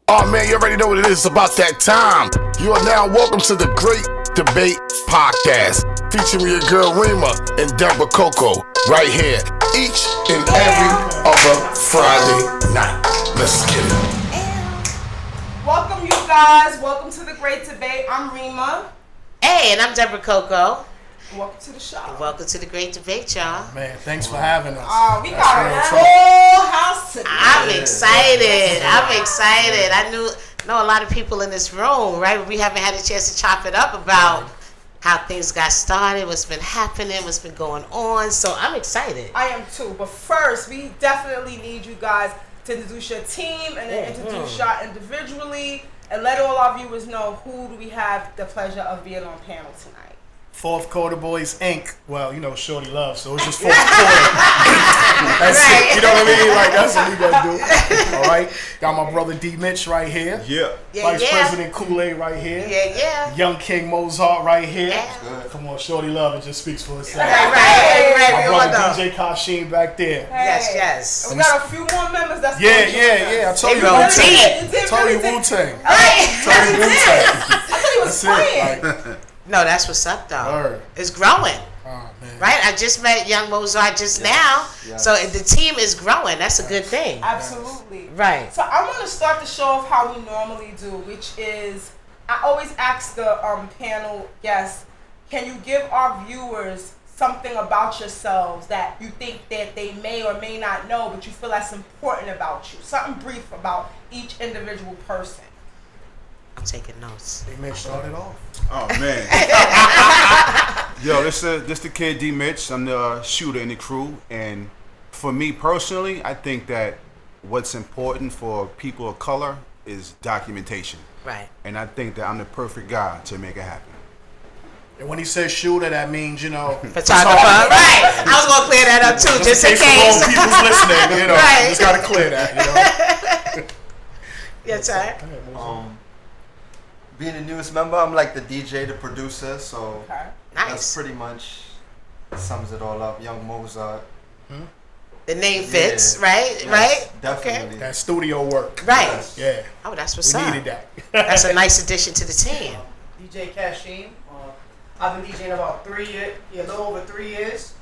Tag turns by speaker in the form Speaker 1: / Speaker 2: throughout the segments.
Speaker 1: Oh man, you already know what it is. It's about that time. You are now welcome to the Great Debate Podcast, featuring your girl Rima and Deborah Coco, right here, each and every other Friday night. Let's get it.
Speaker 2: Welcome, you guys. Welcome to the Great Debate. I'm Rima.
Speaker 3: Hey, and I'm Deborah Coco.
Speaker 2: Welcome to the show.
Speaker 3: Welcome to the Great Debate, y'all.
Speaker 4: Man, thanks for having us.
Speaker 2: We got a full house today.
Speaker 3: I'm excited. I know a lot of people in this room, right? We haven't had a chance to chop it up about how things got started, what's been happening, what's been going on. So I'm excited.
Speaker 2: I am too. But first, we definitely need you guys to introduce your team and then introduce y'all individually and let all our viewers know who do we have the pleasure of being on panel tonight.
Speaker 4: Fourth Quarter Boys Inc. Well, you know Shorty Love, so it's just fourth quarter. That's
Speaker 3: right.
Speaker 4: it. You know what I mean? Like, that's what we gonna do. All right. Got my brother D. Mitch right here. Vice President Kool-Aid right here.
Speaker 3: Yeah.
Speaker 4: Young King Mozart right here.
Speaker 3: Yeah.
Speaker 4: Come on, Shorty Love, it just speaks for itself.
Speaker 3: Right.
Speaker 4: My
Speaker 3: We all
Speaker 4: brother
Speaker 3: know.
Speaker 4: DJ Kashim back there.
Speaker 3: Yes.
Speaker 2: And we got a few more members that's
Speaker 4: Yeah. I told you
Speaker 3: They
Speaker 4: Wu-Tang.
Speaker 3: rotate.
Speaker 4: Told you Wu-Tang.
Speaker 3: Right.
Speaker 4: Told you Wu-Tang.
Speaker 2: I thought he was
Speaker 4: That's
Speaker 2: playing.
Speaker 4: it. Like,
Speaker 3: No, that's what's up, though.
Speaker 4: Word.
Speaker 3: It's growing.
Speaker 4: oh, man.
Speaker 3: Right? I just met Young Mozart just now.
Speaker 5: Yes.
Speaker 3: So the team is growing. That's a good thing.
Speaker 2: Absolutely.
Speaker 3: Right.
Speaker 2: So I want to start the show off how we normally do, which is I always ask the panel guests, can you give our viewers something about yourselves that you think that they may or may not know, but you feel that's important about you? Something brief about each individual person.
Speaker 3: I'm taking notes.
Speaker 4: D. Mitch started off.
Speaker 5: Oh man. Yo, this the kid D Mitch. I'm the shooter in the crew, and for me personally, I think that what's important for people of color is documentation.
Speaker 3: Right.
Speaker 5: And I think that I'm the perfect guy to make it happen.
Speaker 4: And when he says shooter, that means, you know,
Speaker 3: Photographer. Right. I was going to clear that up too, just in
Speaker 4: for
Speaker 3: case.
Speaker 4: all people's listening, you know,
Speaker 3: Right.
Speaker 4: just gotta clear that, you know.
Speaker 3: Yeah, sorry.
Speaker 6: Being a newest member, I'm like the DJ, the producer, so
Speaker 2: Okay.
Speaker 6: that's
Speaker 3: Nice.
Speaker 6: pretty much sums it all up. Young Mozart.
Speaker 3: The name fits,
Speaker 6: Yeah.
Speaker 3: right?
Speaker 6: Yes,
Speaker 3: Right?
Speaker 6: definitely.
Speaker 4: That studio work.
Speaker 3: Right.
Speaker 6: Yes.
Speaker 4: Yeah.
Speaker 3: Oh, that's what's
Speaker 4: We
Speaker 3: up.
Speaker 4: needed that.
Speaker 3: That's a nice addition to the team.
Speaker 7: DJ Kashim. I've been DJing about 3 years, a little over 3 years.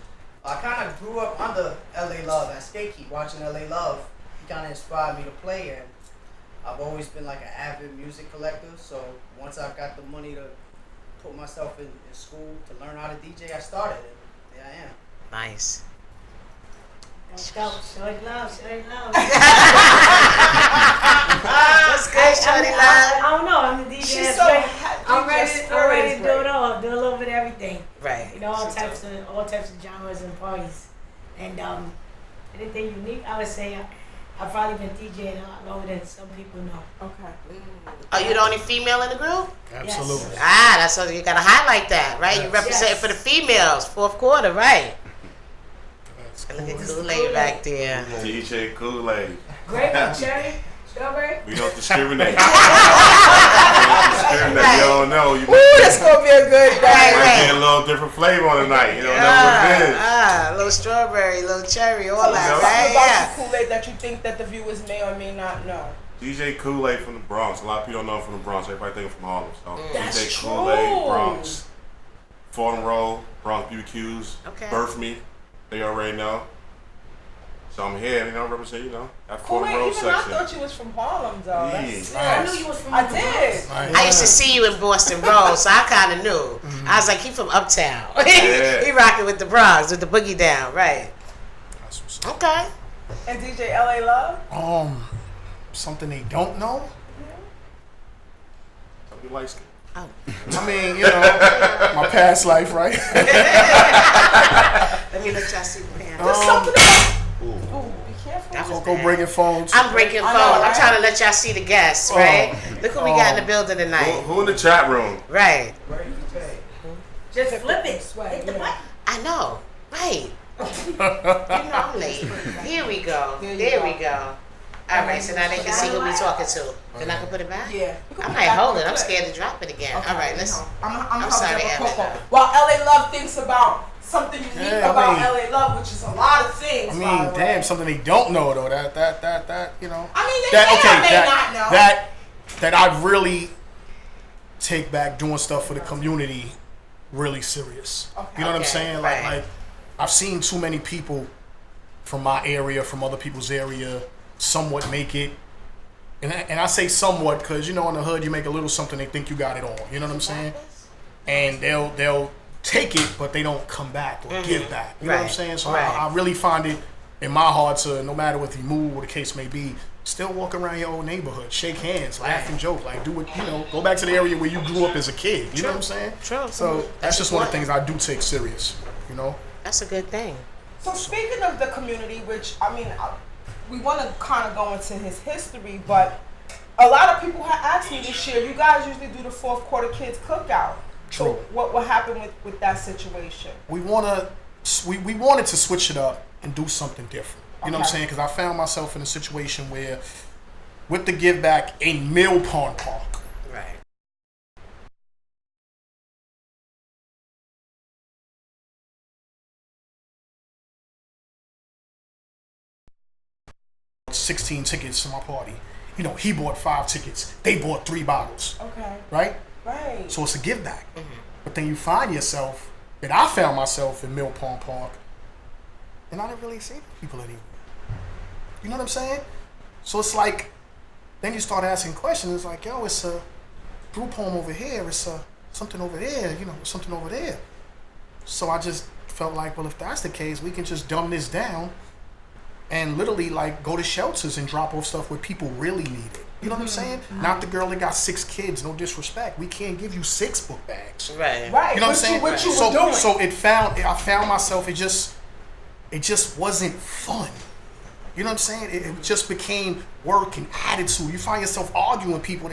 Speaker 7: I kind of grew up under LA Love at Skate watching LA Love. He kind of inspired me to play, and I've always been like an avid music collector. So once I got the money to put myself in school to learn how to DJ, I started, and there I am.
Speaker 3: Nice.
Speaker 8: Let's go. Shorty love.
Speaker 3: What's good, Shorty Love?
Speaker 8: I don't know. I'm the DJ.
Speaker 2: She's
Speaker 8: that's
Speaker 2: so
Speaker 8: ready.
Speaker 2: happy.
Speaker 8: I'm ready to do it
Speaker 2: great.
Speaker 8: all. Do a little bit of everything.
Speaker 3: Right.
Speaker 8: You know, all types of genres and parties. And anything unique, I would say I've probably been DJing a lot longer than some people know.
Speaker 2: Okay.
Speaker 3: Are you the only female in the group?
Speaker 4: Absolutely.
Speaker 3: Ah, that's what you got to highlight that, right? You
Speaker 4: Yes.
Speaker 3: representing
Speaker 8: Yes.
Speaker 3: for the females, fourth quarter, right?
Speaker 4: That's
Speaker 3: And look at
Speaker 4: cool.
Speaker 3: Kool-Aid back there.
Speaker 9: DJ Kool-Aid.
Speaker 8: Grape, cherry, strawberry.
Speaker 9: We don't discriminate. We don't discriminate. You don't know. You
Speaker 2: Ooh, that's gonna be a good
Speaker 3: Right,
Speaker 2: day.
Speaker 9: might get a little different flavor on the night. You don't know what it is.
Speaker 3: A little strawberry, a little cherry, all that,
Speaker 9: know.
Speaker 2: Something
Speaker 3: right?
Speaker 2: about
Speaker 3: Yeah.
Speaker 2: you, Kool-Aid, that you think that the viewers may or may not know.
Speaker 9: DJ Kool-Aid from the Bronx. A lot of people don't know him from the Bronx. Everybody think him from Harlem. So
Speaker 2: That's
Speaker 9: DJ
Speaker 2: true.
Speaker 9: Kool-Aid, Bronx. Fordham Road, Bronx BBQs.
Speaker 3: Okay.
Speaker 9: Birth Me. They already know. So I'm here, represent, that Fordham
Speaker 2: Kool-Aid,
Speaker 9: Road
Speaker 2: even I
Speaker 9: section.
Speaker 2: thought you was from Harlem, though. That's-
Speaker 8: I knew you was from
Speaker 2: I
Speaker 8: the
Speaker 2: did.
Speaker 8: Bronx.
Speaker 4: Nice.
Speaker 3: I used to see you in Boston Road, so I kind of knew. I was like, he from Uptown.
Speaker 9: Yeah.
Speaker 3: He rocking with the Bronx, with the boogie down, right?
Speaker 4: That's what's up.
Speaker 3: Okay.
Speaker 2: And DJ LA Love?
Speaker 4: Something they don't know?
Speaker 9: Don't be light skinned.
Speaker 3: Oh.
Speaker 4: I mean, you know, my past life, right?
Speaker 3: Let me let y'all see the panel.
Speaker 2: There's something about... Ooh, be careful.
Speaker 3: That was
Speaker 4: Coco
Speaker 3: bad.
Speaker 4: bringing phones.
Speaker 3: I'm breaking phone.
Speaker 2: I know, right?
Speaker 3: I'm trying to let y'all see the guests, right? Look who we got in the building tonight.
Speaker 9: Who in the chat room?
Speaker 3: Right.
Speaker 8: Just flip it.
Speaker 2: Swag,
Speaker 8: Hit the
Speaker 2: yeah.
Speaker 8: button.
Speaker 3: I know. Right. You know I'm late. Here we go. There we go. All right, so now they can see who we talking to. Then I can put it back?
Speaker 2: Yeah.
Speaker 3: I might hold it. I'm scared to drop it again. All right, let's.
Speaker 2: I'm
Speaker 3: sorry,
Speaker 2: Deborah
Speaker 3: Evan.
Speaker 2: Coco. While LA Love thinks about something unique
Speaker 4: Yeah, I
Speaker 2: about
Speaker 4: mean-
Speaker 2: LA Love, which is a lot of things.
Speaker 4: I
Speaker 2: by
Speaker 4: mean,
Speaker 2: the
Speaker 4: damn,
Speaker 2: way.
Speaker 4: something they don't know though. That, you know.
Speaker 2: I mean, they
Speaker 4: That
Speaker 2: may or may
Speaker 4: that
Speaker 2: not know.
Speaker 4: that that I really take back doing stuff for the community really serious. Okay. You know what I'm saying? Like I've seen too many people from my area, from other people's area, somewhat make it. And I say somewhat because, you know, in the hood, you make a little something, they think you got it all. You know what I'm saying? And they'll take it, but they don't come back or give back. You know what I'm saying? So I really find it in my heart to, no matter what you move or the case may be, still walk around your old neighborhood, shake hands, laugh and joke, like do what, you know, go back to the area where you grew up as a kid. You know what I'm saying?
Speaker 3: True.
Speaker 4: So that's just one of the things I do take serious, you know?
Speaker 3: That's a good thing.
Speaker 2: So speaking of the community, which, I mean, we want to kind of go into his history, but a lot of people have asked me this year, you guys usually do the fourth quarter kids cookout.
Speaker 4: True.
Speaker 2: So what happened with that situation?
Speaker 4: We wanted to switch it up and do something different. You know what I'm saying? Because I found myself in a situation where, with the give back in Mill Pond Park.
Speaker 3: Right.
Speaker 4: $16 tickets to my party. You know, he bought 5 tickets. They bought 3 bottles.
Speaker 2: Okay.
Speaker 4: Right?
Speaker 2: Right.
Speaker 4: So it's a give back. But then you find yourself, that I found myself in Mill Pond Park, and I didn't really see people anymore. You know what I'm saying? So it's like, then you start asking questions. It's like, yo, it's a group home over here. It's something over there. You know, something over there. So I just felt like, well, if that's the case, we can just dumb this down and literally like go to shelters and drop off stuff where people really need it. You know what I'm saying? Not the girl that got 6 kids. No disrespect. We can't give you 6 book bags.
Speaker 3: Right.
Speaker 2: Right.
Speaker 4: You know what I'm saying?
Speaker 2: What you were doing.
Speaker 4: So I found myself. It just wasn't fun. You know what I'm saying? It just became work and attitude. You find yourself arguing with people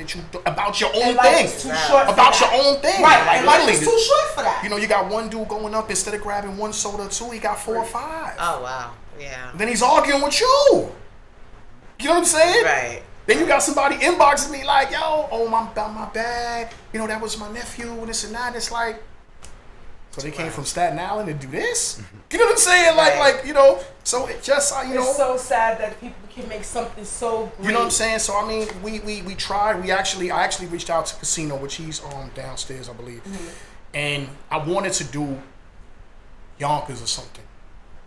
Speaker 4: about your own thing. About your own thing.
Speaker 2: Right.
Speaker 4: Like,
Speaker 2: and life is too short for that.
Speaker 4: You know, you got one dude going up, instead of grabbing 1 soda or 2, he got 4 or 5.
Speaker 3: Oh, wow. Yeah.
Speaker 4: Then he's arguing with you. You know what I'm saying?
Speaker 3: Right.
Speaker 4: Then you got somebody inboxing me like, yo, oh, my bad. You know, that was my nephew and this and that. And it's like, so they came from Staten Island to do this? You know what I'm saying? Like, you know, so it just, you know.
Speaker 2: It's so sad that people can make something so great.
Speaker 4: You know what I'm saying? So, I mean, we tried. I actually reached out to Casino, which he's downstairs, I believe. And I wanted to do Yonkers or something.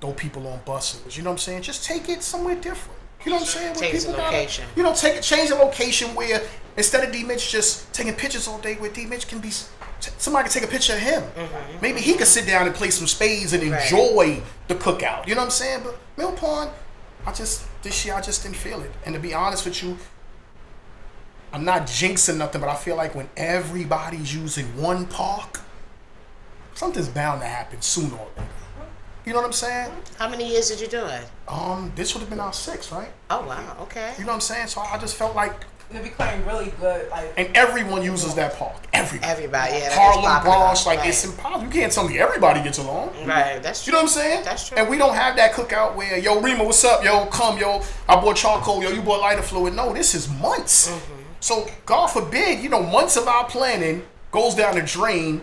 Speaker 4: Throw people on buses. You know what I'm saying? Just take it somewhere different. You know what I'm saying?
Speaker 3: Change the location.
Speaker 4: You know, change the location where instead of D Mitch just taking pictures all day, where D Mitch can be, somebody can take a picture of him. Maybe he could sit down and play some spades and enjoy the cookout. You know what I'm saying? But Mill Pond, this year I just didn't feel it. And to be honest with you, I'm not jinxing nothing, but I feel like when everybody's using one park, something's bound to happen sooner or later. You know what I'm saying?
Speaker 3: How many years did you do it?
Speaker 4: This would have been our 6th, right?
Speaker 3: Oh, wow. Okay.
Speaker 4: You know what I'm saying? So I just felt like.
Speaker 2: They be playing really good, like.
Speaker 4: And everyone uses that park.
Speaker 3: Everybody, yeah.
Speaker 4: Harlem, Bronx, like it's impossible. You can't tell me everybody gets along.
Speaker 3: Right, that's true.
Speaker 4: You know what I'm saying?
Speaker 3: That's true.
Speaker 4: And we don't have that cookout where, yo, Rima, what's up? Yo, come, yo, I bought charcoal, yo, you bought lighter fluid. No, this is months. So God forbid, you know, months of our planning goes down the drain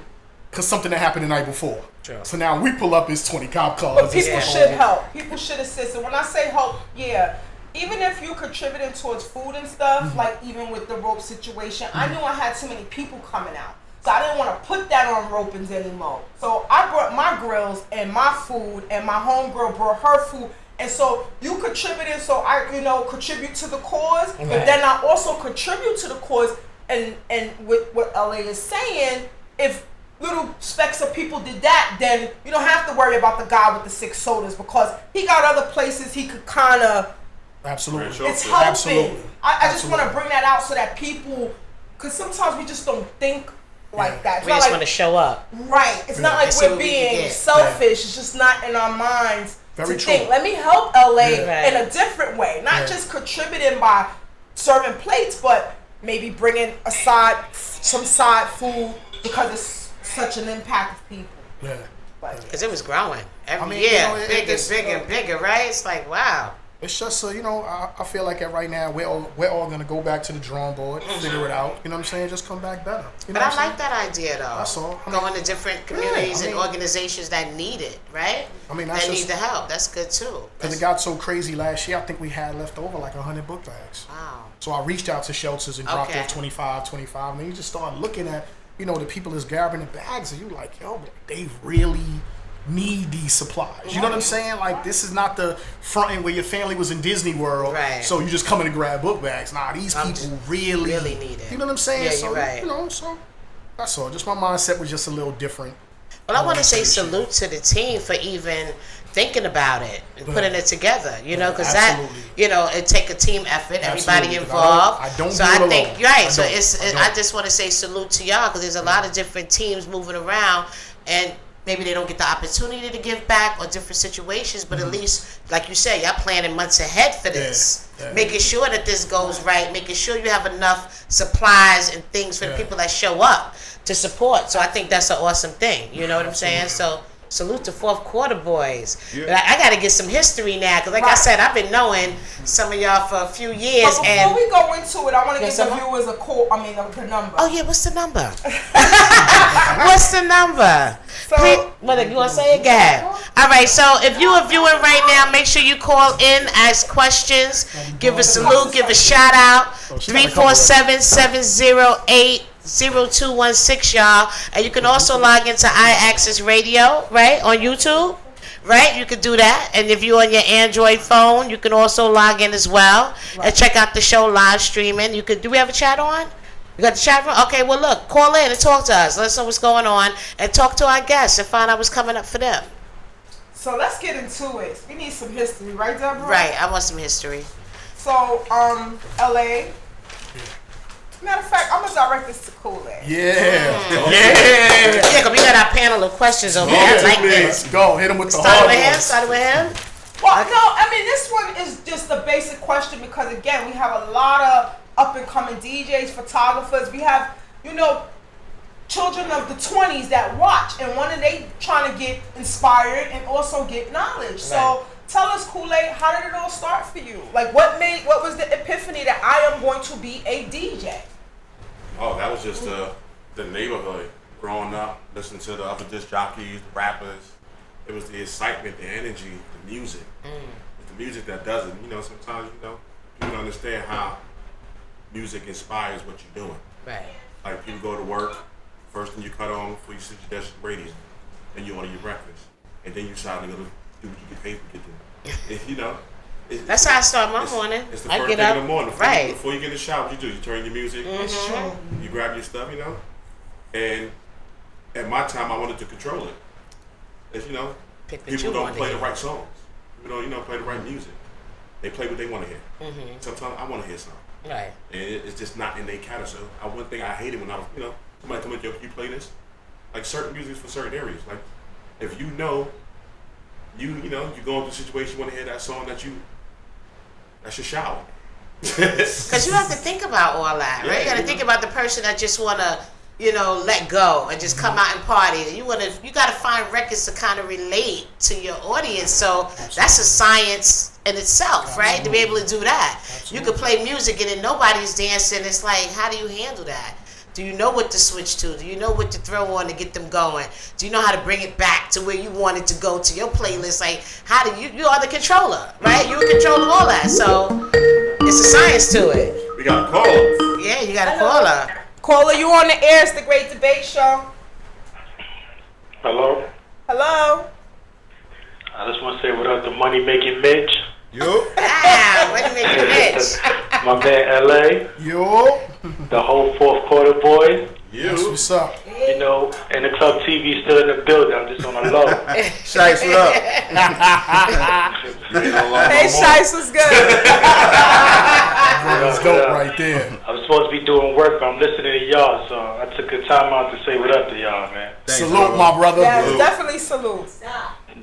Speaker 4: because something that happened the night before.
Speaker 3: True.
Speaker 4: So now we pull up as 20 cop cars.
Speaker 2: But people should help. People should assist. And when I say help, yeah, even if you contributing towards food and stuff, like even with the rope situation, I knew I had too many people coming out. So I didn't want to put that on Ropins anymore. So I brought my grills and my food, and my homegirl brought her food. And so you contributed, so I, you know, contribute to the cause, but then I also contribute to the cause. And with what LA is saying, if little specks of people did that, then you don't have to worry about the guy with the 6 sodas, because he got other places he could kind of.
Speaker 4: Absolutely.
Speaker 2: It's helping.
Speaker 4: Absolutely.
Speaker 2: I just want to bring that out so that people, because sometimes we just don't think like that. It's
Speaker 3: we just want to show up.
Speaker 2: Right. It's not like we're being selfish. It's just not in our minds to think, let me help LA in a different way. Not just contributing by serving plates, but maybe bringing some side food, because it's such an impact of people.
Speaker 3: Because it was growing every year, bigger and bigger, right? It's like, wow.
Speaker 4: It's just I feel like right now we're all gonna go back to the drawing board, figure it out. You know what I'm saying? Just come back better. You know
Speaker 3: But I like that idea though.
Speaker 4: That's all.
Speaker 3: Going to different communities and organizations that need it, right?
Speaker 4: I mean,
Speaker 3: that need the help. That's good too.
Speaker 4: Because it got so crazy last year. I think we had left over like 100 book bags.
Speaker 3: Wow.
Speaker 4: So I reached out to shelters and dropped off 25. And then you just start looking at, the people that's grabbing the bags, and you like, yo, they really need these supplies. You know what I'm saying? Like, this is not the front end where your family was in Disney World,
Speaker 3: right?
Speaker 4: So you just come in and grab book bags. Nah, these people really need it. You know what I'm saying?
Speaker 3: Yeah,
Speaker 4: so,
Speaker 3: you're right.
Speaker 4: So that's all. Just my mindset was just a little different.
Speaker 3: Well, I want to say salute to the team for even thinking about it and putting it together, because that, it take a team effort, everybody involved. I think, right. So I just want to say salute to y'all, because there's a lot of different teams moving around, and maybe they don't get the opportunity to give back or different situations, but at least, like you said, y'all planning months ahead for this. Making sure that this goes right, making sure you have enough supplies and things for the people that show up to support. So I think that's an awesome thing. You know what I'm saying? So salute to Fourth Quarter Boys. Yeah. But I got to get some history now, because like I said, I've been knowing some of y'all for a few years.
Speaker 2: But before we go into it, I want to give the viewers the number.
Speaker 3: Oh yeah, what's the number? What's the number? So, you want to say it, Gab? All right, so if you are viewing right now, make sure you call in, ask questions, give a salute, give a shout out. 347-708-0216, y'all. And you can also log into iAccess Radio, right, on YouTube. Right, you can do that, and if you're on your Android phone, you can also log in as well and check out the show live streaming. You could. Do we have a chat on? You got the chat room? Okay, well look, call in and talk to us. Let us know what's going on, and talk to our guests and find out what's coming up for them.
Speaker 2: So let's get into it. We need some history, right, Deborah?
Speaker 3: Right, I want some history.
Speaker 2: So, LA. Matter of fact, I'm gonna direct this to Kool-Aid.
Speaker 4: Yeah,
Speaker 3: because we got our panel of questions over here. I like this.
Speaker 4: Go hit him with the hard ones.
Speaker 3: Started with him.
Speaker 2: Well, no, I mean this one is just a basic question, because again, we have a lot of up and coming DJs, photographers. We have, children of the 20s that watch, and one of they trying to get inspired and also get knowledge. Right. So tell us, Kool-Aid, how did it all start for you? Like, what was the epiphany that I am going to be a DJ?
Speaker 9: Oh, that was just the neighborhood. Growing up, listening to the other disc jockeys, the rappers. It was the excitement, the energy, the music. It's the music that does it. Sometimes, people don't understand how music inspires what you're doing.
Speaker 3: Right. Like,
Speaker 9: people go to work, first thing you cut on before you sit your desk is radio. Then you order your breakfast. And then you decide to go to do what you get paid to get done.
Speaker 3: That's how I start my morning.
Speaker 9: It's the first thing in the morning. Before you get in the shower, what you do? You turn your music. You grab your stuff, And at my time, I wanted to control it. As people don't play the right songs. People don't, play the right music. They play what they want to hear. Sometimes I want to hear something.
Speaker 3: Right.
Speaker 9: And it's just not in their category. So one thing I hated when I was, somebody come in, you play this. Like, certain music for certain areas. Like, if you go into a situation, you want to hear that song that's your shower.
Speaker 3: Because you have to think about all that, right? You got to think about the person that just want to, let go and just come out and party. You got to find records to kind of relate to your audience. So that's a science in itself, right? To be able to do that. You could play music and then nobody's dancing. It's like, how do you handle that? Do you know what to switch to? Do you know what to throw on to get them going? Do you know how to bring it back to where you want it to go to your playlist? Like, how do you are the controller, right? You're in control of all that. So it's a science to it.
Speaker 9: We got a caller.
Speaker 3: Yeah, you got a caller.
Speaker 2: Caller, you on the air. It's the Great Debate Show.
Speaker 10: Hello.
Speaker 2: Hello.
Speaker 10: I just want to say what up to Money Making Mitch.
Speaker 4: Yo.
Speaker 3: Money Making Mitch.
Speaker 10: My man LA.
Speaker 4: Yo.
Speaker 10: The whole Fourth Quarter boys.
Speaker 4: Yes, what's up?
Speaker 10: And the Club TV still in the building. I'm just on the low.
Speaker 5: Shice, what up?
Speaker 2: Hey, Shice, what's good?
Speaker 4: That's dope right there.
Speaker 10: I'm supposed to be doing work, but I'm listening to y'all, so I took a time out to say what up to y'all, man.
Speaker 4: Thanks, salute, my brother.
Speaker 2: Yes, definitely salute.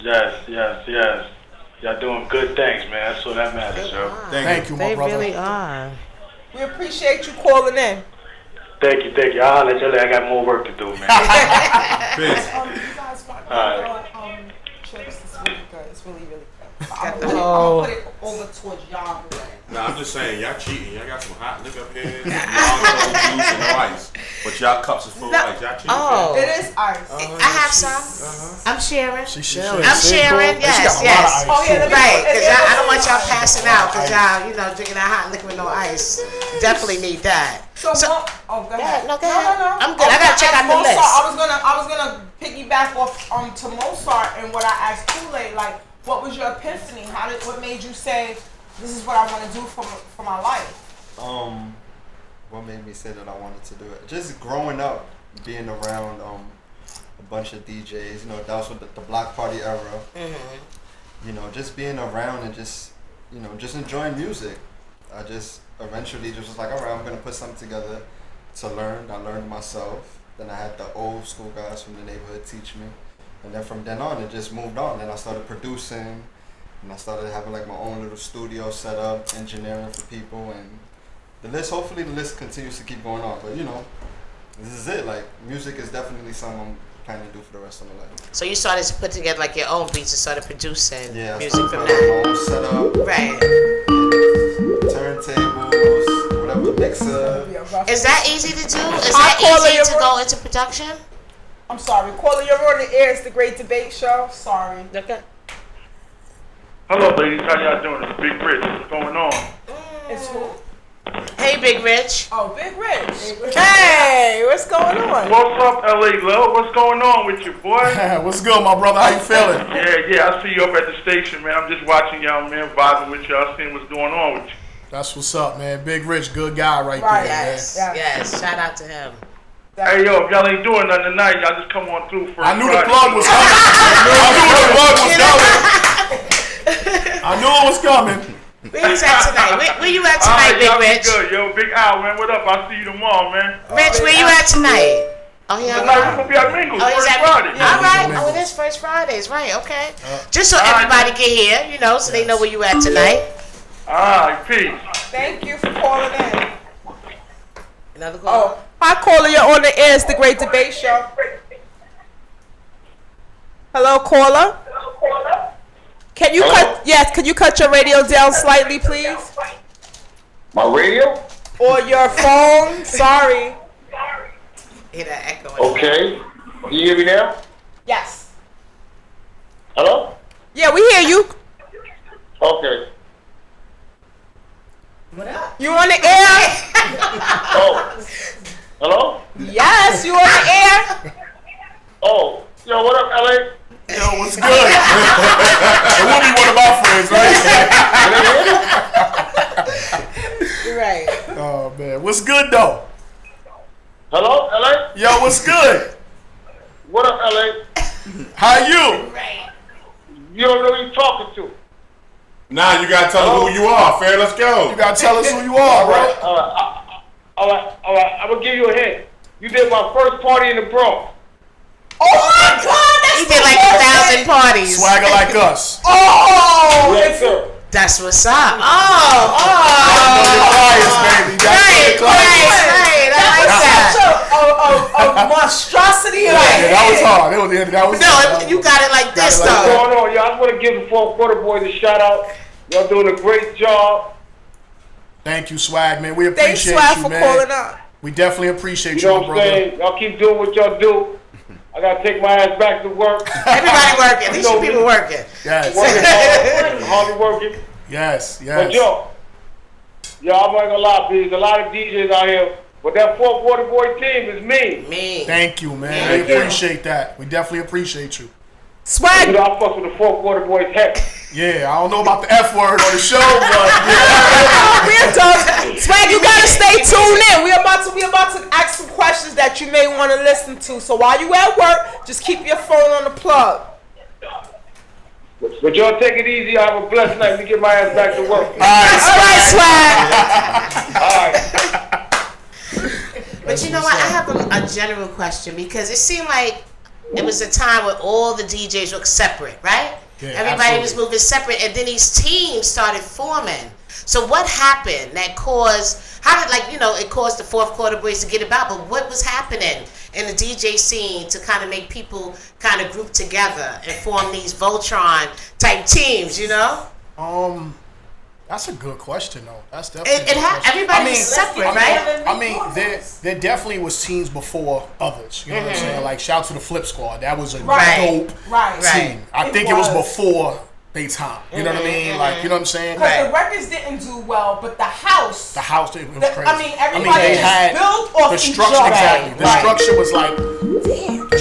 Speaker 10: Yes. Y'all doing good things, man. That's all that matters, yo.
Speaker 4: Thank you, my brother.
Speaker 3: They really are.
Speaker 2: We appreciate you calling in.
Speaker 10: Thank you. I'll holler at you later. I got more work to do, man.
Speaker 2: You guys want chips? It's really good. It's really, really good. I'm gonna put it over towards y'all.
Speaker 9: Nah, I'm just saying, y'all cheating. Y'all got some hot liquor up here, some long juice and no ice. But y'all cups is full of ice. Y'all cheating.
Speaker 3: Oh.
Speaker 2: It is ice.
Speaker 3: I have some. I'm sharing.
Speaker 4: She's sharing.
Speaker 3: I'm sharing. Yes, yes.
Speaker 2: Oh, yeah,
Speaker 3: Right, because I don't want y'all passing out because y'all, drinking that hot liquor with no ice. Definitely need that.
Speaker 2: So go ahead.
Speaker 3: No, go ahead.
Speaker 2: No.
Speaker 3: I'm good. I gotta check out the
Speaker 2: Mozart,
Speaker 3: list.
Speaker 2: I was gonna piggyback off to Mozart and what I asked Kool-Aid. Like, what was your epiphany? What made you say, this is what I want to do for my life?
Speaker 6: What made me say that I wanted to do it? Just growing up, being around a bunch of DJs. That was with the block party era. Mm-hmm. Just being around and just enjoying music. I just eventually just was like, all right, I'm gonna put something together to learn. I learned myself. Then I had the old school guys from the neighborhood teach me, and then from then on it just moved on. Then I started producing, and I started having like my own little studio set up, engineering for people, and hopefully the list continues to keep going on. But this is it. Like, music is definitely something I'm planning to do for the rest of my life.
Speaker 3: So you started to put together like your own beats and started producing music from
Speaker 6: that. My own setup.
Speaker 3: Right.
Speaker 6: Turntables, whatever, mixer.
Speaker 3: Is that easy to do? Is that easy to go into production?
Speaker 2: I'm sorry. Caller, you're on the air. It's the Great Debate Show. Sorry.
Speaker 3: Okay.
Speaker 10: Hello, ladies. How y'all doing? It's Big Rich. What's going on?
Speaker 2: It's who?
Speaker 3: Hey, Big Rich.
Speaker 2: Oh, Big Rich. Hey, what's going on?
Speaker 10: What's up, LA Love? What's going on with you, boy?
Speaker 4: What's good, my brother? How you feeling?
Speaker 10: Yeah. I see you up at the station, man. I'm just watching y'all, man, vibing with y'all, seeing what's going on with you.
Speaker 4: That's what's up, man. Big Rich, good guy right there,
Speaker 3: Yes.
Speaker 4: man.
Speaker 3: Yes. Shout out to him.
Speaker 10: Hey, yo, if y'all ain't doing nothing tonight, y'all just come on through first.
Speaker 4: I knew the plug was coming. I knew it was coming.
Speaker 3: Where you at tonight? Where you at tonight, Big Rich?
Speaker 10: Good, yo. Big Al, man. What up? I'll see you tomorrow, man.
Speaker 3: Rich, where you at tonight? Oh, yeah.
Speaker 10: Tonight we're gonna be at Mingles. First Friday.
Speaker 3: All right. Oh, it is First Fridays, right? Okay. Just so everybody can hear, so they know where you at tonight.
Speaker 10: All right, peace.
Speaker 2: Thank you for calling in.
Speaker 3: Another call.
Speaker 2: Oh, hi, caller. You're on the air. It's the Great Debate Show. Hello, caller. Can you cut? Yes. Can you cut your radio down slightly, please?
Speaker 11: My radio?
Speaker 2: Or your phone? Sorry.
Speaker 3: Hear that echo.
Speaker 11: Okay. Can you hear me now?
Speaker 2: Yes.
Speaker 11: Hello?
Speaker 2: Yeah, we hear you.
Speaker 11: Okay.
Speaker 8: What up?
Speaker 2: You on the air?
Speaker 11: Oh. Hello?
Speaker 2: Yes, you on the air?
Speaker 11: Oh. Yo, what up, LA?
Speaker 4: Yo, what's good? It will be one of our friends, right?
Speaker 3: Right.
Speaker 4: Oh, man. What's good, though?
Speaker 11: Hello, LA?
Speaker 4: Yo, what's good?
Speaker 11: What up, LA?
Speaker 4: How you?
Speaker 3: Right.
Speaker 11: You don't know who you talking to.
Speaker 9: Now you gotta tell us who you are, Fair. Let's go.
Speaker 4: You gotta tell us who you are, bro.
Speaker 11: All right. I'm gonna give you a hint. You did my first party in the Bronx.
Speaker 2: Oh my God!
Speaker 3: He did like 1,000 parties.
Speaker 4: Swagger like us.
Speaker 2: Oh!
Speaker 11: Yes, sir.
Speaker 3: That's what's up.
Speaker 4: I know your clients, baby.
Speaker 3: Right. I like that.
Speaker 2: A monstrosity.
Speaker 4: Yeah, that was hard. That was
Speaker 3: No, you got it like this,
Speaker 11: What's
Speaker 3: though.
Speaker 11: going on, y'all? I just want to give the Fourth Quarter Boys a shout out. Y'all doing a great job.
Speaker 4: Thank you, Swag, man. We
Speaker 2: Thanks,
Speaker 4: appreciate
Speaker 2: Swag,
Speaker 4: you,
Speaker 2: for
Speaker 4: man.
Speaker 2: calling up.
Speaker 4: We definitely appreciate
Speaker 11: You
Speaker 4: you,
Speaker 11: know
Speaker 4: my
Speaker 11: what I'm
Speaker 4: brother.
Speaker 11: saying? Y'all keep doing what y'all do. I gotta take my ass back to work.
Speaker 3: Everybody working. These people working.
Speaker 4: Yes.
Speaker 11: Working hard, hardly working.
Speaker 4: Yes.
Speaker 11: But yo, I'm not gonna lie, there's a lot of DJs out here, but that Fourth Quarter Boy team is me.
Speaker 4: Thank you, man. We appreciate that. We definitely appreciate you.
Speaker 2: Swag.
Speaker 11: You know, I fuck with the Fourth Quarter Boys heck.
Speaker 4: Yeah, I don't know about the F word on the show, but
Speaker 2: We're done. Swag, you gotta stay tuned in. We about to ask some questions that you may want to listen to. So while you at work, just keep your phone on the plug.
Speaker 11: But y'all take it easy. I have a blessed night. Let me get my ass back to work.
Speaker 2: All right,
Speaker 3: Swag. But you know what? I have a general question because it seemed like it was a time where all the DJs were separate, right?
Speaker 4: Yeah,
Speaker 3: Everybody was moving separate, and then these teams started forming. So what happened that caused? How did it caused the Fourth Quarter Boys to get about? But what was happening in the DJ scene to kind of make people kind of group together and form these Voltron type teams? You know?
Speaker 4: That's a good question, though. That's definitely.
Speaker 3: Everybody's separate, right?
Speaker 4: I mean, there definitely was teams before others. You know what I'm saying? Like, shout to the Flip Squad. That was a dope team. I think it was before they time. You know what I mean? Like, you know what I'm saying?
Speaker 2: Because the records didn't do well, but the house.
Speaker 4: It was crazy.
Speaker 2: I mean, everybody just built off
Speaker 4: the structure.
Speaker 2: each other.
Speaker 4: Exactly. The structure was like. The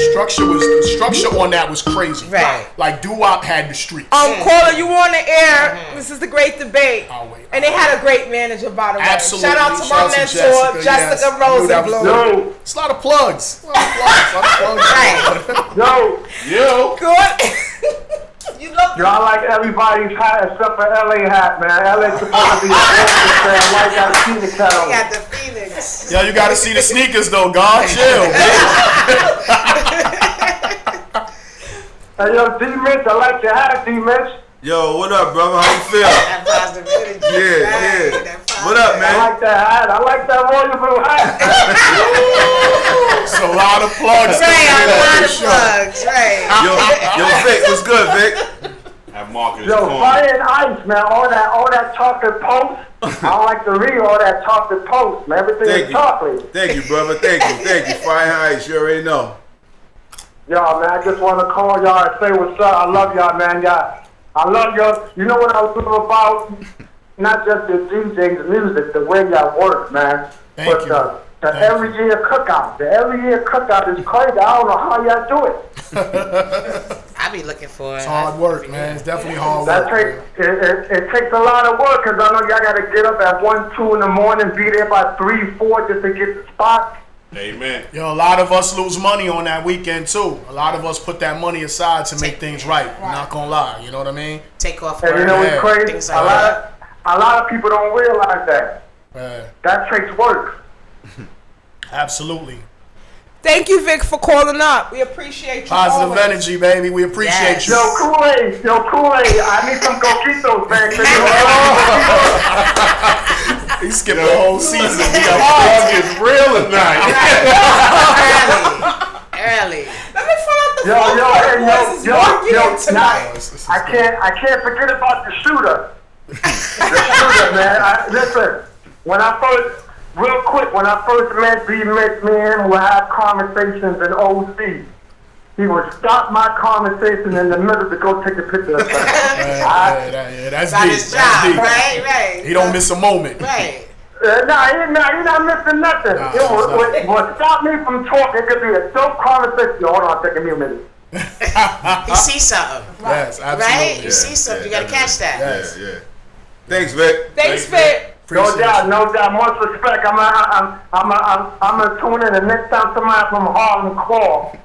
Speaker 4: structure on that was crazy.
Speaker 3: Right.
Speaker 4: Like doo-wop had the streets.
Speaker 2: Caller, you on the air. This is the Great Debate. And they had a great manager, by the way.
Speaker 4: Absolutely.
Speaker 2: Shout out to my mentor, Jessica Rosenblum.
Speaker 4: It's a lot of plugs.
Speaker 11: Yo.
Speaker 2: Good. You love
Speaker 11: I like everybody's hat except for LA hat, man. LA's supposed to be a fan. I like that Phoenix hat on.
Speaker 3: You got the Phoenix.
Speaker 4: Yo, you gotta see the sneakers though, God. Chill, man.
Speaker 11: Hey, yo, D-Mitch, I like your hat, D-Mitch.
Speaker 12: Yo, what up, brother? How you feel?
Speaker 3: That positive energy.
Speaker 12: Yeah. What up, man?
Speaker 11: I like that hat. I like that royal blue hat.
Speaker 4: It's a lot of plugs.
Speaker 3: Right, a lot of plugs. Right.
Speaker 12: Yo, Vic, what's good, Vic?
Speaker 9: Have Marcus.
Speaker 11: Yo, Fire and Ice, man. All that chocolate post. I don't like to read all that chocolate post, man. Everything is chocolate.
Speaker 12: Thank you, brother. Thank you. Fire and Ice, you already know.
Speaker 11: Yo, man, I just want to call y'all and say what's up. I love y'all, man. I love y'all. You know what I was talking about? Not just the DJ's music, the way y'all work, man.
Speaker 4: Thank you.
Speaker 11: The every year cookout. The every year cookout is crazy. I don't know how y'all do it.
Speaker 3: I be looking for it.
Speaker 4: It's hard work, man. It's definitely hard work.
Speaker 11: It takes a lot of work because I know y'all got to get up at 1, 2 in the morning, be there by 3, 4 just to get the spot.
Speaker 9: Amen.
Speaker 4: Yo, a lot of us lose money on that weekend too. A lot of us put that money aside to make things right. Not gonna lie, you know what I mean?
Speaker 3: Take off
Speaker 11: And
Speaker 3: work.
Speaker 11: you know what's crazy?
Speaker 3: Like
Speaker 11: a lot of people don't realize that. That takes work.
Speaker 4: Absolutely.
Speaker 2: Thank you, Vic, for calling up. We appreciate you.
Speaker 4: Positive
Speaker 2: always.
Speaker 4: energy, baby. We appreciate you.
Speaker 11: Yo, Kool-Aid. I need some coquitos, man.
Speaker 4: He skipped the whole season.
Speaker 9: It's real tonight.
Speaker 3: Early.
Speaker 2: Let me find out the
Speaker 11: yo, I can't forget about the shooter. The shooter, man. Listen, when I first met D-Mitch, me and him would have conversations in OC. He would stop my conversation in the middle to go take a picture of something.
Speaker 4: That's
Speaker 3: About
Speaker 4: deep.
Speaker 3: his job,
Speaker 4: That's deep.
Speaker 3: right.
Speaker 4: He don't miss a moment.
Speaker 3: Right.
Speaker 11: He's not missing nothing. What stop me from talking could be a dope conversation. Hold on, take a minute.
Speaker 3: He sees something.
Speaker 4: Yes, absolutely.
Speaker 3: Right? You see something, you gotta catch that.
Speaker 12: Yeah. Thanks, Vic.
Speaker 2: Thanks, Vic.
Speaker 11: No doubt. Much respect. I'm gonna tune in the next time somebody from Harlem call.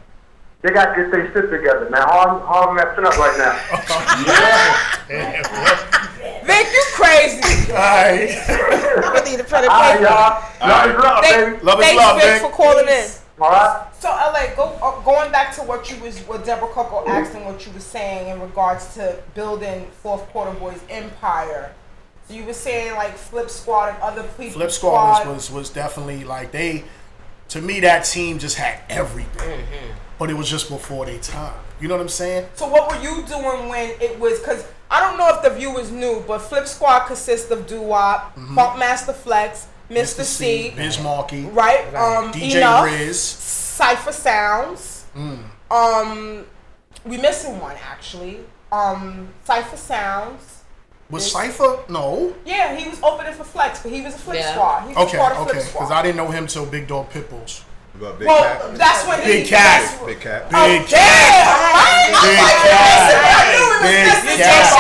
Speaker 11: They got to get their shit together, man. Harlem messing up right now.
Speaker 2: Vic, you crazy.
Speaker 4: All right.
Speaker 3: I need to put it
Speaker 11: All right, y'all. Love is love, baby.
Speaker 4: Love is
Speaker 2: Thanks,
Speaker 4: love,
Speaker 2: Vic,
Speaker 4: Vic.
Speaker 2: for calling in.
Speaker 11: All right.
Speaker 2: So, LA, going back to what Deborah Coco asked and what you were saying in regards to building Fourth Quarter Boys empire. So you were saying like Flip Squad and other people.
Speaker 4: Flip Squad was definitely like to me that team just had everything.
Speaker 3: Mm-hmm.
Speaker 4: But it was just before their time. You know what I'm saying?
Speaker 2: So what were you doing when it was, because I don't know if the viewers knew, but Flip Squad consists of Doo-Wop, Funkmaster Flex, Mr. C,
Speaker 4: Biz Markie,
Speaker 2: right?
Speaker 4: DJ
Speaker 2: Enough,
Speaker 4: Riz,
Speaker 2: Cypher Sounds. We missing one actually. Cypher Sounds.
Speaker 4: Was Cypher? No.
Speaker 2: Yeah, he was opening for Flex, but he was a Flip Squad. He was part of Flip Squad.
Speaker 4: Because I didn't know him till Big Dog Pitbulls.
Speaker 12: Big
Speaker 2: well,
Speaker 12: Cat.
Speaker 2: that's when
Speaker 4: Big
Speaker 2: he.
Speaker 4: Cat.
Speaker 12: Big Cat.
Speaker 4: Big Cat.
Speaker 2: Big
Speaker 4: Cat.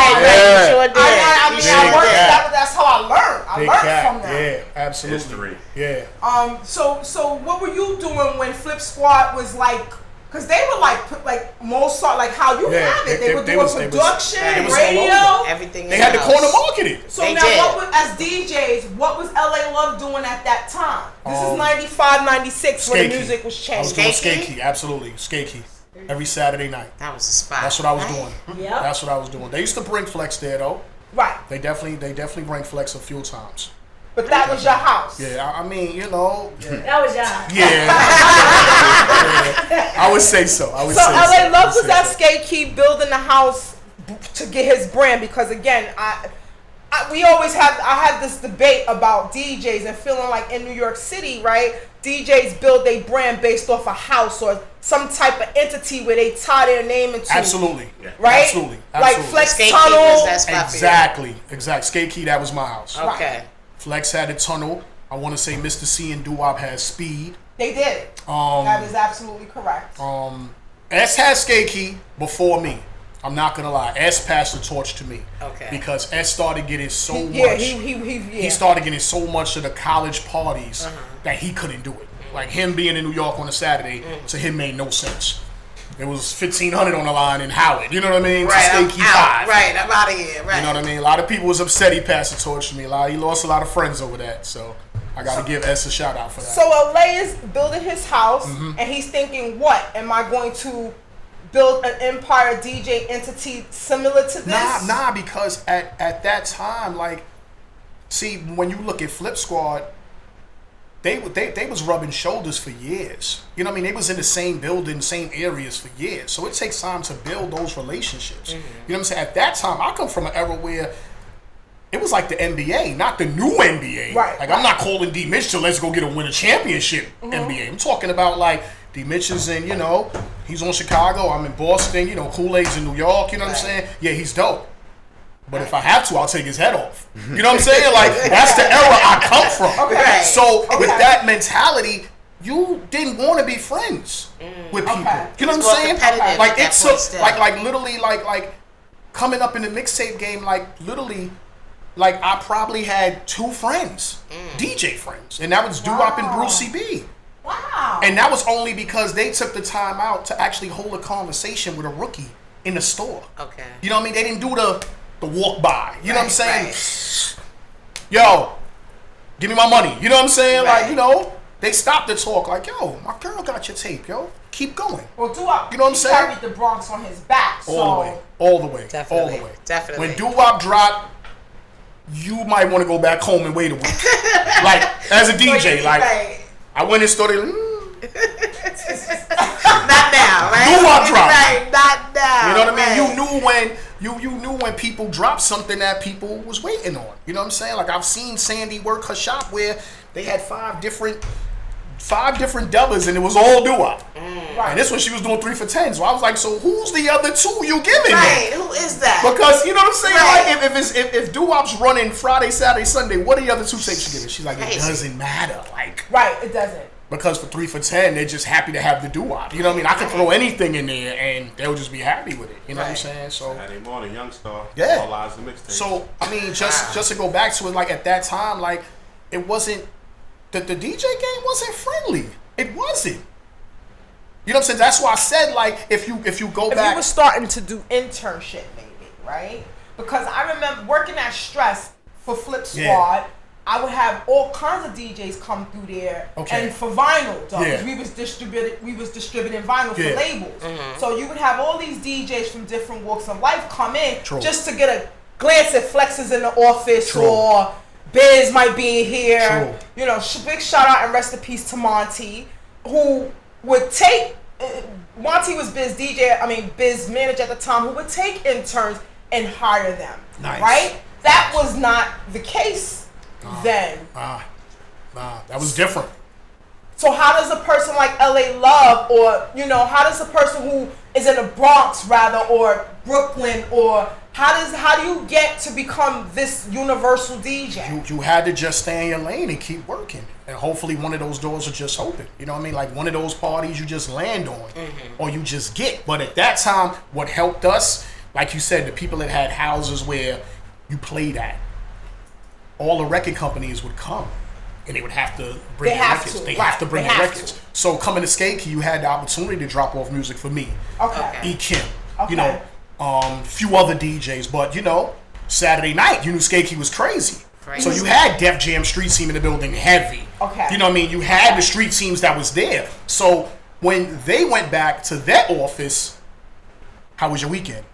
Speaker 2: That's how I learned. I learned from them.
Speaker 4: Yeah, absolutely.
Speaker 9: History.
Speaker 4: Yeah.
Speaker 2: So what were you doing when Flip Squad was like? Because they were like Mozart, like how you have it. They were doing production, radio,
Speaker 3: everything.
Speaker 4: They had the corner marketing.
Speaker 2: So now, as DJs, what was LA Love doing at that time? This is 95, 96 when the music was changed.
Speaker 4: I was doing Skate Key, absolutely. Skate Key. Every Saturday night.
Speaker 3: That was the spot.
Speaker 4: That's what I was doing.
Speaker 8: Yeah.
Speaker 4: That's what I was doing. They used to bring Flex there though.
Speaker 2: Right.
Speaker 4: They definitely bring Flex a few times.
Speaker 2: But that was your house.
Speaker 4: Yeah, I mean, you know.
Speaker 8: That was your house.
Speaker 4: Yeah. I would say so.
Speaker 2: So LA Love was at Skate Key building the house to get his brand because again, I had this debate about DJs and feeling like in New York City, right? DJs build their brand based off a house or some type of entity where they tie their name into.
Speaker 4: Absolutely.
Speaker 2: Right?
Speaker 4: Absolutely.
Speaker 2: Like Flex
Speaker 3: Skate
Speaker 2: Tunnel.
Speaker 3: Key,
Speaker 4: Exactly. Skate Key, that was my house.
Speaker 3: Okay.
Speaker 4: Flex had a tunnel. I want to say Mr. C and Doo-Wop had Speed.
Speaker 2: They did. That is absolutely correct.
Speaker 4: S had Skate Key before me. I'm not gonna lie. S passed the torch to me.
Speaker 3: Okay.
Speaker 4: Because S started getting so much.
Speaker 2: Yeah, he
Speaker 4: started getting so much of the college parties that he couldn't do it. Like him being in New York on a Saturday to him made no sense. It was 1,500 on the line in Howard. You know what I mean?
Speaker 3: Right,
Speaker 4: I'm out.
Speaker 3: Right, I'm out of here. Right.
Speaker 4: You know what I mean? A lot of people was upset he passed the torch to me. He lost a lot of friends over that. So I got to give S a shout out for that.
Speaker 2: So LA is building his house, and he's thinking, what? Am I going to build an empire DJ entity similar to this?
Speaker 4: Nah, because at that time, like, see, when you look at Flip Squad, they was rubbing shoulders for years. You know what I mean? They was in the same building, same areas for years. So it takes time to build those relationships. You know what I'm saying? At that time, I come from an era where it was like the NBA, not the new NBA.
Speaker 2: Right.
Speaker 4: Like, I'm not calling D. Mitch to let's go get a win a championship NBA. I'm talking about, like, D. Mitch is in, he's on Chicago, I'm in Boston, Kool-Aid's in New York, you know what I'm saying? Yeah, he's dope. But if I have to, I'll take his head off. You know what I'm saying? Like, that's the era I come from.
Speaker 2: Okay.
Speaker 4: So, with that mentality, you didn't want to be friends with people. You know what I'm saying? Like, it took, like literally, like, coming up in the mixtape game, like, literally, like, I probably had 2 friends, DJ friends, and that was Doo-Wop and Brucey B.
Speaker 2: Wow.
Speaker 4: And that was only because they took the time out to actually hold a conversation with a rookie in the store.
Speaker 3: Okay.
Speaker 4: You know what I mean? They didn't do the walk by. You know what I'm saying?
Speaker 3: Right.
Speaker 4: Yo, give me my money. You know what I'm saying?
Speaker 3: Right.
Speaker 4: Like, they stopped the talk. Like, yo, my girl got your tape, yo. Keep going.
Speaker 2: Well, Doo-Wop,
Speaker 4: you know what I'm saying?
Speaker 2: carried the Bronx on his back.
Speaker 4: All the way.
Speaker 3: Definitely.
Speaker 4: All the way.
Speaker 3: Definitely.
Speaker 4: When Doo-Wop dropped, you might want to go back home and wait a week. Like, as a DJ, I went and started.
Speaker 3: Not now, right?
Speaker 4: Doo-Wop dropped.
Speaker 3: Right, not now.
Speaker 4: You know what I mean?
Speaker 3: Right.
Speaker 4: You knew when people dropped something that people was waiting on. You know what I'm saying? Like, I've seen Sandy work her shop where they had 5 different dubbers and it was all Doo-Wop.
Speaker 2: Right.
Speaker 4: And this one she was doing 3 for 10. So I was like, so who's the other 2 you giving?
Speaker 3: Right. Who is that?
Speaker 4: Because you know what I'm saying?
Speaker 3: Right.
Speaker 4: Like if Doo-Wop's running Friday, Saturday, Sunday, what are the other 2 tapes you giving? She's like, it doesn't matter. Like,
Speaker 2: right, it doesn't.
Speaker 4: Because for 3 for 10, they're just happy to have the Doo-Wop. You know what I mean? I could throw anything in there and they'll just be happy with it. You know what I'm saying? So
Speaker 9: Saturday morning, Young Star.
Speaker 4: Yeah.
Speaker 9: All Lies the mixtape.
Speaker 4: So I mean, just to go back to it, like at that time, like it wasn't the DJ game wasn't friendly. It wasn't. You know what I'm saying? That's why I said like if you go back,
Speaker 2: you were starting to do internship maybe, right? Because I remember working at Stress for Flip Squad.
Speaker 4: Yeah.
Speaker 2: I would have all kinds of DJs come through there, and for vinyl, we was distributing vinyl for labels. So you would have all these DJs from different walks of life come in just to get a glance at Flexes in the office or Biz might be here. You know, big shout out and rest in peace to Monty, who would take. Monty was Biz manager at the time, who would take interns and hire them.
Speaker 4: Nice.
Speaker 2: Right? That was not the case. Then
Speaker 4: that was different.
Speaker 2: So how does a person like LA Love, or how does a person who is in the Bronx rather, or Brooklyn, or how do you get to become this universal DJ?
Speaker 4: You had to just stay in your lane and keep working, and hopefully one of those doors will just open. You know what I mean? Like one of those parties you just land on, or you just get. But at that time, what helped us, like you said, the people that had houses where you played at. All the record companies would come, and they would have to bring their records. They have to bring their records. So coming to Skate Key, you had the opportunity to drop off music for me, E. Kim, few other DJs. But Saturday night, you knew Skate Key was crazy. So you had Def Jam Street Team in the building heavy. You know what I mean? You had the street teams that was there. So when they went back to their office, how was your weekend?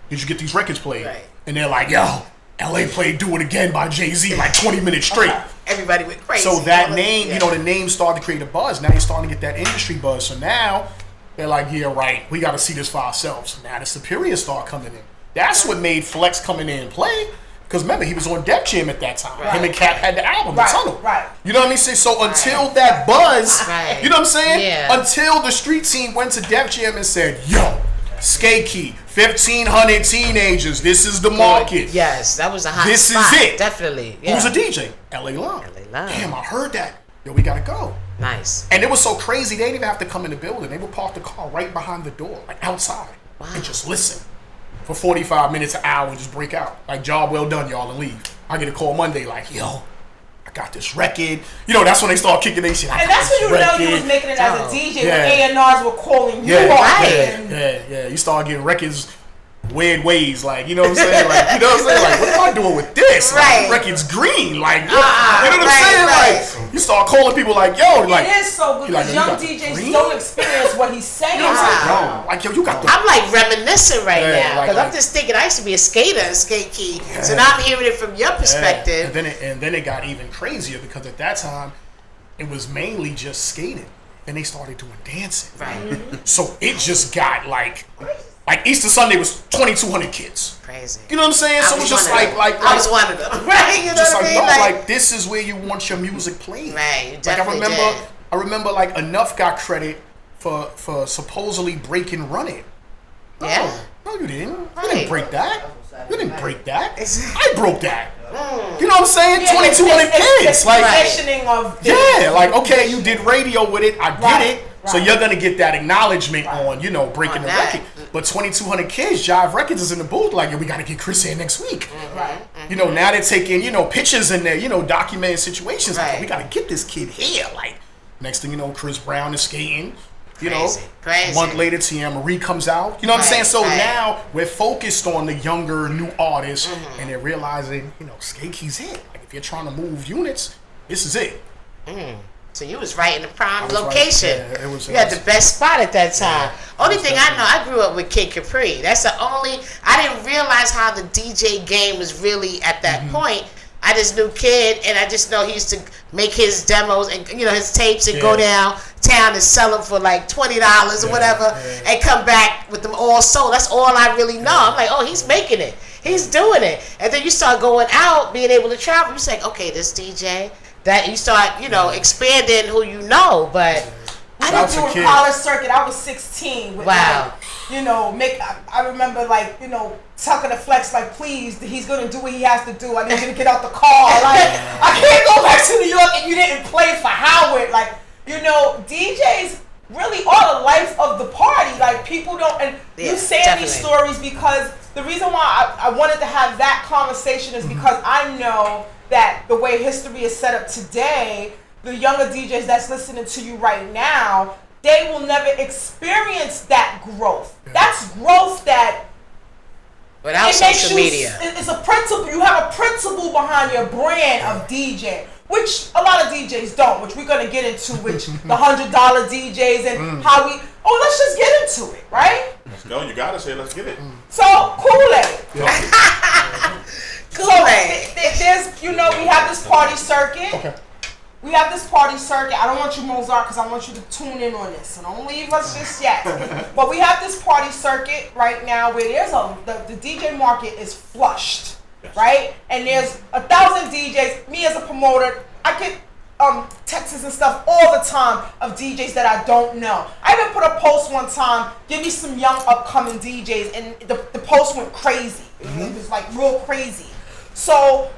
Speaker 4: Did you get these records played? And they're like, yo. LA played Do It Again by Jay-Z like 20 minutes straight.
Speaker 3: Everybody went crazy.
Speaker 4: So that name, the name started to create a buzz. Now you're starting to get that industry buzz. So now they're like, yeah, right, we got to see this for ourselves. Now the Superior start coming in. That's what made Flex coming in and play. Because remember, he was on Def Jam at that time. Him and Cap had the album, The
Speaker 2: Right,
Speaker 4: Tunnel.
Speaker 2: right.
Speaker 4: You know what I mean? So until that buzz, you know what I'm saying?
Speaker 3: Yeah.
Speaker 4: Until the street team went to Def Jam and said, yo, Skate Key, 1,500 teenagers, this is the market.
Speaker 3: Yes, that was a hot
Speaker 4: This
Speaker 3: spot.
Speaker 4: is it.
Speaker 3: Definitely. Yeah.
Speaker 4: Who's a DJ? LA Love.
Speaker 3: LA Love.
Speaker 4: Damn, I heard that. Yo, we gotta go.
Speaker 3: Nice.
Speaker 4: And it was so crazy, they didn't even have to come in the building. They would park the car right behind the door, like outside, and just listen for 45 minutes, an hour, and just break out. Like, job well done, y'all, and leave. I get a call Monday, like, yo, I got this record. You know, that's when they start kicking their shit.
Speaker 2: And that's when you know you was making it as a DJ when A&Rs were calling you
Speaker 4: yeah,
Speaker 2: up.
Speaker 4: Yeah. You start getting records weird ways, like, you know what I'm saying? Like, you know what I'm saying? Like, what am I doing with this? Like, record's green. Like, you know what I'm saying? Like, you start calling people like, yo, like.
Speaker 2: It is so good because young DJs don't experience what he's saying.
Speaker 4: Like, yo, you got the.
Speaker 3: I'm like reminiscing right now
Speaker 4: like-
Speaker 3: because I'm just thinking I used to be a skater in Skate Key, so now I'm hearing it from your perspective.
Speaker 4: And then it got even crazier because at that time, it was mainly just skating. And they started doing dancing.
Speaker 3: Right.
Speaker 4: So it just got like Easter Sunday was 2,200 kids.
Speaker 3: Crazy.
Speaker 4: You know what I'm saying? So it was just like
Speaker 3: I was one of them. Right. You know
Speaker 4: just
Speaker 3: what I
Speaker 4: like,
Speaker 3: mean?
Speaker 4: no,
Speaker 3: Like,
Speaker 4: like this is where you want your music played.
Speaker 3: Right. You
Speaker 4: Like
Speaker 3: definitely
Speaker 4: I remember like Enough got credit for supposedly breaking Run It. No,
Speaker 3: Yeah.
Speaker 4: No, you didn't. You
Speaker 3: Right.
Speaker 4: didn't break that. You didn't break that.
Speaker 3: It's-
Speaker 4: I broke that. You know what I'm saying? 2,200 kids.
Speaker 2: It's
Speaker 4: Like,
Speaker 2: positioning of
Speaker 4: yeah, like, okay, you did radio with it. I get it. So you're going to get that acknowledgement on, you know, breaking the record. But 2,200 kids, Jive Records is in the booth like, yo, we got to get Chris in next week.
Speaker 2: Right.
Speaker 4: You know, now they're taking, you know, pictures in there, you know, documenting situations. Like,
Speaker 3: Right.
Speaker 4: we got to get this kid here. Like, next thing you know, Chris Brown is skating. You
Speaker 3: Crazy,
Speaker 4: know,
Speaker 3: crazy.
Speaker 4: a month later, Tia Marie comes out. You know what I'm saying? So
Speaker 3: right.
Speaker 4: now we're focused on the younger, new artists, and they're realizing, you know, Skate Key's it. Like, if you're trying to move units, this is it.
Speaker 3: So you was right in the prime
Speaker 4: I was right.
Speaker 3: location.
Speaker 4: Yeah, it was-
Speaker 3: You had the best spot at that time. Only thing I know, I grew up with Kid Capri. That's the only. I didn't realize how the DJ game was really at that point. I just knew Kid, and I just know he used to make his demos and his tapes and go downtown and sell them for like $20 or whatever, and come back with them all sold. That's all I really know. I'm like, oh, he's making it. He's doing it. And then you start going out, being able to travel. You say, okay, this DJ. That you start, expanding who you know, but
Speaker 2: I didn't do a college circuit. I was 16. With
Speaker 3: wow.
Speaker 2: I remember Tucker the Flex like, please, he's gonna do what he has to do. I need you to get out the car. Like, I can't go back to New York and you didn't play for Howard. Like, DJs really are the life of the party. Like, people don't, and you saying these stories because the reason why I wanted to have that conversation is because I know that the way history is set up today, the younger DJs that's listening to you right now, they will never experience that growth. That's growth that
Speaker 3: without social media.
Speaker 2: It's a principle. You have a principle behind your brand of DJ, which a lot of DJs don't, which we're going to get into, which the $100 DJs and how we, let's just get into it, right?
Speaker 9: No, you got to say, let's get it.
Speaker 2: So, Kool-Aid. There's, we have this party circuit. Okay. We have this party circuit. I don't want you, Mozart, because I want you to tune in on this. So don't leave us just yet. But we have this party circuit right now where there's the DJ market is flushed, right? And there's 1,000 DJs. Me as a promoter, I get texts and stuff all the time of DJs that I don't know. I even put a post one time, give me some young upcoming DJs, and the post went crazy. It was like real crazy. So,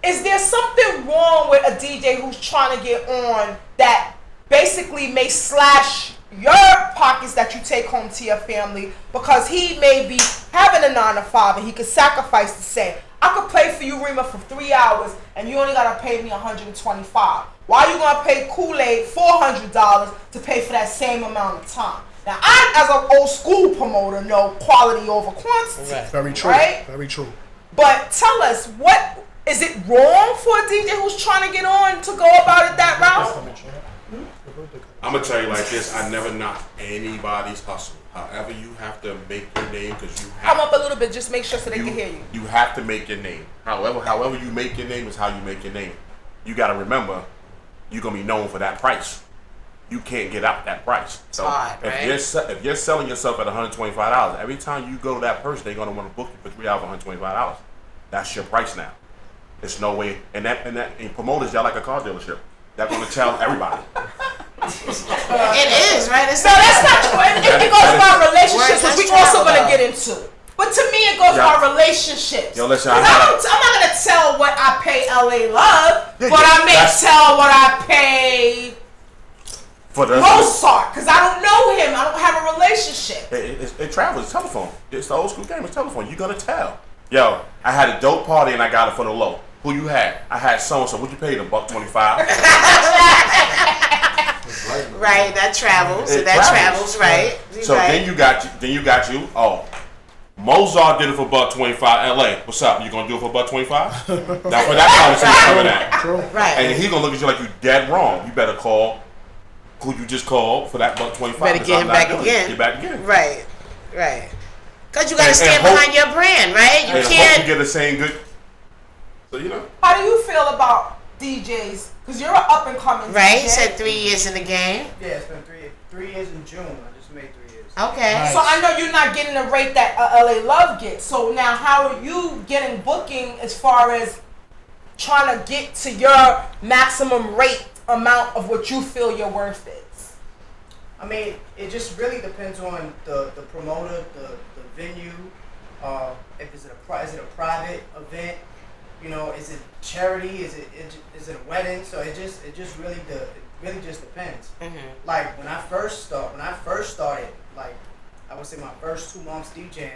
Speaker 2: is there something wrong with a DJ who's trying to get on that basically may slash your pockets that you take home to your family because he may be having a 9 to 5 and he could sacrifice to say, I could play for you, Rima, for 3 hours and you only gotta pay me $125. Why are you gonna pay Kool-Aid $400 to pay for that same amount of time? Now, I, as an old school promoter, know quality over quantity.
Speaker 4: Right. Very true.
Speaker 2: Right?
Speaker 4: Very true.
Speaker 2: But tell us, what is it wrong for a DJ who's trying to get on to go about it that route?
Speaker 9: I'm gonna tell you like this: I never knock anybody's hustle. However, you have to make your name because you have.
Speaker 2: Come up a little bit, just make sure so they can hear you.
Speaker 9: You have to make your name. However you make your name is how you make your name. You got to remember, you're gonna be known for that price. You can't get out that price. So if you're selling yourself at $125, every time you go to that person, they're gonna want to book you for 3 hours, $125. That's your price now. There's no way, and promoters, y'all like a car dealership. They're gonna tell everybody.
Speaker 3: It is, right?
Speaker 2: No, that's not true. It goes by relationships, which we also gonna get into. But to me, it goes by relationships.
Speaker 9: Yo, listen,
Speaker 2: I'm not gonna tell what I pay LA Love, but I may tell what I pay
Speaker 9: for the
Speaker 2: Mozart, because I don't know him. I don't have a relationship.
Speaker 9: It travels. It's telephone. It's the old school game. It's telephone. You're gonna tell. Yo, I had a dope party and I got it for the low. Who you had? I had so and so. What'd you pay them? $125.
Speaker 3: Right, that travels. Travels, right?
Speaker 9: So then you got you. Oh, Mozart did it for $125. LA, what's up? You gonna do it for $125? That's where that conversation coming at.
Speaker 3: Right.
Speaker 9: And he gonna look at you like you dead wrong. You better call who you just called for that $125.
Speaker 3: Better get him back again.
Speaker 9: Get back again.
Speaker 3: Right. Cause you gotta stand behind your brand, right? You can't.
Speaker 9: Hope you get the same good. So you know.
Speaker 2: How do you feel about DJs? Because you're an up and coming
Speaker 3: right?
Speaker 2: DJ.
Speaker 3: You said 3 years in the game.
Speaker 7: Yeah, it's been 3 years in June. I just made 3 years.
Speaker 3: Okay.
Speaker 2: Nice. So I know you're not getting the rate that LA Love gets. So now how are you getting booking as far as trying to get to your maximum rate amount of what you feel your worth is?
Speaker 7: I mean, it just really depends on the promoter, the venue. If is it a private event? You know, is it charity? Is it a wedding? So it just really just depends.
Speaker 3: Mm-hmm.
Speaker 7: Like when I first started, like I would say my first 2 months DJing,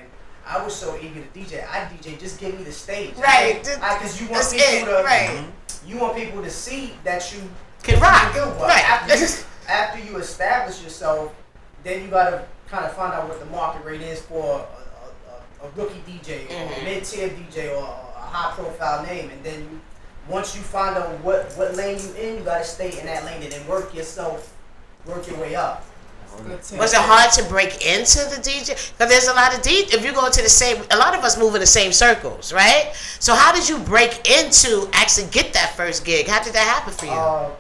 Speaker 7: I was so eager to DJ. I DJ, just give me the stage,
Speaker 3: right?
Speaker 7: Because you want people to, you want people to see that you
Speaker 3: can rock.
Speaker 7: Right. After you establish yourself, then you gotta kind of find out what the market rate is for a rookie DJ or a mid-tier DJ or a high-profile name, and then once you find out what lane you in, you gotta stay in that lane and then work your way up.
Speaker 3: Was it hard to break into the DJ? Because there's a lot of if you go into a lot of us move in the same circles, right? So how did you break into actually get that first gig? How did that happen for you?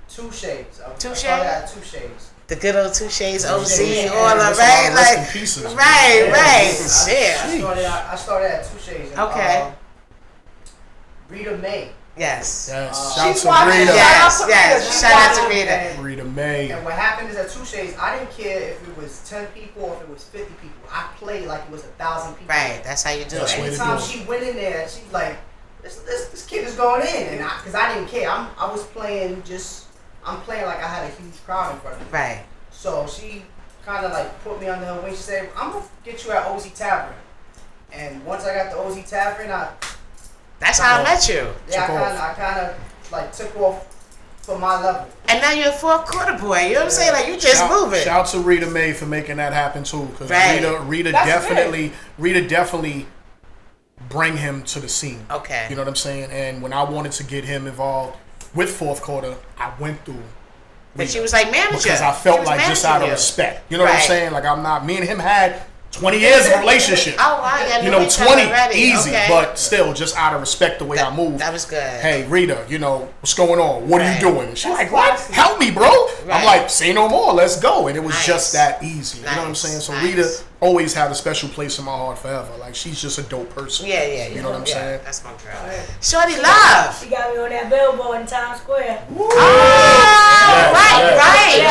Speaker 7: 2 Shades.
Speaker 3: Two Shades?
Speaker 7: I had 2 Shades.
Speaker 3: The good old 2 Shades OC, all of right, like
Speaker 4: pieces,
Speaker 3: right.
Speaker 7: I started at 2 Shades. And,
Speaker 3: okay.
Speaker 7: Rita May.
Speaker 3: Yes.
Speaker 4: Shout out to Rita.
Speaker 3: Yes. Shout out to Rita.
Speaker 4: Rita May.
Speaker 7: And what happened is at 2 Shades, I didn't care if it was 10 people or if it was 50 people. I played like it was 1,000 people.
Speaker 3: Right. That's how you do it.
Speaker 7: Anytime she went in there, she's like, "This kid is going in," and because I didn't care, I was playing I'm playing like I had a huge crowd in front of me.
Speaker 3: Right.
Speaker 7: So she kind of like put me under her wing. She said, "I'm gonna get you at OZ Tavern." And once I got to OZ Tavern,
Speaker 3: that's how I met you.
Speaker 7: Yeah, I kind of like took off for my level.
Speaker 3: And now you're a 4th quarter boy. You know what I'm saying? Like you just moving.
Speaker 4: Shout out to Rita May for making that happen too, because Rita definitely bring him to the scene.
Speaker 3: Okay.
Speaker 4: You know what I'm saying? And when I wanted to get him involved with 4th quarter, I went through.
Speaker 3: But she was like manager.
Speaker 4: Because I felt like just out of respect. You know what I'm saying? Like me and him had 20 years of relationship.
Speaker 3: Oh wow, yeah.
Speaker 4: You know, 20 easy, but still just out of respect the way I move.
Speaker 3: That was good.
Speaker 4: Hey Rita, you know, what's going on? What are you doing? And she's like, what? Help me, bro. I'm like, say no more, let's go. And it was just that easy. You know what I'm saying? So Rita always had a special place in my heart forever. Like she's just a dope person.
Speaker 3: Yeah.
Speaker 4: You know what I'm saying?
Speaker 3: That's my girl. Shorty Love.
Speaker 8: She got me on that billboard in Times Square.
Speaker 3: Right.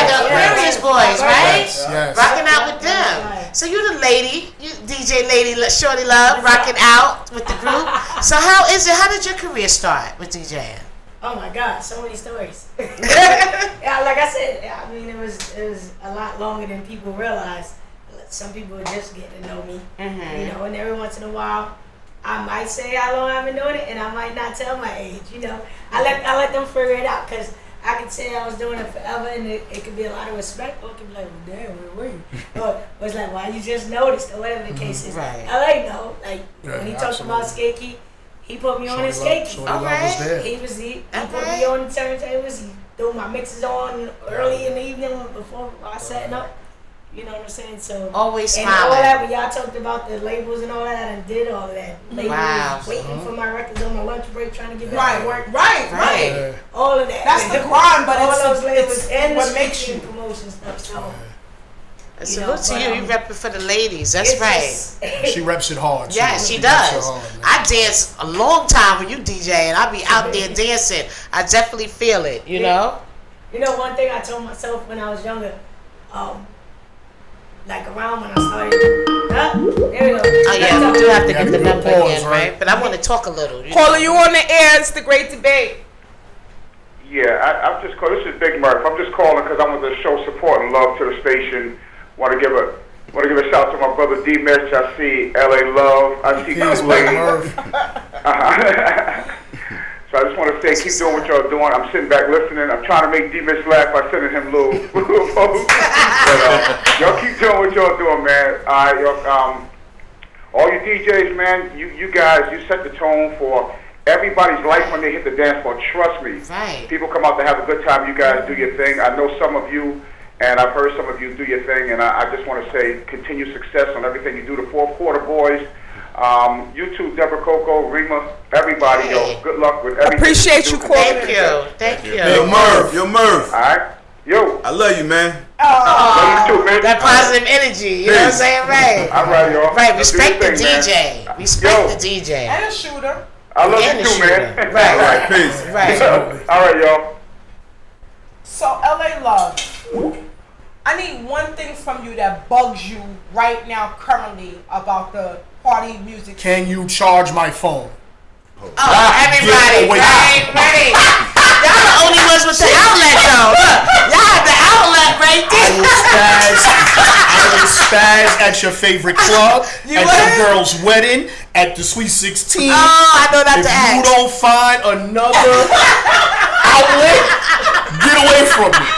Speaker 3: The Aquarius boys, right?
Speaker 4: Yes.
Speaker 3: Rocking out with them. So you the lady, you DJ lady, Shorty Love, rocking out with the group. So how did your career start with DJing?
Speaker 8: Oh my God, so many stories. Yeah, like I said, I mean it was a lot longer than people realize. Some people just get to know me, you know, and every once in a while, I might say how long I've been doing it, and I might not tell my age. You know, I let them figure it out because I could say I was doing it forever, and it could be a lot of respect, or it could be like, well, damn, where were you? Or it's like, why you just noticed, or whatever the case is.
Speaker 3: Right.
Speaker 8: LA know, like when he talked about Skate Key, he put me on his Skate Key. He put me on the turntables. He threw my mixes on early in the evening before I was setting up. You know what I'm saying? So
Speaker 3: always smiling.
Speaker 8: And all that, when y'all talked about the labels and all that, I did all of that. Labels, waiting for my records on my lunch break, trying to get back to work.
Speaker 2: Right.
Speaker 8: All of that.
Speaker 2: That's the grind, but
Speaker 8: all
Speaker 2: it's
Speaker 8: those labels and
Speaker 2: what
Speaker 8: the
Speaker 2: makes you
Speaker 8: promotion stuff. So
Speaker 3: Salute to you. You repping for the ladies. That's right.
Speaker 4: She reps it hard.
Speaker 3: Yeah, she does. I dance a long time when you DJ, and I be out there dancing. I definitely feel it. You know.
Speaker 8: You know, one thing I told myself when I was younger, like around when I started. There we go.
Speaker 3: Oh yeah, we do have to get the number again, right? But I want to talk a little.
Speaker 2: Caller, you on the air? It's the Great Debate.
Speaker 13: Yeah, I'm just calling. This is Big Murph. I'm just calling because I want to show support and love to the station. Want to give a shout out to my brother D Mitch. I see LA Love. I see Kool-Aid. So I just want to say, keep doing what y'all doing. I'm sitting back listening. I'm trying to make D Mitch laugh by sending him little posts. But y'all keep doing what y'all doing, man. All you DJs, man, you guys, you set the tone for everybody's life when they hit the dance floor. Trust me.
Speaker 3: Right.
Speaker 13: People come out to have a good time. You guys do your thing. I know some of you, and I've heard some of you do your thing, and I just want to say continued success on everything you do. The Fourth Quarter Boys, you too, Deborah Coco, Rima, everybody, yo, good luck with everything.
Speaker 2: Appreciate you calling.
Speaker 3: Thank you.
Speaker 12: Yo, Murph.
Speaker 13: All right. Yo.
Speaker 12: I love you, man.
Speaker 13: Love you too, man.
Speaker 3: That positive energy. You know what I'm saying? Right.
Speaker 13: All right, y'all.
Speaker 3: Right. Respect the
Speaker 13: thing,
Speaker 3: DJ.
Speaker 13: Man.
Speaker 3: Respect the DJ.
Speaker 2: And a shooter.
Speaker 13: I love you too, man.
Speaker 3: Right.
Speaker 13: All right.
Speaker 12: Peace.
Speaker 3: Right.
Speaker 13: All right, y'all.
Speaker 2: So, LA Love, I need one thing from you that bugs you right now, currently, about the party music.
Speaker 4: Can you charge my phone?
Speaker 3: Everybody, right. Y'all the only ones with the outlet, though. Look, y'all have the outlet right there.
Speaker 4: I will spaz at your favorite club,
Speaker 3: You
Speaker 4: at
Speaker 3: what?
Speaker 4: your girl's wedding, at the Sweet 16.
Speaker 3: Oh, I know not
Speaker 4: if
Speaker 3: to
Speaker 4: you
Speaker 3: ask.
Speaker 4: don't find another outlet, get away from me.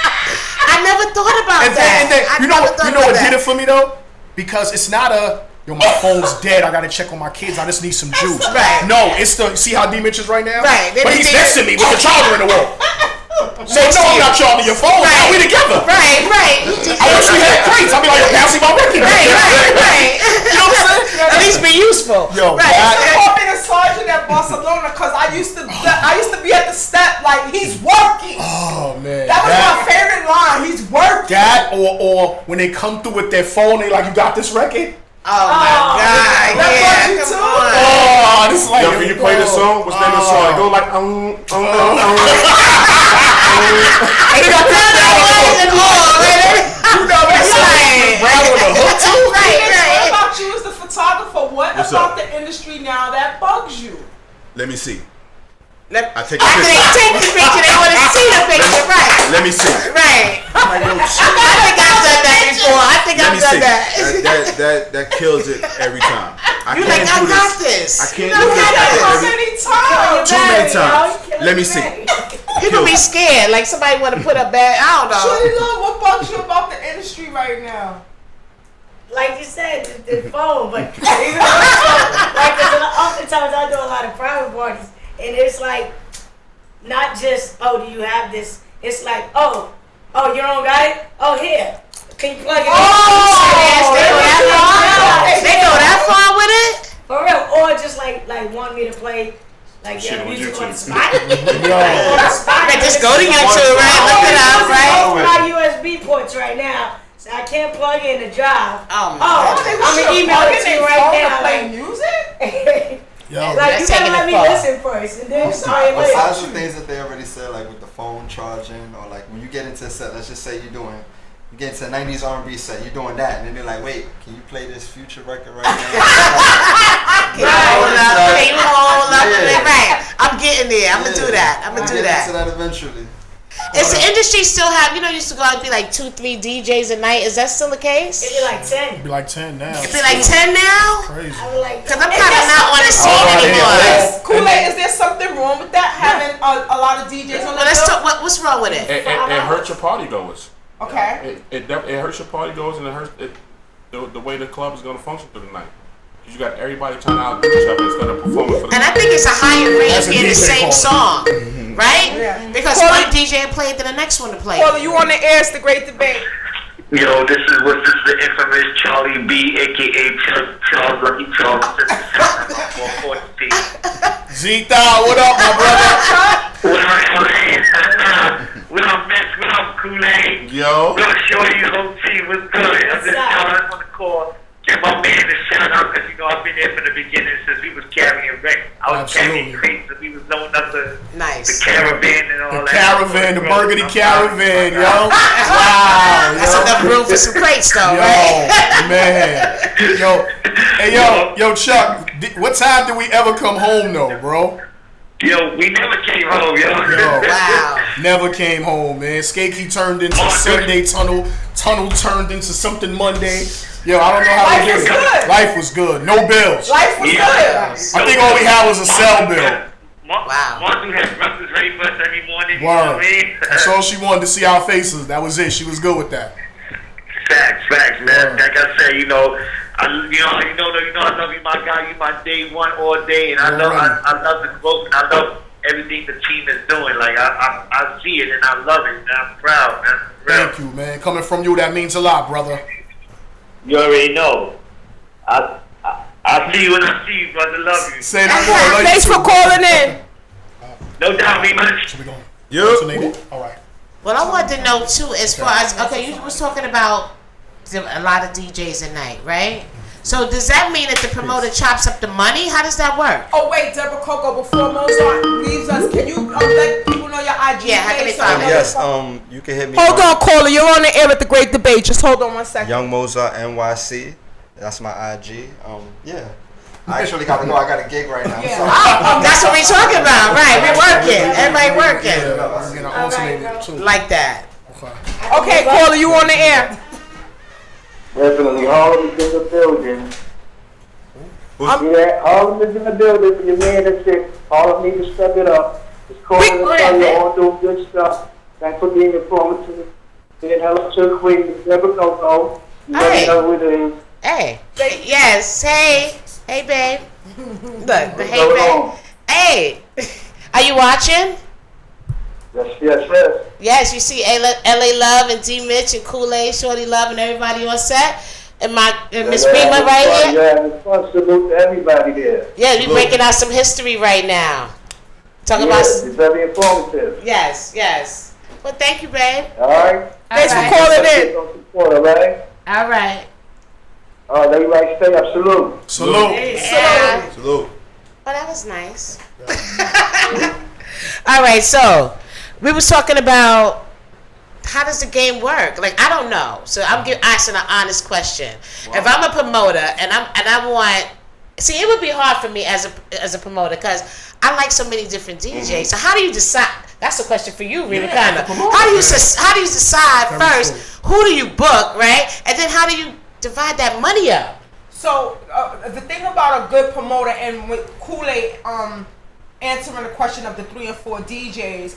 Speaker 3: I never thought about
Speaker 4: And
Speaker 3: that.
Speaker 4: then
Speaker 3: I
Speaker 4: you
Speaker 3: never thought
Speaker 4: know
Speaker 3: about
Speaker 4: what
Speaker 3: that.
Speaker 4: did it for me though? Because it's not yo, my phone's dead. I gotta check on my kids. I just need some juice.
Speaker 3: Right.
Speaker 4: No, it's see how D Mitch is right now?
Speaker 3: Right.
Speaker 4: But he's next to me with the charger in the wall. So no, I'm not charging your phone.
Speaker 3: Right.
Speaker 4: Now we together.
Speaker 3: Right.
Speaker 4: I wish we had crates. I'll be like, yo, pass me my record.
Speaker 3: Right.
Speaker 4: You know what I'm saying?
Speaker 3: At least be useful.
Speaker 4: Yo,
Speaker 3: right.
Speaker 2: They call me the sergeant at Barcelona because I used to be at the step like he's working.
Speaker 4: Oh man.
Speaker 2: That was my favorite line. He's working.
Speaker 4: That or when they come through with their phone, they like, you got this record?
Speaker 3: Oh my God!
Speaker 2: That
Speaker 3: Yeah,
Speaker 2: bugs you
Speaker 3: come
Speaker 2: too?
Speaker 3: on.
Speaker 4: Oh, this is like
Speaker 9: Yo, can you play the song? What's the name of the song? It go like
Speaker 4: And they got this
Speaker 3: You know that's right.
Speaker 4: Brown with a hook too.
Speaker 2: What about you as the photographer? What
Speaker 12: What's
Speaker 2: about
Speaker 12: up?
Speaker 2: the industry now that bugs you?
Speaker 12: Let me see.
Speaker 3: I
Speaker 12: I take a
Speaker 3: After they
Speaker 12: picture.
Speaker 3: take the picture, they want to see the picture, right?
Speaker 12: Let me see.
Speaker 3: Right.
Speaker 12: Like, yo, shit.
Speaker 3: I think I've done that before. I think
Speaker 12: Let
Speaker 3: I've
Speaker 12: me
Speaker 3: done
Speaker 12: see.
Speaker 3: that.
Speaker 12: That kills it every time.
Speaker 3: You like, I got this.
Speaker 12: I can't
Speaker 3: You
Speaker 12: do
Speaker 3: got
Speaker 12: this.
Speaker 2: How many times?
Speaker 12: Too many times. Let me see.
Speaker 3: People be scared, like somebody want to put a bad. I don't know.
Speaker 2: Shorty Love, what bugs you about the industry right now?
Speaker 8: Like you said, the phone, but even on the phone, like, 'cause oftentimes I do a lot of private parties, and it's like, not just, oh, do you have this? It's like, oh, you don't got it? Oh, here. Can you plug it in?
Speaker 3: They go that far with it?
Speaker 8: For real. Or just like want me to play like
Speaker 9: Shit
Speaker 8: your
Speaker 9: on
Speaker 8: music on the
Speaker 9: YouTube.
Speaker 8: spot. On the spot.
Speaker 3: Right, just go to YouTube, right? Look it up, right?
Speaker 8: Both my USB ports right now, so I can't plug in the drive.
Speaker 3: Oh, my God.
Speaker 8: I'm gonna email it to you right now.
Speaker 2: Play
Speaker 8: Like,
Speaker 2: music?
Speaker 4: Yo,
Speaker 8: like you
Speaker 3: That's
Speaker 8: gotta
Speaker 3: taking
Speaker 8: let
Speaker 3: it
Speaker 8: me
Speaker 3: far.
Speaker 8: listen first, and then sorry
Speaker 6: Besides the
Speaker 8: later.
Speaker 6: things that they already said, like with the phone charging, or like when you get into a set, let's just say you get into a 90s R&B set, you're doing that, and then they're like, wait, can you play this Future record right now?
Speaker 3: Can you hold up?
Speaker 6: Yeah.
Speaker 3: Right. I'm getting there. I'm going to do that. I'm going to do
Speaker 6: Get into
Speaker 3: that.
Speaker 6: that eventually.
Speaker 3: Is the industry still have, used to go out and be like 2-3 DJs a night. Is that still the case?
Speaker 8: It'd be like 10.
Speaker 4: It'd be like 10 now.
Speaker 3: Is it like 10 now?
Speaker 4: Crazy.
Speaker 8: I was like,
Speaker 3: Because I'm kind of not on the scene anymore.
Speaker 2: Kool-Aid, is there something wrong with that? Having a lot of DJs on the
Speaker 3: Well, let's
Speaker 2: bill?
Speaker 3: talk. What's wrong with it?
Speaker 9: It hurts your party goers.
Speaker 2: Okay.
Speaker 9: It hurts your party goers, and it hurts the way the club is going to function through the night. You got everybody trying to outdo each other instead of performing for the
Speaker 3: And I think it's a higher rate
Speaker 4: That's
Speaker 3: of
Speaker 4: a
Speaker 3: getting the
Speaker 4: DJ
Speaker 3: same
Speaker 4: call.
Speaker 3: song, right?
Speaker 2: Yeah.
Speaker 3: Because
Speaker 2: Call
Speaker 3: one
Speaker 2: it-
Speaker 3: DJ played, then the next one to play.
Speaker 2: Caller, you on the air? It's the Great Debate.
Speaker 10: Yo, this is the infamous Charlie B, aka Charles Lucky Charles.
Speaker 4: Zeta, what up, my brother?
Speaker 10: What up, Vince? What up, Kool-Aid?
Speaker 12: Yo.
Speaker 10: Yo, Shorty, whole team was good. I'm just calling on the call. Give my man a shout out because, you know, I've been there from the beginning since we was carrying wreck. I was carrying crates and we was loading up the caravan and all that.
Speaker 4: The caravan, the Burgundy caravan, yo. Wow.
Speaker 3: That's enough room for some crates, though,
Speaker 4: yo,
Speaker 3: right?
Speaker 4: Man. Yo. Hey, yo, Chuck, what time did we ever come home, though, bro?
Speaker 10: Yo, we never came home, yo.
Speaker 3: Wow.
Speaker 4: Never came home, man. Skakey turned into Sunday tunnel turned into something Monday. Yo, I don't know how we did it. Life was good. No bills.
Speaker 2: Life was good.
Speaker 4: I think all we had was a cell bill.
Speaker 10: Wow. Martha had breakfast ready for us every morning.
Speaker 4: Word.
Speaker 10: You know what I mean?
Speaker 4: That's all she wanted to see our faces. That was it. She was good with that.
Speaker 10: Facts, man. Like I said, you know, I love you, my guy. You my day one all day, and I love the growth, and I love everything the team is doing. Like I see it, and I love it, and I'm proud, man.
Speaker 4: Thank you, man. Coming from you, that means a lot, brother.
Speaker 10: You already know. I see you when I see you, brother. Love you.
Speaker 4: Say no more.
Speaker 2: Thanks for calling in.
Speaker 10: No doubt, me much.
Speaker 4: All right.
Speaker 3: Well, I wanted to know too, as far as you was talking about a lot of DJs at night, right? So does that mean that the promoter chops up the money? How does that work?
Speaker 2: Oh wait, Deborah Coco, before Mozart leaves us, can you let people know your IG?
Speaker 3: Yeah, how can they find it?
Speaker 6: Yes, you can hit me.
Speaker 2: Hold on, caller. You're on the air with the Great Debate. Just hold on 1 second.
Speaker 6: Young Mozart NYC. That's my IG. Yeah. I actually gotta go. I got a gig right now.
Speaker 2: Yeah.
Speaker 6: So.
Speaker 3: That's what we talking about, right? We're working. Everybody working. Like that.
Speaker 2: Okay, caller, you on the air.
Speaker 11: Definitely, all of us in the building. Yeah, all of us in the building for your man that said, all of me to step it up. Just calling and tell you all doing good stuff. Thanks for being informative. Saying hello to the queen, Deborah Coco. You never know who it is.
Speaker 3: Hey. Yes. Hey, babe. Look, hey, babe. Hey. Are you watching?
Speaker 11: Yes.
Speaker 3: Yes, you see LA Love and D Mitch and Kool-Aid, Shorty Love and everybody on set. And Miss Rima right here.
Speaker 11: Yeah, it's fun. Salute to everybody there.
Speaker 3: Yeah, we're breaking out some history right now. Talking about.
Speaker 11: It's very informative.
Speaker 3: Yes. Well, thank you, babe.
Speaker 11: All right.
Speaker 3: Thanks for
Speaker 11: calling in. Support, all right.
Speaker 3: All right.
Speaker 11: Everybody stay up. Salute.
Speaker 3: Salute.
Speaker 12: Salute.
Speaker 3: Oh, that was nice. All right, so we was talking about how does the game work? Like, I don't know. So I'm asking an honest question. Wow. If I'm a promoter and I want, see, it would be hard for me as a promoter because I like so many different DJs. Mm-hmm. So how do you decide? That's a question for you, Rima. How do you decide first who do you book, right? And then how do you divide that money up?
Speaker 2: So the thing about a good promoter, and with Kool-Aid answering the question of the 3 and 4 DJs.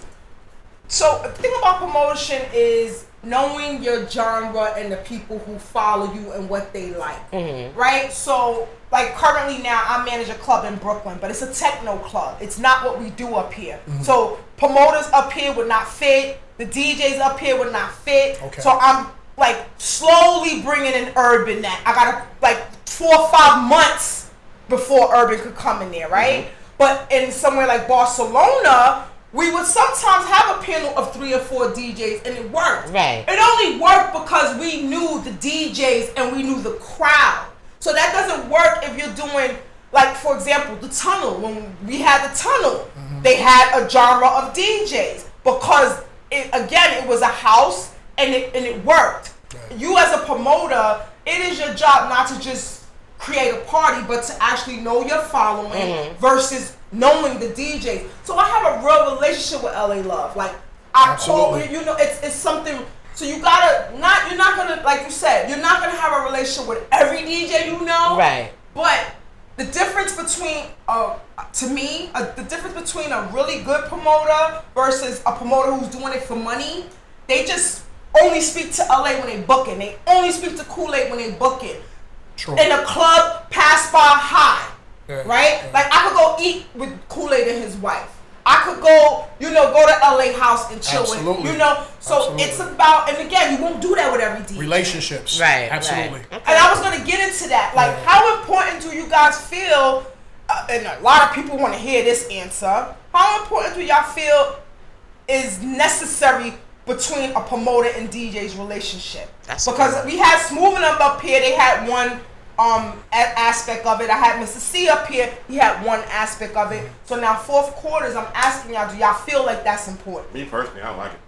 Speaker 2: So the thing about promotion is knowing your genre and the people who follow you and what they like, right? So like currently now I manage a club in Brooklyn, but it's a techno club. It's not what we do up here. So promoters up here would not fit. The DJs up here would not fit. Okay. So I'm like slowly bringing in urban that I got like 4 or 5 months before urban could come in there, right? But in somewhere like Barcelona, we would sometimes have a panel of 3 or 4 DJs, and it worked.
Speaker 3: Right.
Speaker 2: It only worked because we knew the DJs and we knew the crowd. So that doesn't work if you're doing, like, for example, the Tunnel. When we had the Tunnel, they had a genre of DJs because, it was a house and it worked. Right. You as a promoter, it is your job not to just create a party, but to actually know your following versus knowing the DJs. So I have a real relationship with LA Love. Like I call you know, it's something. So you're not gonna, like you said, you're not gonna have a relationship with every DJ you know.
Speaker 3: Right.
Speaker 2: But the difference between, to me, the difference between a really good promoter versus a promoter who's doing it for money, they just only speak to LA when they book it. They only speak to Kool-Aid when they book it. True. In a club, pass by high, right? Like I could go eat with Kool-Aid and his wife. I could go, go to LA House and chill with, So it's about, and again, you won't do that with every DJ.
Speaker 4: Relationships.
Speaker 3: Right.
Speaker 4: Absolutely.
Speaker 3: Right.
Speaker 2: And I was going to get into that. Like, how important do you guys feel, and a lot of people want to hear this answer, how important do y'all feel is necessary between a promoter and DJ's relationship. Because we had Smooth and them up here, they had one aspect of it. I had Mr. C up here, he had one aspect of it. So now fourth quarters, I'm asking y'all, do y'all feel like that's important?
Speaker 9: Me personally, I don't like it.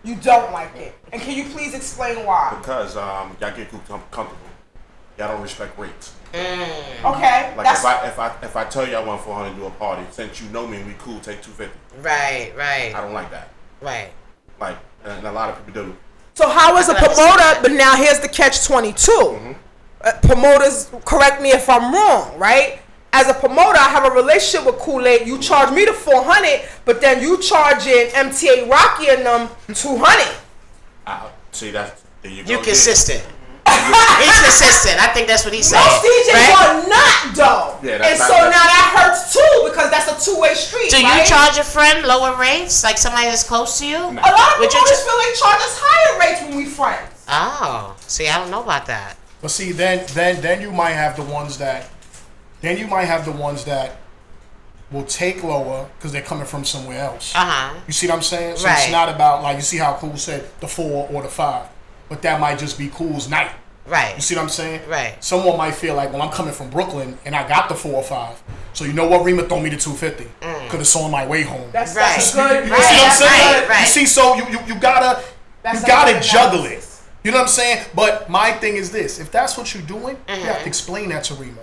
Speaker 2: You don't like it. And can you please explain why?
Speaker 9: Because y'all get too comfortable. Y'all don't respect rates.
Speaker 2: Okay.
Speaker 9: Like if I tell you I want 400 to do a party, since you know me and we cool, take 250.
Speaker 3: Right.
Speaker 9: I don't like that.
Speaker 3: Right.
Speaker 9: Like, and a lot of people do.
Speaker 2: So how is a promoter, but now here's the catch-22. Promoters, correct me if I'm wrong, right? As a promoter, I have a relationship with Kool-Aid. You charge me the 400, but then you charging MTA Rocky and them 200.
Speaker 9: See, that's there you go.
Speaker 3: You consistent. He's consistent. I think that's what he's saying.
Speaker 2: Most DJs are not, though.
Speaker 9: Yeah,
Speaker 2: and so now that hurts too, because that's a two-way street.
Speaker 3: Do you charge a friend lower rates, like somebody that's close to you?
Speaker 2: A lot of promoters feel they charge us higher rates when we friends.
Speaker 3: Oh, see, I don't know about that.
Speaker 4: But see, then you might have the ones that, will take lower because they're coming from somewhere else. You see what I'm saying? So it's not about, like, you see how Cool said the 4 or the 5, but that might just be Cool's night.
Speaker 3: Right.
Speaker 4: You see what I'm saying?
Speaker 3: Right.
Speaker 4: Someone might feel like, well, I'm coming from Brooklyn and I got the 4 or 5. So you know what, Rima, throw me the 250 because it's on my way home.
Speaker 2: That's
Speaker 4: good. You see what I'm saying? You see, so you gotta juggle it. You know what I'm saying? But my thing is this: if that's what you're doing, you have to explain that to Rima.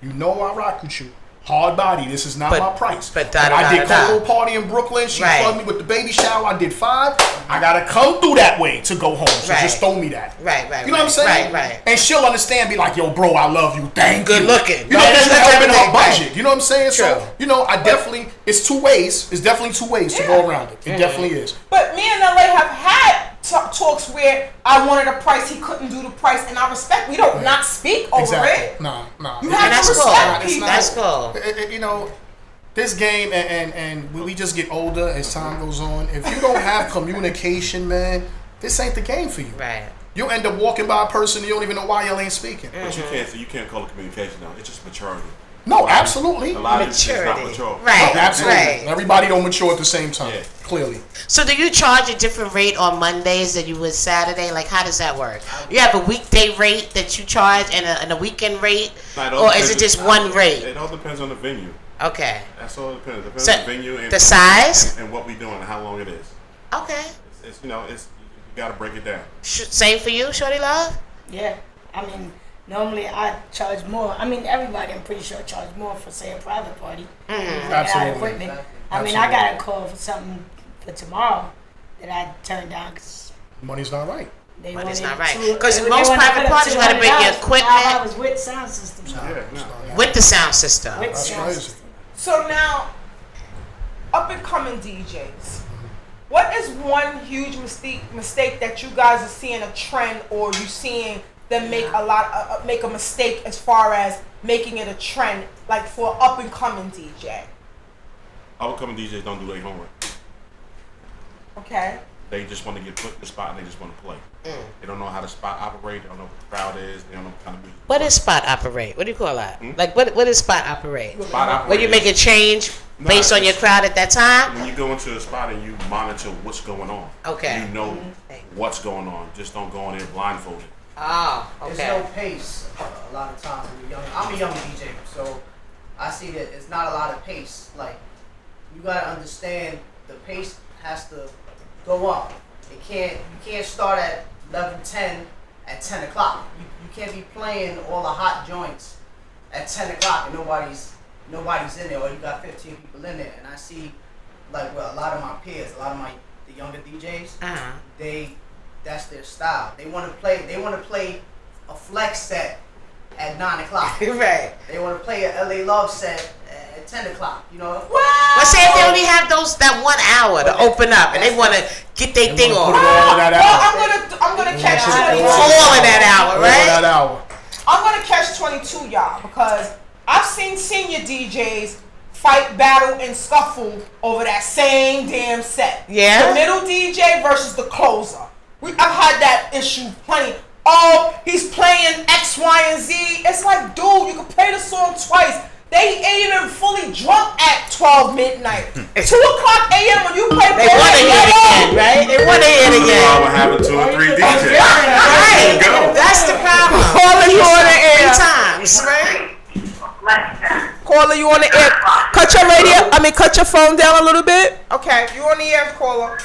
Speaker 4: You know I rock with you. Hard body. This is not my price.
Speaker 3: But
Speaker 4: I did Coco party in Brooklyn. She plugged me with the baby shower. I did 5. I gotta come through that way to go home. So just throw me that.
Speaker 3: Right.
Speaker 4: You know what I'm saying?
Speaker 3: Right.
Speaker 4: And she'll understand. Be like, yo, bro, I love you. Thank you.
Speaker 3: Good looking.
Speaker 4: You know, that's helping her budget. You know what I'm saying? So you know, I definitely. It's 2 ways. It's definitely 2 ways to go around it. It definitely is.
Speaker 2: But me and LA have had talks where I wanted a price, he couldn't do the price, and I respect. We don't not speak over it.
Speaker 4: Nah.
Speaker 2: You have to respect people.
Speaker 3: That's cool.
Speaker 4: You know, this game and we just get older as time goes on. If you don't have communication, man, this ain't the game for you.
Speaker 3: Right.
Speaker 4: You'll end up walking by a person and you don't even know why y'all ain't speaking.
Speaker 9: But you can't call it communication though. It's just maturity.
Speaker 4: No, absolutely.
Speaker 9: A lot of it's not mature.
Speaker 3: Right.
Speaker 4: No, absolutely.
Speaker 3: Right.
Speaker 4: Everybody don't mature at the same time. Clearly.
Speaker 3: So do you charge a different rate on Mondays than you would Saturday? Like, how does that work? You have a weekday rate that you charge and a weekend rate, or is it just one rate?
Speaker 9: It all depends on the venue.
Speaker 3: Okay.
Speaker 9: That's all it depends. It depends on the venue and
Speaker 3: the size
Speaker 9: and what we doing and how long it is.
Speaker 3: Okay.
Speaker 9: It's you gotta break it down.
Speaker 3: Same for you, Shorty Love?
Speaker 8: Yeah. I mean, normally I charge more. I mean, everybody I'm pretty sure charge more for, say, a private party.
Speaker 4: Absolutely.
Speaker 8: Equipment. I mean, I got a call for something for tomorrow that I turned down because
Speaker 4: money's not right.
Speaker 3: Money's not right. Because most private parties, you got to bring your equipment.
Speaker 8: I was with sound system.
Speaker 3: With the sound system.
Speaker 8: That's crazy.
Speaker 2: So now, up and coming DJs, what is one huge mistake that you guys are seeing a trend, or you seeing them make make a mistake as far as making it a trend, like for an up and coming DJ?
Speaker 9: Up and coming DJs don't do their homework.
Speaker 2: Okay.
Speaker 9: They just want to get put in the spot and they just want to play. They don't know how the spot operate. They don't know what the crowd is. They don't know what kind of music.
Speaker 3: What is spot operate? What do you call that? Like, what is spot operate?
Speaker 9: Spot operate.
Speaker 3: Where you make a change based on your crowd at that time?
Speaker 9: When you go into a spot and you monitor what's going on.
Speaker 3: Okay.
Speaker 9: You know what's going on. Just don't go in there blindfolded.
Speaker 3: Oh, okay.
Speaker 7: There's no pace a lot of times when you're young. I'm a young DJ, so I see that it's not a lot of pace. Like, you gotta understand the pace has to go up. You can't start at level 10 at 10 o'clock. You can't be playing all the hot joints at 10 o'clock and nobody's in there, or you got 15 people in there. And I see, like, well, a lot of my peers, the younger DJs, that's their style. They want to play a flex set at 9 o'clock.
Speaker 3: Right.
Speaker 7: They want to play a LA Love set at 10 o'clock. You know.
Speaker 3: But say if they only have that 1 hour to open up and they want to get their thing on.
Speaker 2: I'm gonna catch 22.
Speaker 3: All in that hour, right?
Speaker 2: I'm gonna catch 22, y'all, because I've seen senior DJs fight, battle, and scuffle over that same damn set.
Speaker 3: Yeah.
Speaker 2: The middle DJ versus the closer. I've had that issue plenty. Oh, he's playing X, Y, and Z. It's like, dude, you can play the song twice. They ain't even fully drunk at 12 midnight. 2 o'clock a.m. when you play
Speaker 3: They want to hear it again, right? They want to hear it again.
Speaker 9: We're having 2 or 3 DJs.
Speaker 3: Right. That's the problem.
Speaker 2: Calling you on the air.
Speaker 3: 3 times, right?
Speaker 2: Caller, you on the air. Cut your phone down a little bit. Okay, you on the air, caller.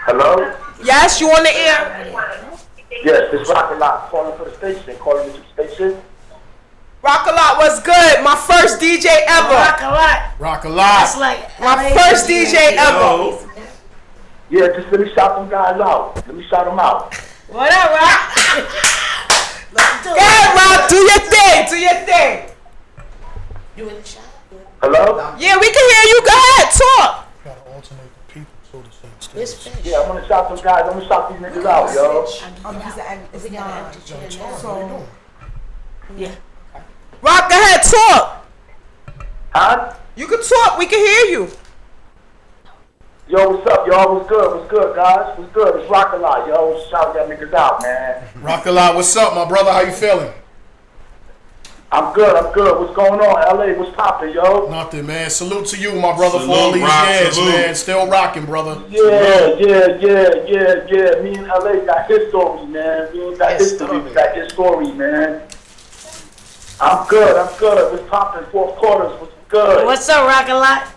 Speaker 11: Hello?
Speaker 2: Yes, you on the air.
Speaker 11: Yes, it's Rock a Lot calling for the station. Calling me to the station.
Speaker 2: Rock a Lot was good. My first DJ ever.
Speaker 8: Rock a Lot.
Speaker 4: Rock a Lot.
Speaker 8: That's like
Speaker 2: My first DJ ever.
Speaker 11: Yeah, just let me shout them guys out. Let me shout them out.
Speaker 8: What up, Rock?
Speaker 2: Go ahead, Rock. Do your thing. Do your thing.
Speaker 3: You in the shop?
Speaker 11: Hello?
Speaker 2: Yeah, we can hear you. Go ahead. Talk.
Speaker 4: Gotta alternate the people so the same
Speaker 3: It's
Speaker 4: stage.
Speaker 3: fish.
Speaker 11: Yeah, I'm gonna shout them guys. I'm gonna shout these niggas out, yo.
Speaker 2: It's not.
Speaker 4: So,
Speaker 8: Yeah.
Speaker 2: Rock, go ahead. Talk.
Speaker 11: Huh?
Speaker 2: You can talk. We can hear you.
Speaker 11: Yo, what's up, y'all? What's good? What's good, guys? What's good? It's Rock a Lot, yo. Shout y'all niggas out, man.
Speaker 4: Rock a Lot. What's up, my brother? How you feeling?
Speaker 11: I'm good. What's going on? LA, what's poppin', yo?
Speaker 4: Nothing, man. Salute to you, my brother, for all
Speaker 9: Salute,
Speaker 4: these
Speaker 9: Rock,
Speaker 4: years,
Speaker 9: salute.
Speaker 4: man. Still rocking, brother.
Speaker 11: Yeah. Me and LA got his story, man. We ain't got his story. We got his story, man. I'm good. What's poppin'? 4th quarters. What's good?
Speaker 8: What's up, Rock a Lot?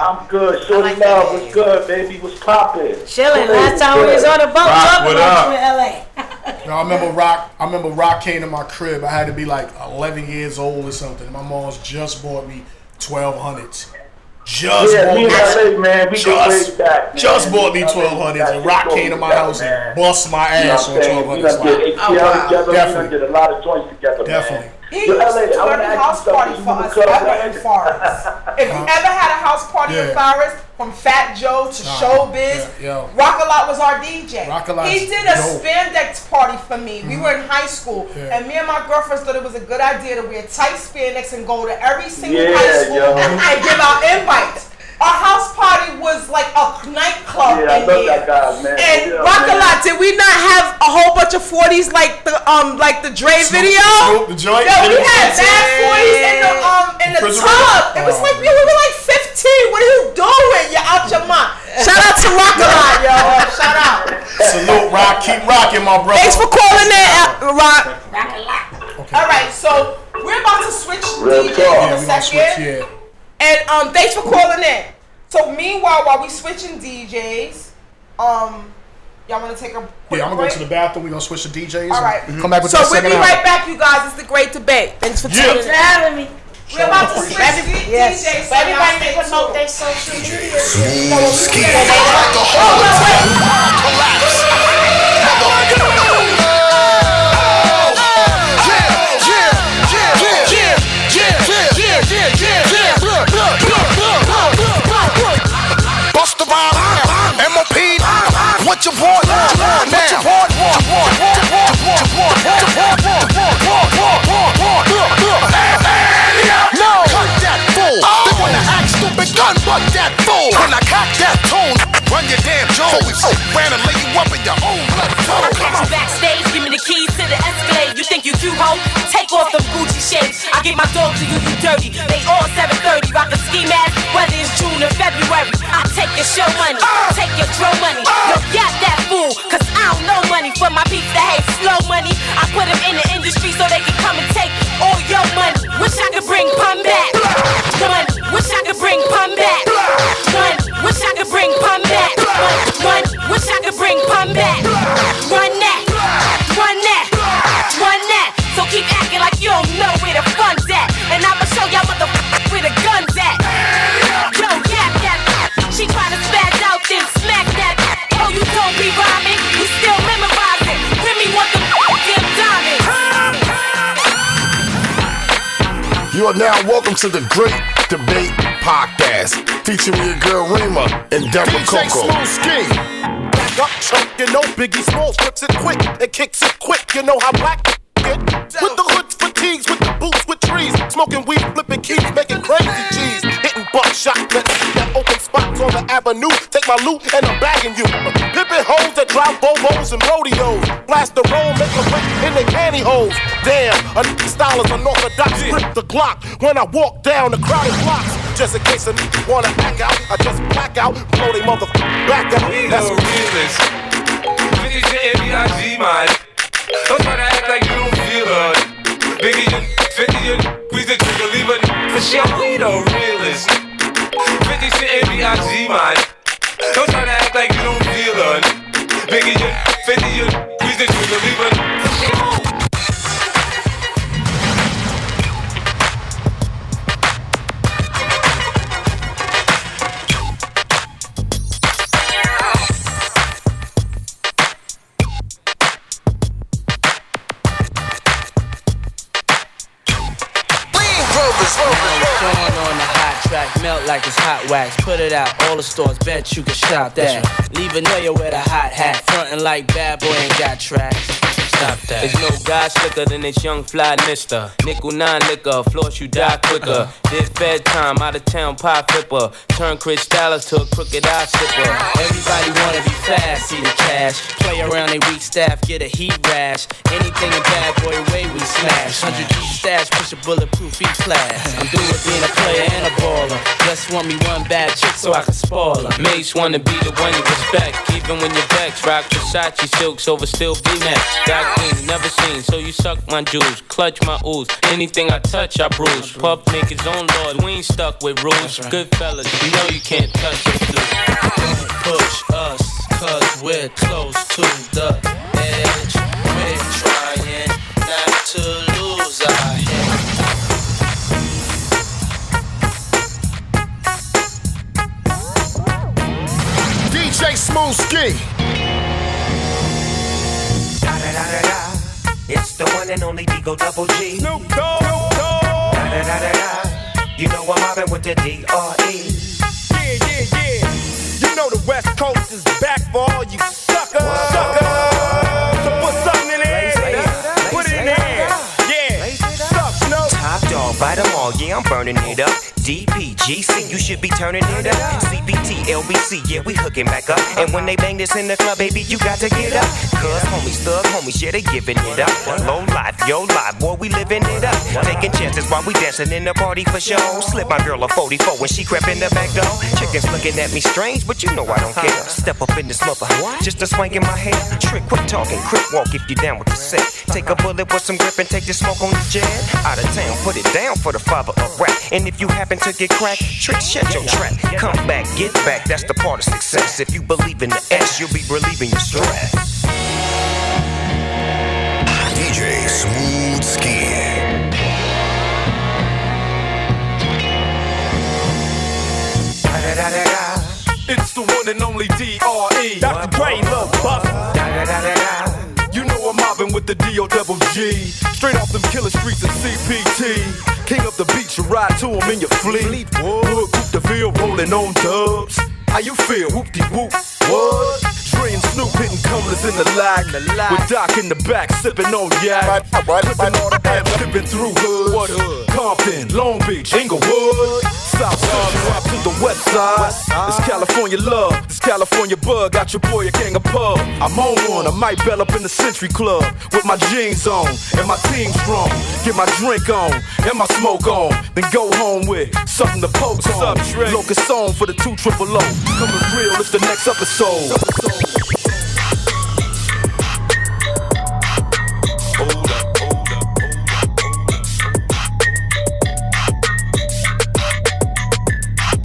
Speaker 11: I'm good. Shorty Love, what's good, baby? What's poppin'?
Speaker 8: Chilling. Last time we was on the boat talking about you in LA.
Speaker 4: Yo, I remember Rock came to my crib. I had to be like 11 years old or something. My mom's just bought me 1200s.
Speaker 11: Yeah, me and LA, man, we go way back, man.
Speaker 4: Just bought me
Speaker 11: LA,
Speaker 4: 1200s, and Rock came to my house and bust my ass on
Speaker 11: We
Speaker 4: 1200s.
Speaker 11: done did ATL together. We done did a lot of joints together,
Speaker 4: Definitely.
Speaker 11: man.
Speaker 2: He
Speaker 11: Yo,
Speaker 2: used
Speaker 11: LA,
Speaker 2: to do
Speaker 11: I wanna
Speaker 2: every
Speaker 11: ask
Speaker 2: house
Speaker 11: you
Speaker 2: party
Speaker 11: something.
Speaker 2: for
Speaker 11: You
Speaker 2: us
Speaker 11: the club,
Speaker 2: ever in
Speaker 11: right?
Speaker 2: Forest. If you ever had a house party in Forest, from Fat Joe to Showbiz, Rock a Lot was our DJ.
Speaker 4: Rock a Lot's
Speaker 2: He did a
Speaker 4: dope.
Speaker 2: spandex party for me. We were in high school, and me and my girlfriends thought it was a good idea to wear tight spandex and go to every single high school and give out invites. Our house party was like a nightclub
Speaker 11: Yeah, I
Speaker 2: in
Speaker 11: love
Speaker 2: there.
Speaker 11: that guy, man.
Speaker 2: And
Speaker 11: Yeah,
Speaker 2: Rock a
Speaker 11: man.
Speaker 2: Lot, did we not have a whole bunch of 40s like the Dre video?
Speaker 4: Snoop, the joint.
Speaker 2: Yeah, we had bad 40s in the tub. It was like, yo, we were like 15. What are you doing? You're out your mind. Shout out to Rock a Lot, yo. Shout out.
Speaker 4: Salute, Rock. Keep rocking, my brother.
Speaker 2: Thanks for calling in, Rock. All right, so we're about to switch DJs in a second. And thanks for calling in. So meanwhile, while we switching DJs, y'all want to take a quick
Speaker 4: I'm gonna
Speaker 2: break?
Speaker 4: go to the bathroom. We're gonna switch the DJs.
Speaker 2: All right.
Speaker 4: Come back with
Speaker 2: So
Speaker 4: that
Speaker 2: we'll
Speaker 4: second
Speaker 2: be
Speaker 4: hour.
Speaker 2: right back, you guys. It's the Great Debate. Thanks for tuning in.
Speaker 8: Thanks for having me.
Speaker 2: We're about to switch
Speaker 3: Yes.
Speaker 2: DJs.
Speaker 3: So everybody can promote their social media.
Speaker 1: Ski. Bust the bomb, MOP, what you want No, cut that fool. They wanna act stupid, gun butt that fool. When I cock that tone, run your damn Jones. Ran and lay you up in your own blood.
Speaker 14: I catch you backstage, give me the keys to the Escalade. You think you cute, ho? Take off them Gucci shades. I get my dog to you dirty. They all 730, rock a ski mask, whether it's June or February. I take your show money, take your dro money. Yo, got that fool, cause I don't know money. For my peeps that hate slow money, I put them in the industry so they can come and take all your money. Wish I could bring pun back. Money, wish I could bring pun back. Money, wish I could bring pun back. Money, wish I could bring pun back. Run that, run that, run that. So keep acting like you don't know where the fun's at. And I'ma show y'all motherfuckers where the gun's at. Yo, yap, yap. She tryna spaz out, then smack that. Oh, you don't be rhyming, you still memorizing. Remy want the damn diamonds.
Speaker 1: You are now welcome to the Great Debate Podcast, featuring your girl Rima and Deborah Coco.
Speaker 15: Back up, chunk, you know Biggie Smalls flips it quick and kicks it quick. You know how black get with the hoods, fatigues, with the boots, with trees, smoking weed, flipping keys, making crazy G's, hitting buckshot, let's see that open spots on the avenue. Take my loot and I'm bagging you. Pimping hoes that drive Bobos and rodeos, blast the roll, make a break in their pantyhose. damn. A style is unorthodox, grip the Glock. When I walk down the crowded blocks, just in case a nigga wanna act out, I just black out, blow they motherfucker back out.
Speaker 16: That's realist. 50 to M.E.I.G. man. Don't try to act like you don't feel it. Biggie, you 50, you squeeze the trigger, leave it for sure. We the realist. 50 to M.E.I.G. man. Don't try to act like you don't feel it. Biggie, you 50, you squeeze the trigger, leave it for sure.
Speaker 17: Melt like it's hot wax, put it out, all the stores, bet you can shop that. Leave a nigga with a hot hat, frontin' like bad boy ain't got tracks. Stop that.
Speaker 16: There's no guy slicker than this young fly mister. Nickel 9 liquor, floss you die quicker. This bedtime, out of town pie flipper. Turn Chris Styles to a crooked eye slipper.
Speaker 17: Everybody wanna be fast, see the cash. Play around they weak staff, get a heat rash. Anything in bad boy way we smash. 100 deep stash, push a bulletproof E-class. I'm through with being a player and a baller. Just want me one bad chick so I can spoil her.
Speaker 16: Mates wanna be the one you respect, even when you're vexed. Rock Versace silks over still V-neck. Got queen, never seen, so you suck my jewels. Clutch my ooze, anything I touch I bruise. Puff make his own laws, we ain't stuck with rules. Good fellas, you know you can't touch us, dude.
Speaker 17: Push us, cause we're close to the edge. We're trying not to lose our head.
Speaker 15: DJ Smooth Ski.
Speaker 18: It's the one and only Digo Double G. Snoop Dogg. You know I'm mobbing with the D.R.E.
Speaker 15: Yeah. You know the West Coast is back for all you suckers. So put something in the air. Put it in the air. Yeah. Suck, Snoop.
Speaker 18: Top dog, bite them all. Yeah, I'm burning it up. DPGC, you should be turning it up. CBT, LBC, yeah, we hooking back up. And when they bang this in the club, baby, you got to get up. Cuz homies, thug homies, yeah, they giving it up. Low life, yo life, boy, we living it up. Taking chances while we dancing in the party for show. Slip my girl a 44 when she crept in the back door. Chickens looking at me strange, but you know I don't care. Step up in this mother, just a swank in my hair. Trick, quit talking, crip walk if you down with the set. Take a bullet with some grip and take the smoke on the jet. Out of town, put it down for the father of rap. And if you happen to get cracked, Trick, shut your trap. Come back, get back, that's the part of success. If you believe in the S, you'll be relieving your stress.
Speaker 19: DJ Smooth Ski.
Speaker 15: It's the one and only D.R.E. Dr. Dre, Lil Buff. You know I'm mobbing with the D.O.G. Straight off them killer streets of CPT. King up the beach, you ride to him in your fleet. Wood, Coupe de Ville, rolling on dubs. How you feel? Whoop-de-whoop. What? Dre and Snoop hitting cumblers in the lag. With Doc in the back, sipping on yak. Flipping all the amps, tipping through hoods. What hood? Compton, Long Beach, Inglewood. South Side, drop to the west side. It's California love, it's California bug. Got your boy a gang of pub. I'm on one, I might bell up in the Century Club. With my jeans on, and my team strong. Get my drink on, and my smoke on. Then go home with something to poke on. Locust on for the 200. Coming real, it's the next episode.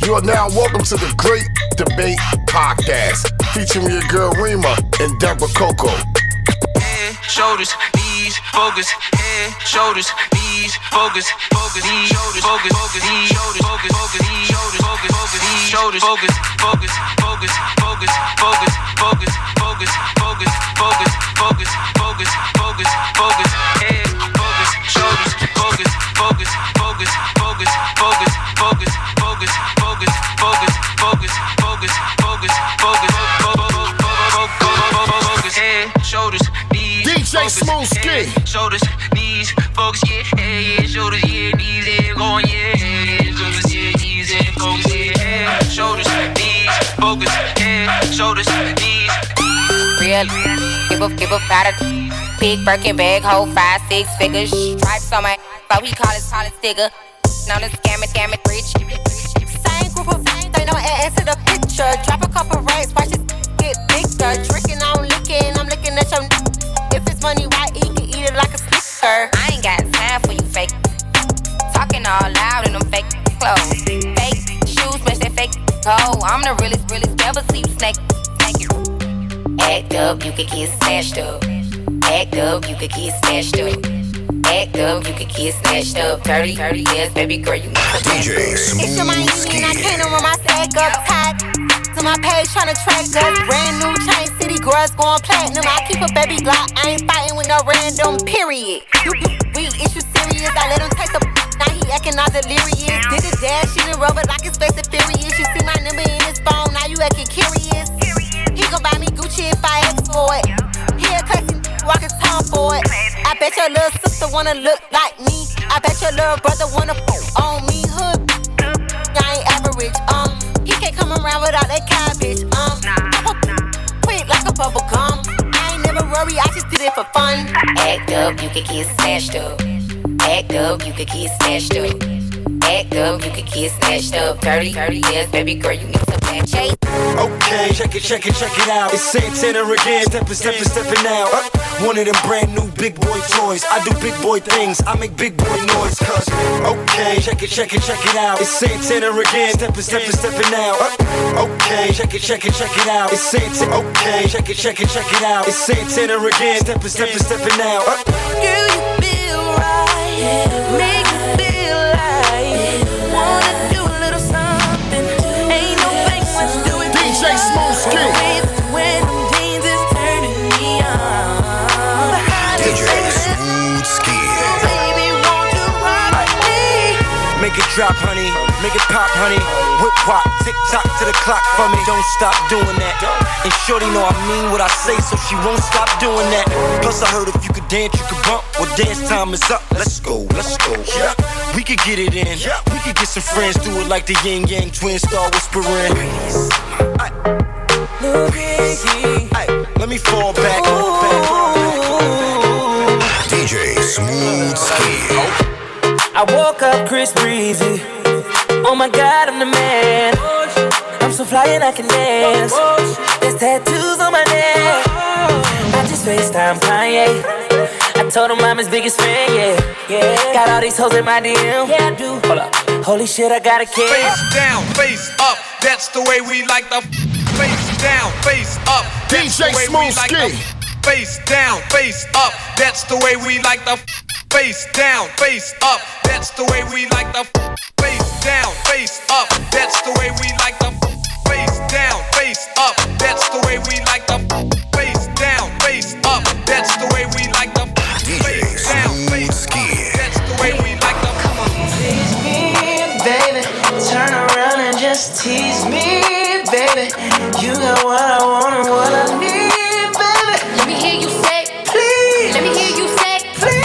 Speaker 1: You are now welcome to the Great Debate Podcast, featuring your girl Rima and Deborah Coco.
Speaker 20: Head, shoulders, knees, focus. Head, shoulders, knees, focus. Focus, knees, shoulders, focus. Focus, knees, shoulders, focus. Focus, knees, shoulders, focus. Focus, knees, shoulders, focus. Focus, focus, focus, focus, focus, focus, focus, focus, focus, focus, focus, focus. Head, focus, shoulders, focus, focus, focus, focus, focus, focus, focus, focus, focus, focus, focus, focus, focus, focus. Head, shoulders, knees,
Speaker 15: DJ Smooth Ski.
Speaker 20: Shoulders, knees, focus, yeah, shoulders, yeah, knees, yeah, going, yeah, shoulders, yeah, knees, yeah, focus, yeah, shoulders, knees, focus, yeah, shoulders, knees.
Speaker 21: Real, give up, gotta Big Birkin bag, hold 5-6 figures. Stripes on my so he call his sticker. Known as scamming rich. Same group of they don't add to the picture. Drop a couple racks, watch it get bigger. Tricking on licking, I'm looking at your. If it's money right, he can eat it like a snicker. I ain't got time for you fake. Talking all loud in them fake clothes. Fake shoes, match that fake toe. I'm the realest, never see you snake. Act up, you could get snatched up. Act up, you could get snatched up. Act up, you could get snatched up. 30 years, baby girl, you need to
Speaker 19: DJ Smooth Ski.
Speaker 21: I can't run my stack up tight. To my page tryna track us. Brand new chain city girls going platinum. I keep a baby Glock, I ain't fighting with no random, period. We issue serious, I let him taste the now he acting all delirious. Did the dash, she the rubber like it's Fast and Furious. You see my number in his phone, now you acting curious. He gon' buy me Gucci if I ask for it. He a classy walking time for it. I bet your little sister wanna look like me. I bet your little brother wanna on me. Hood, I ain't average. He can't come around without that cabbage. Quick like a bubble gum. I ain't never worry, I just did it for fun. Act up, you could get snatched up. Act up, you could get snatched up. Act up, you could get snatched up. 30 years, baby girl, you need some bad chase.
Speaker 22: Okay, check it out. It's Santana again, stepping out. One of them brand new big boy toys. I do big boy things, I make big boy noise. Cause, okay, check it out. It's Santana again, stepping out. Okay, check it out. It's Santana. Okay, check it out. It's Santana again, stepping out.
Speaker 14: Girl, you feel right, make you feel like wanna do a little something. Ain't no fake much do it.
Speaker 1: DJ Smooth Ski.
Speaker 14: When them jeans is turning me on.
Speaker 19: DJ Smooth Ski.
Speaker 14: Baby, won't you rock me?
Speaker 22: Make it drop, honey. Make it pop, honey. Whip wop, tick tock to the clock for me. Don't stop doing that. And shorty know I mean what I say, so she won't stop doing that. Plus I heard if you could dance, you could bump. Well, dance time is up. Let's go. Yeah. We could get it in. We could get some friends, do it like the Yin Yang twins, start whispering. Let me fall back.
Speaker 19: DJ Smooth Ski.
Speaker 17: I woke up Chris Breezy. Oh my God, I'm the man. I'm so fly and I can dance. There's tattoos on my neck. I just FaceTime Kanye. I told him I'm his biggest fan, yeah. Got all these hoes in my DM. Yeah, I do. Hold up. Holy shit, I got a kid.
Speaker 23: Face down, face up. That's the way we like the face down, face up. That's the way we like the face down, face up. That's the way we like the face down, face up. That's the way we like the face down, face up. That's the way we like the face down, face up. That's the way we like the face down, face up. That's the way we like the face down, face up. That's the way we like the. Come on,
Speaker 14: tease me, baby. Turn around and just tease me, baby. You got what I want and what I need, baby.
Speaker 21: Let me hear you say, please. Let me hear you say, please.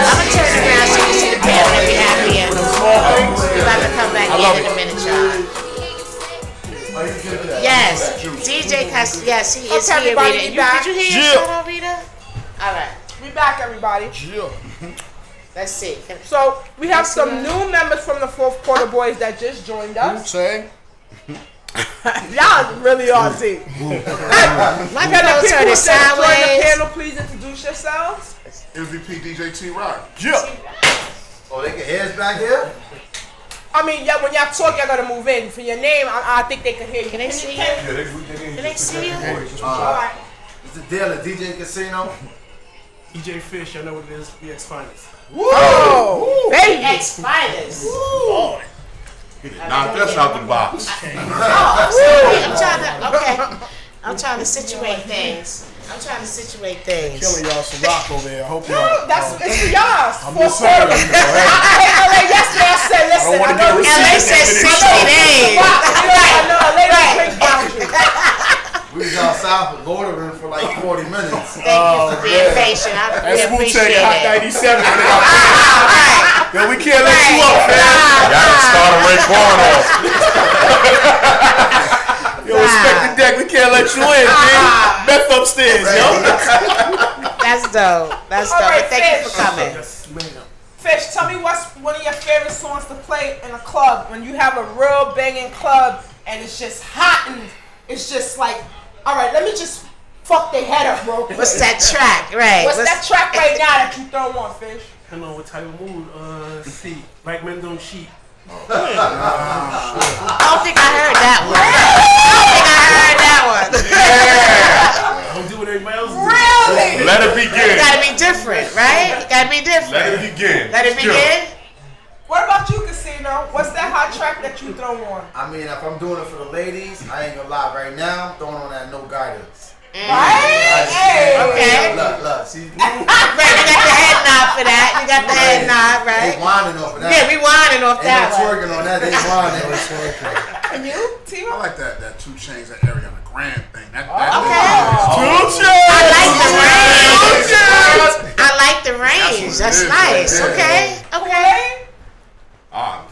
Speaker 3: I'ma turn around so you see the band that we have here. We're about to come back in a minute, y'all. Yes, DJ Cass. Yes, he is here, Rita. Did you hear your shout out, Rita? All right.
Speaker 2: We back, everybody.
Speaker 3: Let's see.
Speaker 2: So we have some new members from the Fourth Quarter Boys that just joined us. Y'all really are deep.
Speaker 3: My girl turn it sideways.
Speaker 2: Join the panel, please introduce yourselves.
Speaker 1: MVP DJ T-Rock.
Speaker 24: Oh, they can heads back here?
Speaker 2: I mean, yeah, when y'all talk, y'all gotta move in. For your name, I think they can hear you.
Speaker 3: Can they see you? Can they see you?
Speaker 2: Alright.
Speaker 24: It's the deal at DJ Casino.
Speaker 4: EJ Fish, I know what it is. BX Finest.
Speaker 2: Whoa! Baby!
Speaker 3: BX Finest. Boy.
Speaker 1: Knock this out the box.
Speaker 3: I'm trying to situate things.
Speaker 4: Killing y'all some rock over there. I hope y'all.
Speaker 2: It's for y'all.
Speaker 4: I'm just saying.
Speaker 2: LA yesterday I said, listen, I know
Speaker 3: LA said 60 days.
Speaker 2: I know LA don't drink
Speaker 24: We was outside for bordering for like 40 minutes.
Speaker 3: Thank you for being patient. I really appreciate it.
Speaker 4: Hot 97 when they got Yo, we can't let you up, man.
Speaker 1: Y'all done started Ray Born off.
Speaker 4: Yo, Yo, respect the deck. We can't let you in, man. Beth upstairs, yo.
Speaker 3: That's dope. That's dope.
Speaker 2: Alright,
Speaker 3: Thank you for coming.
Speaker 2: Fish, tell me what's one of your favorite songs to play in a club when you have a real banging club and it's just hot and it's just like, all right, let me just fuck their head up, bro.
Speaker 3: What's that track, right?
Speaker 2: What's that track right now that you throw on, Fish?
Speaker 5: I don't know what type of mood. See, Black Men Don't Cheat.
Speaker 3: I don't think I heard that one.
Speaker 5: I don't do what everybody else does.
Speaker 2: Really?
Speaker 9: Let it begin.
Speaker 3: You gotta be different, right? You gotta be different.
Speaker 9: Let it begin.
Speaker 3: Let it begin.
Speaker 2: What about you, Casino? What's that hot track that you throw on?
Speaker 24: I mean, if I'm doing it for the ladies, I ain't gonna lie. Right now, I'm throwing on that No Guidance.
Speaker 2: Right? Hey.
Speaker 3: Okay.
Speaker 24: Look, see.
Speaker 3: Right, you got the head nod for that. You got the head nod, right?
Speaker 24: They whining off of that.
Speaker 3: Yeah, we whining off that
Speaker 24: Ain't no
Speaker 3: one.
Speaker 24: twerking on that. They whining. They twerking.
Speaker 2: And you, Timo?
Speaker 6: I like that 2 Chainz, that Ariana Grande thing. That
Speaker 3: I like the range. That's nice. Okay. Okay.
Speaker 9: I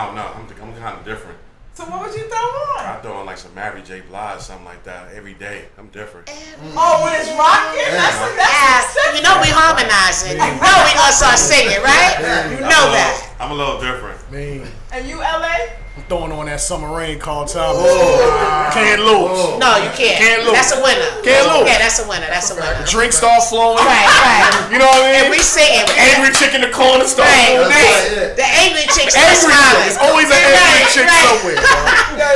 Speaker 9: don't know. I'm kind of different.
Speaker 2: So what would you throw on?
Speaker 9: I throw on like some Mary J. Blige, something like that every day. I'm different.
Speaker 2: Oh, when it's rocking? That's
Speaker 3: You know we harmonizing. You know we gonna start singing, right? You know that.
Speaker 9: I'm a little different.
Speaker 4: Man.
Speaker 2: And you, LA?
Speaker 4: I'm throwing on that Summer Rain called Time. Can't lose.
Speaker 3: No, you can't.
Speaker 4: Can't lose.
Speaker 3: That's a winner.
Speaker 4: Can't lose.
Speaker 3: Yeah, that's a winner. That's a winner.
Speaker 4: The drink starts flowing.
Speaker 3: Right.
Speaker 4: You know what I mean?
Speaker 3: And we singing.
Speaker 4: Angry chick in the corner starts flowing.
Speaker 3: Right. The angry chick starts smiling.
Speaker 4: There's always an angry chick somewhere.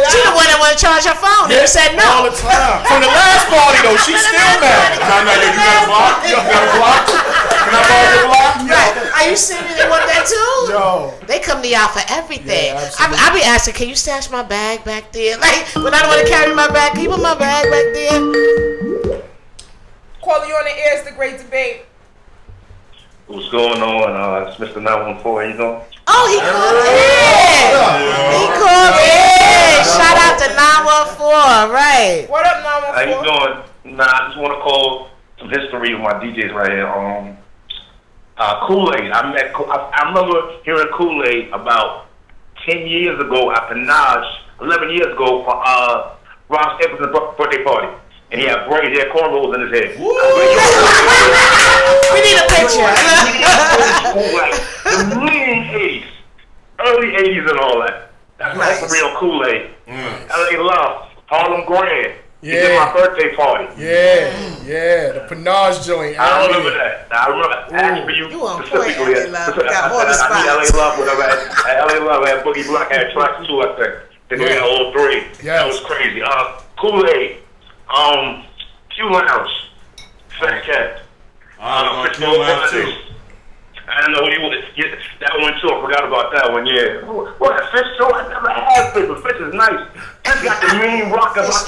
Speaker 3: She the one that want to charge her phone. You said no.
Speaker 4: All the time. From the last party though, she's still mad.
Speaker 9: No, you got a block? You got a block? Can I borrow your block?
Speaker 3: Right. Are you singing they want that too?
Speaker 4: Yo.
Speaker 3: They come to y'all for everything.
Speaker 4: Yeah,
Speaker 3: I be asking, can you stash my bag back there? Like, when I don't want to carry my bag, can you put my bag back there?
Speaker 2: Call you on the air. It's the Great Debate.
Speaker 10: What's going on? It's Mr. 914. How you doing?
Speaker 3: Oh, he called in. He called in. Shout out to 914. Right.
Speaker 2: What up, 914?
Speaker 10: How you doing? Nah, I just want to call some history with my DJs right here. Kool-Aid. I remember hearing Kool-Aid about 10 years ago at Panache, 11 years ago for Ross Epperson's birthday party. And he had braids, he had cornrows in his head.
Speaker 3: We need a picture.
Speaker 10: Like the lean 80s, early 80s and all that. That's the real Kool-Aid. LA Love, Harlem Grand. He did my birthday party.
Speaker 4: Yeah, the Panache joint.
Speaker 10: I remember that. I remember asking for you specifically. I need LA Love, whatever. At LA Love, I had Boogie Black, I had tracks 2, I think. They did all 3. That was crazy. Kool-Aid, Q Lounge, Fat Cat. Q Lounge too. I don't know what he was. That one too. I forgot about that one. Yeah. What a Fish show? I never had Fish, but Fish is nice. Fish got the mean rock rock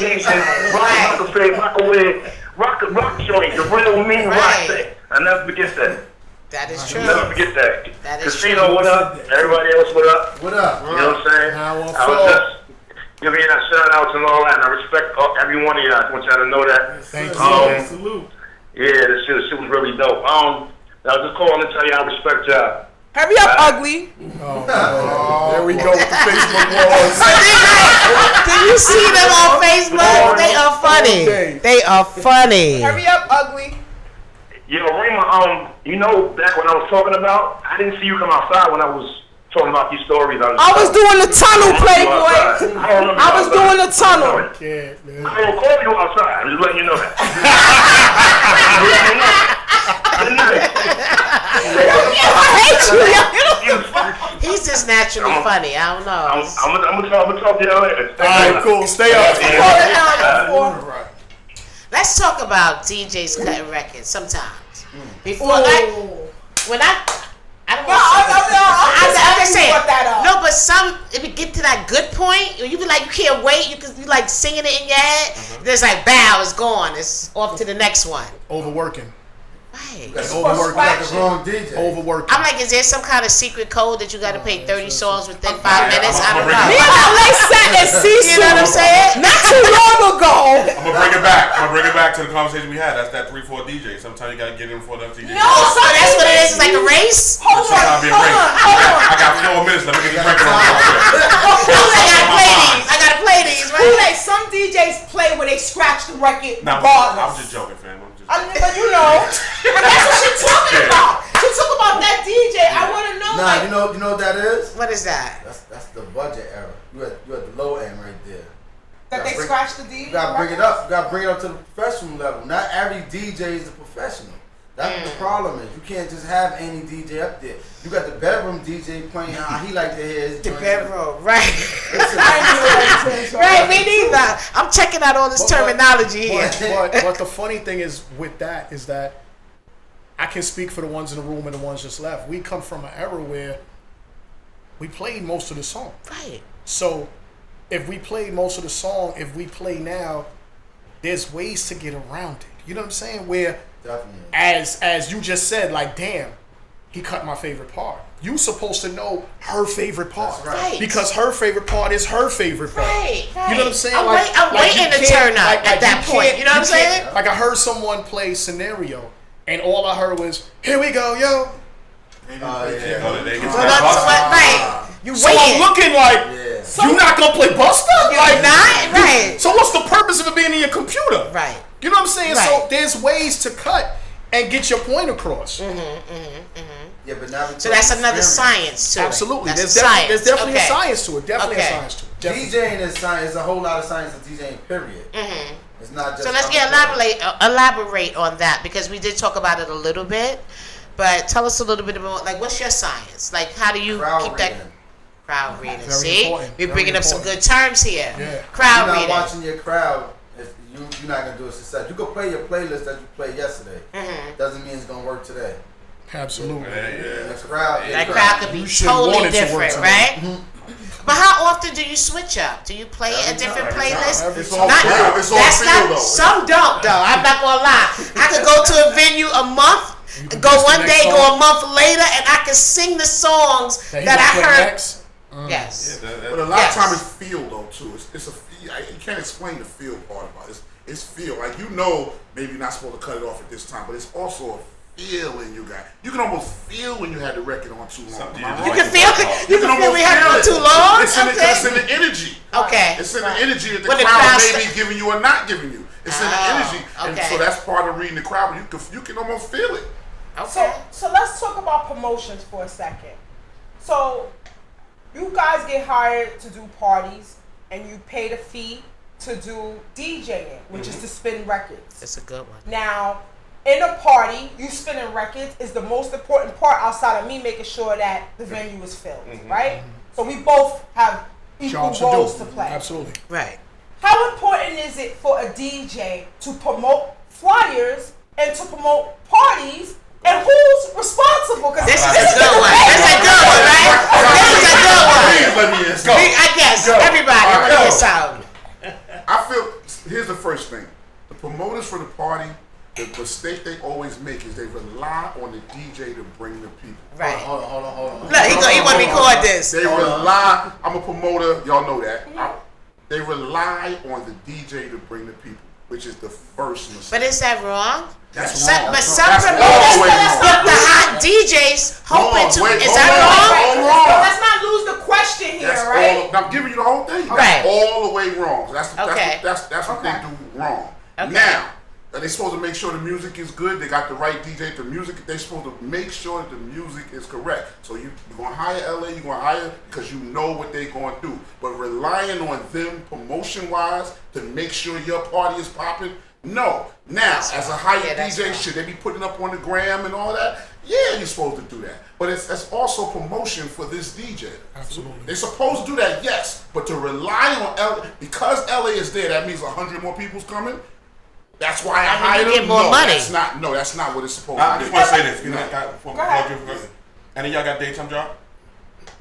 Speaker 10: joint, the real mean rock thing. I never forget that.
Speaker 3: That is true.
Speaker 10: Never forget that.
Speaker 3: That is
Speaker 10: Casino,
Speaker 3: true.
Speaker 10: what up? Everybody else, what up?
Speaker 24: What up?
Speaker 10: You know what I'm saying? I was just giving you that shout outs and all that, and I respect every one of you. I just want y'all to know that.
Speaker 4: Thank you. Salute.
Speaker 10: Yeah, this shit was really dope. I was just calling to tell you I respect y'all.
Speaker 2: Hurry up, ugly.
Speaker 4: There we go with the Facebook walls.
Speaker 3: Do you see them on Facebook? They are funny. They are funny.
Speaker 2: Hurry up, ugly.
Speaker 10: Yo, Rima, you know, back when I was talking about, I didn't see you come outside when I was talking about these stories.
Speaker 2: I was doing the tunnel, Playboy. I was doing the tunnel.
Speaker 10: I don't call you outside. I'm just letting you know that.
Speaker 3: He's just naturally funny. I don't know.
Speaker 10: I'm gonna talk to you later.
Speaker 4: All right, cool. Stay up.
Speaker 3: Let's talk about DJs cutting records sometimes. Before, when I don't I'm just saying. No, but if you get to that good point, you be like, you can't wait. You like singing it in your head. There's like, bow, it's gone. It's off to the next one.
Speaker 4: Overworking.
Speaker 3: Right.
Speaker 24: Overwork like the wrong DJ.
Speaker 4: Overwork.
Speaker 3: I'm like, is there some kind of secret code that you got to play 30 songs within 5 minutes? I don't know.
Speaker 2: Me and LA sat and see
Speaker 3: You know what I'm saying?
Speaker 2: Not too long ago.
Speaker 9: I'm gonna bring it back to the conversation we had. That's that 3-4 DJ. Sometimes you gotta get in before them DJ.
Speaker 3: No, so that's what it is. It's like a race.
Speaker 2: Hold on.
Speaker 9: I got 4 minutes. Let me get this record on.
Speaker 3: I gotta play these. Right?
Speaker 2: Like some DJs play where they scratch the record.
Speaker 9: Nah, I'm just joking, fam.
Speaker 2: But you know, but that's what she's talking about. She talking about that DJ. I want to know.
Speaker 24: Nah, you know what that is?
Speaker 3: What is that?
Speaker 24: That's the budget era. You at the low end right there.
Speaker 2: That they scratch the DJ.
Speaker 24: You gotta bring it up. You gotta bring it up to the professional level. Not every DJ is a professional. That's what the problem is. You can't just have any DJ up there. You got the bedroom DJ playing how he like to hear his
Speaker 3: the bedroom, right? Right, me neither. I'm checking out all this terminology here.
Speaker 4: But the funny thing is with that is that I can speak for the ones in the room and the ones just left. We come from an era where we played most of the song.
Speaker 3: Right.
Speaker 4: So if we played most of the song, if we play now, there's ways to get around it. You know what I'm saying? Where
Speaker 24: definitely,
Speaker 4: as you just said, like, damn, he cut my favorite part. You supposed to know her favorite part.
Speaker 24: That's right.
Speaker 4: Because her favorite part is her favorite part.
Speaker 3: Right.
Speaker 4: You know what I'm saying?
Speaker 3: I'm waiting to turn up at that point. You know what I'm saying?
Speaker 4: Like I heard someone play Scenario, and all I heard was, "Here we go, yo."
Speaker 3: Right. You
Speaker 4: so I'm looking like, you not gonna play Busta? Like,
Speaker 3: not? Right.
Speaker 4: So what's the purpose of it being in your computer?
Speaker 3: Right.
Speaker 4: You know what I'm saying?
Speaker 3: Right.
Speaker 4: So there's ways to cut and get your point across.
Speaker 24: Yeah, but now
Speaker 3: so that's another science to it.
Speaker 4: Absolutely.
Speaker 3: That's
Speaker 4: There's definitely
Speaker 3: okay.
Speaker 4: a science to it. Definitely a science to it. Definitely.
Speaker 24: DJing is science. There's a whole lot of science in DJing, period. It's not just.
Speaker 3: So let's elaborate on that, because we did talk about it a little bit, but tell us a little bit about, like, what's your science? Like, how do you keep that crowd reading?
Speaker 24: Very
Speaker 3: See,
Speaker 24: important.
Speaker 3: we're bringing up some
Speaker 24: important.
Speaker 3: good terms here.
Speaker 24: Yeah.
Speaker 3: Crowd
Speaker 24: you're not
Speaker 3: reading.
Speaker 24: watching your crowd. You're not gonna do a success. You can play your playlist that you played yesterday. Doesn't mean it's gonna work today.
Speaker 4: Absolutely.
Speaker 24: The crowd.
Speaker 3: That crowd could be totally different, right? But how often do you switch up? Do you play a different playlist?
Speaker 6: It's all feel. It's all feel though.
Speaker 3: Some don't though. I'm not gonna lie. I could go to a venue a month, go one day, go a month later, and I can sing the songs that I heard. Yes.
Speaker 6: But a lot of time it's feel though too. It's a feel. You can't explain the feel part about it. It's feel. Like, you know, maybe you're not supposed to cut it off at this time, but it's also a feeling you got. You can almost feel when you had the record on too long.
Speaker 3: You can feel it. You can feel we had it on too long.
Speaker 6: It's in the energy.
Speaker 3: Okay.
Speaker 6: It's in the energy that the
Speaker 3: When the
Speaker 6: crowd
Speaker 3: crowd's
Speaker 6: may be giving you or not giving you. It's in the energy, and so that's part of reading the crowd. You can almost feel it.
Speaker 3: Okay.
Speaker 2: So let's talk about promotions for a second. So you guys get hired to do parties, and you pay the fee to do DJing, which is to spin records.
Speaker 3: That's a good one.
Speaker 2: Now, in a party, you spinning records is the most important part outside of me making sure that the venue is filled, right? So we both have equal roles to play.
Speaker 4: Absolutely.
Speaker 3: Right.
Speaker 2: How important is it for a DJ to promote flyers and to promote parties? And who's responsible? Because
Speaker 3: this is a good one. This is a good one, right? This is a good one. I guess everybody. I want to hear something.
Speaker 6: I feel, here's the first thing. The promoters for the party, the mistake they always make is they rely on the DJ to bring the people.
Speaker 3: Right.
Speaker 24: Hold on.
Speaker 3: Look, he want to record this.
Speaker 6: They rely, I'm a promoter, y'all know that. They rely on the DJ to bring the people, which is the first mistake.
Speaker 3: But is that wrong?
Speaker 6: That's wrong.
Speaker 3: But some promoters put the hot DJs hoping to. Is that wrong?
Speaker 2: Let's not lose the question here,
Speaker 6: That's
Speaker 2: right?
Speaker 6: I'm giving you the whole thing.
Speaker 3: Right.
Speaker 6: That's all the way wrong. So that's what
Speaker 2: Okay.
Speaker 6: they do wrong.
Speaker 3: Okay.
Speaker 6: Now, they're supposed to make sure the music is good. They got the right DJ. The music, they're supposed to make sure that the music is correct. So you're going to hire LA, you're going to hire because you know what they're going to do. But relying on them promotion-wise to make sure your party is popping, no. Now, as a hired DJ, should they be putting up on the gram and all that? Yeah, you're supposed to do that. But it's also promotion for this DJ.
Speaker 4: Absolutely.
Speaker 6: They're supposed to do that, yes. But to rely on LA, because LA is there, that means 100 more people's coming. That's why I hired them.
Speaker 3: Get more money.
Speaker 6: That's not what it's supposed to be.
Speaker 9: I just want to say this. Any of y'all got daytime job?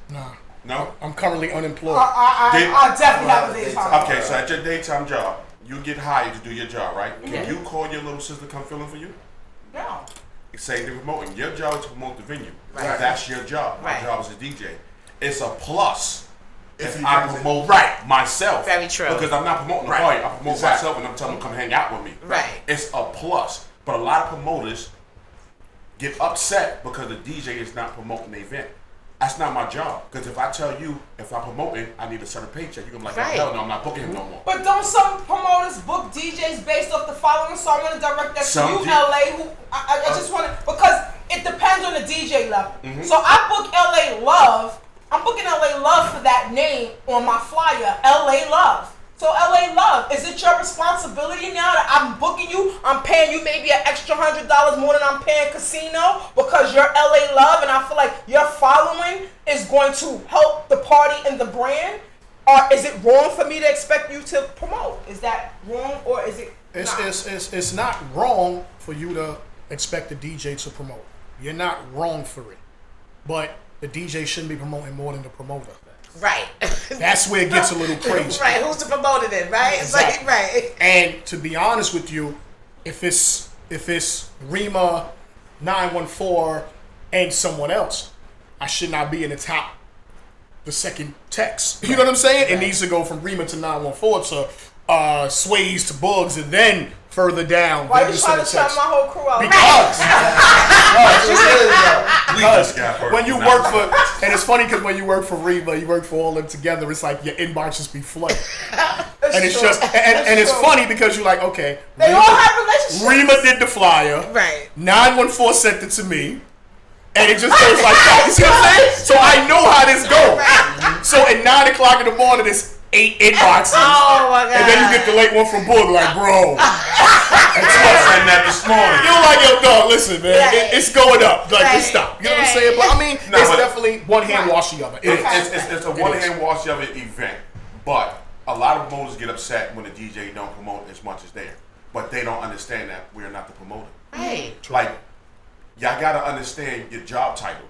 Speaker 4: Nah.
Speaker 9: No?
Speaker 4: I'm currently unemployed.
Speaker 2: I definitely have a daytime job.
Speaker 9: Okay, so at your daytime job, you get hired to do your job, right? Can you call your little sister come fill in for you?
Speaker 2: No.
Speaker 9: Same thing promoting. Your job is to promote the venue.
Speaker 3: Right.
Speaker 9: That's your job. My
Speaker 3: Right.
Speaker 9: job as a DJ. It's a plus if
Speaker 6: he
Speaker 9: I
Speaker 6: brings it.
Speaker 9: promote myself.
Speaker 3: Very true.
Speaker 9: Because I'm not promoting the party. I promote myself and I'm telling them to come hang out with me.
Speaker 3: Right.
Speaker 9: It's a plus. But a lot of promoters get upset because the DJ is not promoting the event. That's not my job. Because if I tell you, if I'm promoting, I need a certain paycheck, you're going to be like, oh, hell no, I'm not booking him no more.
Speaker 2: But don't some promoters book DJs based off the following? So I'm going to direct that
Speaker 9: Some
Speaker 2: to you,
Speaker 9: do.
Speaker 2: LA. Who I just want to, because it depends on the DJ level.
Speaker 9: Mhm.
Speaker 2: So I book LA Love. I'm booking LA Love for that name on my flyer, LA Love. So LA Love, is it your responsibility now that I'm booking you? I'm paying you maybe an extra $100 more than I'm paying Casino because you're LA Love, and I feel like your following is going to help the party and the brand. Or is it wrong for me to expect you to promote? Is that wrong, or is it?
Speaker 4: It's not wrong for you to expect the DJ to promote. You're not wrong for it, but the DJ shouldn't be promoting more than the promoter.
Speaker 3: Right.
Speaker 4: That's where it gets a little crazy.
Speaker 3: Right. Who's the promoter then? Right.
Speaker 4: Exactly.
Speaker 3: It's like, right.
Speaker 4: And to be honest with you, if it's Rima, 914, and someone else, I should not be in the second text. You know what I'm saying? It needs to go from Rima to 914 to Sways to Bugs, and then further down.
Speaker 2: Why
Speaker 4: then
Speaker 2: you trying to
Speaker 4: send a
Speaker 2: shut
Speaker 4: text.
Speaker 2: my whole crew out?
Speaker 4: Because when you work for, and it's funny because when you work for Rima, you work for all of them together, it's like your inbox just be flooded. And it's
Speaker 2: true.
Speaker 4: just, and it's funny because you're like, okay,
Speaker 2: They all have relationships.
Speaker 4: Rima did the flyer.
Speaker 3: Right.
Speaker 4: 914 sent it to me. And it just goes like that. You see what I'm saying? So I know how this goes. So at 9 o'clock in the morning, it's 8 inboxes.
Speaker 3: Oh my God.
Speaker 4: And then you get the late one from Boog, like, bro.
Speaker 9: I sent that this morning.
Speaker 4: You're like, yo, dog, listen, man. It's going up. Like,
Speaker 3: Right.
Speaker 4: just stop. You know what I'm saying? But I mean,
Speaker 9: No,
Speaker 4: it's
Speaker 9: but-
Speaker 4: definitely one hand wash the other. It is.
Speaker 9: It's a one hand wash of it event. But a lot of promoters get upset when the DJ don't promote as much as they are. But they don't understand that we're not the promoter.
Speaker 3: Right.
Speaker 9: Like, y'all gotta understand your job title.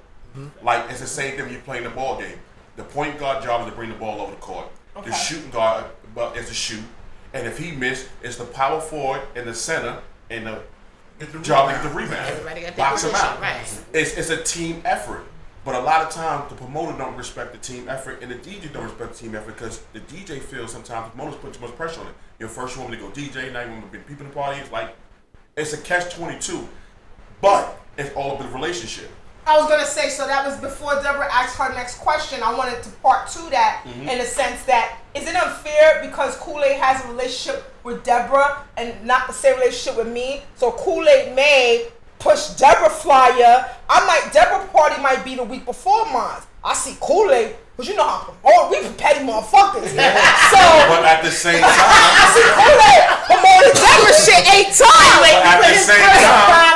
Speaker 9: Like, it's the same thing when you playing the ball game. The point guard job is to bring the ball over the court. The shooting guard is to shoot. And if he missed, it's the power forward and the center and the job to get the rebound.
Speaker 3: Everybody got their
Speaker 9: Box them
Speaker 3: position,
Speaker 9: out.
Speaker 3: right.
Speaker 9: It's a team effort. But a lot of times the promoter don't respect the team effort and the DJ don't respect the team effort because the DJ feels sometimes the promoters put too much pressure on it. Your first woman to go DJ, now you want to be people in the party. It's like, it's a catch-22. But it's all about the relationship.
Speaker 2: I was gonna say, so that was before Deborah asked her next question. I wanted to part to that in the sense that, is it unfair because Kool-Aid has a relationship with Deborah and not the same relationship with me? So Kool-Aid may push Deborah flyer. Deborah party might be the week before mine. I see Kool-Aid, because you know how we petty motherfuckers. So,
Speaker 9: But at the same time,
Speaker 2: I see Kool-Aid promoting Deborah shit 8 times.
Speaker 9: At the same time,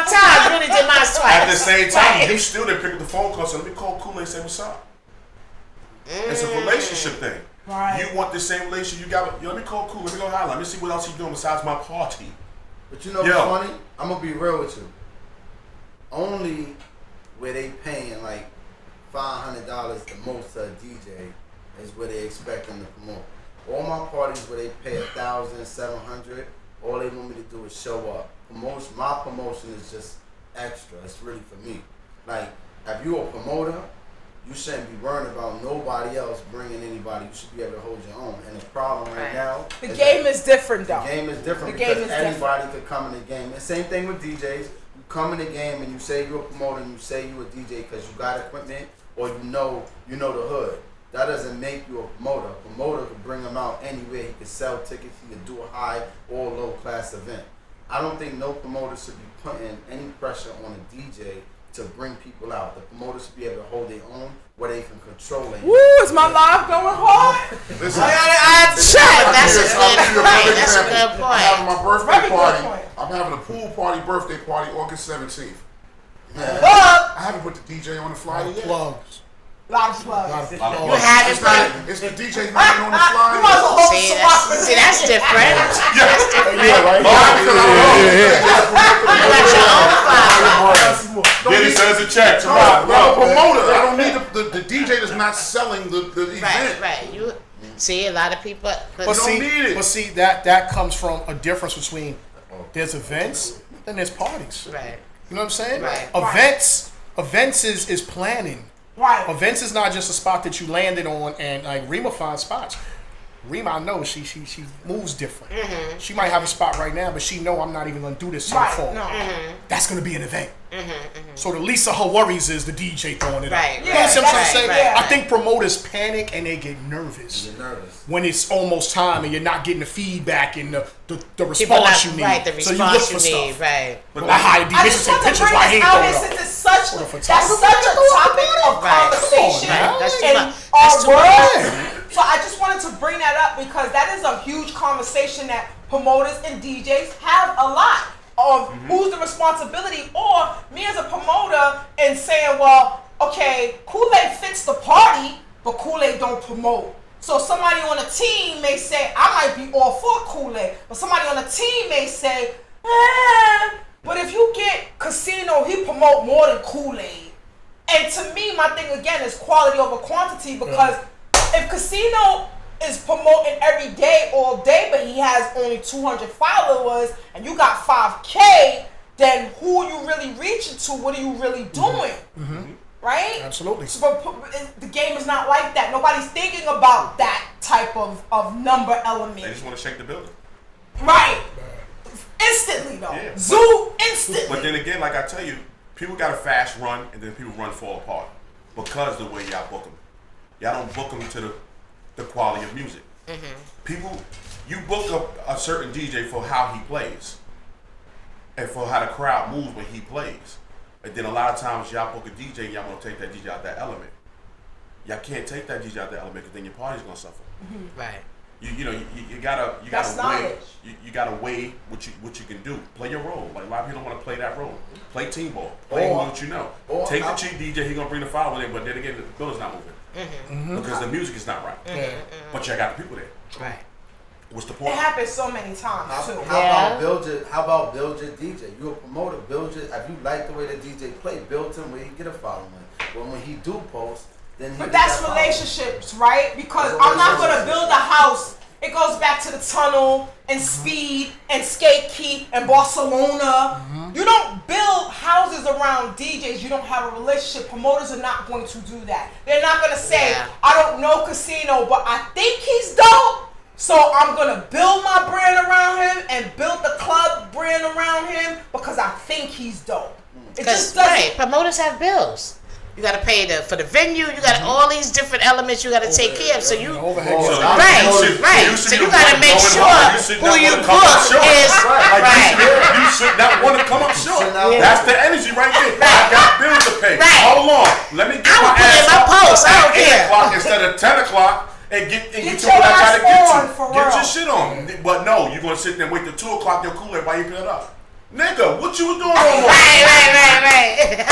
Speaker 3: really did mine twice.
Speaker 9: at the same time,
Speaker 3: Right.
Speaker 9: you still didn't pick up the phone call. So let me call Kool-Aid and say what's up. It's a relationship thing.
Speaker 2: Right.
Speaker 9: You want the same relationship. You got. Let me call Kool. Let me go holler. Let me see what else he's doing besides my party.
Speaker 24: But you know what's funny? I'm gonna be real with you. Only where they paying like $500 the most to a DJ is where they expect them to promote. All my parties where they pay $1,700, all they want me to do is show up. My promotion is just extra. It's really for me. Like, if you a promoter, you shouldn't be worrying about nobody else bringing anybody. You should be able to hold your own. And the problem right now,
Speaker 2: The game is different, though.
Speaker 24: the game is different
Speaker 2: The game
Speaker 24: because
Speaker 2: is different.
Speaker 24: anybody could come in the game. And same thing with DJs. You come in the game and you say you're a promoter and you say you're a DJ because you got equipment or you know the hood. That doesn't make you a promoter. A promoter could bring them out anywhere. He could sell tickets. He could do a high or low class event. I don't think no promoter should be putting any pressure on a DJ to bring people out. The promoter should be able to hold their own where they can control it.
Speaker 2: Woo, is my live going hard?
Speaker 6: Listen,
Speaker 2: I gotta check.
Speaker 3: That's a good
Speaker 6: I'll give you
Speaker 3: point.
Speaker 6: perfect
Speaker 3: That's a
Speaker 6: example.
Speaker 3: good point.
Speaker 6: I'm having my birthday
Speaker 2: Very good
Speaker 6: party.
Speaker 2: point.
Speaker 6: I'm having a pool party birthday party August 17th.
Speaker 2: Plug.
Speaker 6: I haven't put the DJ on the flyer yet.
Speaker 4: Plugs.
Speaker 2: Lot of plugs.
Speaker 3: You have it, but
Speaker 6: It's the DJ not on the flyer.
Speaker 2: You might as well hold
Speaker 3: see,
Speaker 2: some
Speaker 3: that's,
Speaker 2: rock.
Speaker 3: see, that's different. That's different.
Speaker 4: Yeah, right?
Speaker 3: You got your own flyer.
Speaker 9: Then he sends a check to
Speaker 6: No,
Speaker 9: Rob.
Speaker 6: I'm a promoter. I don't need the DJ that's not selling the event.
Speaker 3: Right. You see a lot of people.
Speaker 4: But see, that comes from a difference between there's events and there's parties.
Speaker 3: Right.
Speaker 4: You know what I'm saying?
Speaker 3: Right.
Speaker 4: Events is planning.
Speaker 2: Right.
Speaker 4: Events is not just a spot that you landed on, and like Rima finds spots. Rima, I know she moves different.
Speaker 3: Mm-hmm.
Speaker 4: She might have a spot right now, but she know I'm not even gonna do this till the fall.
Speaker 2: No.
Speaker 3: Mm-hmm.
Speaker 4: That's gonna be an event. So the least of her worries is the DJ throwing it
Speaker 3: Right,
Speaker 4: up.
Speaker 3: right,
Speaker 4: You know what I'm trying to say?
Speaker 3: right.
Speaker 4: I think promoters panic and they get nervous. When it's almost time and you're not getting the feedback and the response you need.
Speaker 3: Right, the
Speaker 4: so you
Speaker 3: response
Speaker 4: look for
Speaker 3: you need,
Speaker 4: stuff.
Speaker 3: right.
Speaker 4: But I hired D.
Speaker 2: I
Speaker 4: This
Speaker 2: just
Speaker 4: is
Speaker 2: want to
Speaker 4: pictures.
Speaker 2: bring
Speaker 4: Why he
Speaker 2: this
Speaker 4: ain't
Speaker 2: out
Speaker 4: throw
Speaker 2: here
Speaker 4: it up?
Speaker 2: since it's such a topic of conversation
Speaker 3: That's too
Speaker 2: in
Speaker 3: much.
Speaker 2: our
Speaker 3: That's too
Speaker 2: world. So I just wanted to bring that up because that is a huge conversation that promoters and DJs have a lot of who's the responsibility, or me as a promoter and saying, well, okay, Kool-Aid fits the party, but Kool-Aid don't promote. So somebody on a team may say, I might be all for Kool-Aid, but somebody on a team may say, but if you get Casino, he promote more than Kool-Aid. And to me, my thing again is quality over quantity, because if Casino is promoting every day, all day, but he has only 200 followers and you got 5K, then who are you really reaching to? What are you really doing? Right?
Speaker 4: Absolutely.
Speaker 2: So, but the game is not like that. Nobody's thinking about that type of number element.
Speaker 9: They just want to shake the building.
Speaker 2: Right. Instantly, though.
Speaker 9: Yeah.
Speaker 2: Zoo, instantly.
Speaker 9: But then again, like I tell you, people got a fast run and then people fall apart because the way y'all book them. Y'all don't book them to the quality of music. People, you book a certain DJ for how he plays and for how the crowd moves when he plays. And then a lot of times y'all book a DJ and y'all want to take that DJ out that element. Y'all can't take that DJ out that element because then your party's gonna suffer.
Speaker 3: Right.
Speaker 9: You gotta
Speaker 2: That's
Speaker 9: weigh you gotta weigh what you can do. Play your role. Like a lot of people don't want to play that role. Play team ball. Play what you know. Take the cheap DJ, he gonna bring the file with him, but then again the building's not moving. Because the music is not right. But you got the people there.
Speaker 3: Right.
Speaker 9: What's the point?
Speaker 2: It happens so many times too.
Speaker 24: How about build your DJ? You a promoter, build your. If you like the way the DJ play, build him where he get a following. But when he do post, then he.
Speaker 2: But that's relationships, right? Because I'm not gonna build a house. It goes back to the tunnel and Speed and Skate Key and Barcelona. You don't build houses around DJs. You don't have a relationship. Promoters are not going to do that. They're not gonna say, I don't know Casino, but I think he's dope. So I'm gonna build my brand around him and build the club brand around him because I think he's dope. It just doesn't.
Speaker 3: Right. Promoters have bills. You got to pay for the venue. You got all these different elements you got to take care of. So you, right. So you got to make sure who you book is right.
Speaker 9: You should not want to come up short. That's the energy right there. I got bills to pay. Hold on. Let me get my ass up at 8 o'clock instead of 10 o'clock. And get to what I gotta get to. Get your shit on. But no, you're gonna sit there and wait till 2 o'clock. Your Kool-Aid while you put it up. Nigga, what you was doing all
Speaker 3: Right.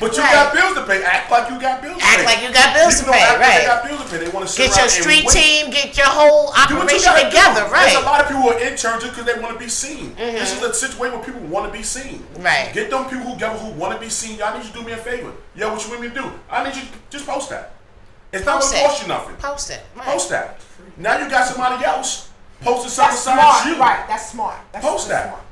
Speaker 9: But you got bills to pay. Act like you got bills to pay.
Speaker 3: Act like you got bills to pay.
Speaker 9: Act like
Speaker 3: Right.
Speaker 9: they got bills to pay. They want to sit
Speaker 3: Get your street team. Get your whole operation together. Right.
Speaker 9: There's a lot of people who are interns just because they want to be seen. This is a situation where people want to be seen.
Speaker 3: Right.
Speaker 9: Get them people who want to be seen. Y'all need you to do me a favor. Yo, what you want me to do? I need you to just post that. It's not going to cost you nothing.
Speaker 3: Post it. Right.
Speaker 9: Post that. Now you got somebody else posting something
Speaker 2: That's
Speaker 9: besides
Speaker 2: smart.
Speaker 9: you.
Speaker 2: Right. That's smart.
Speaker 9: Post that.
Speaker 2: Smart.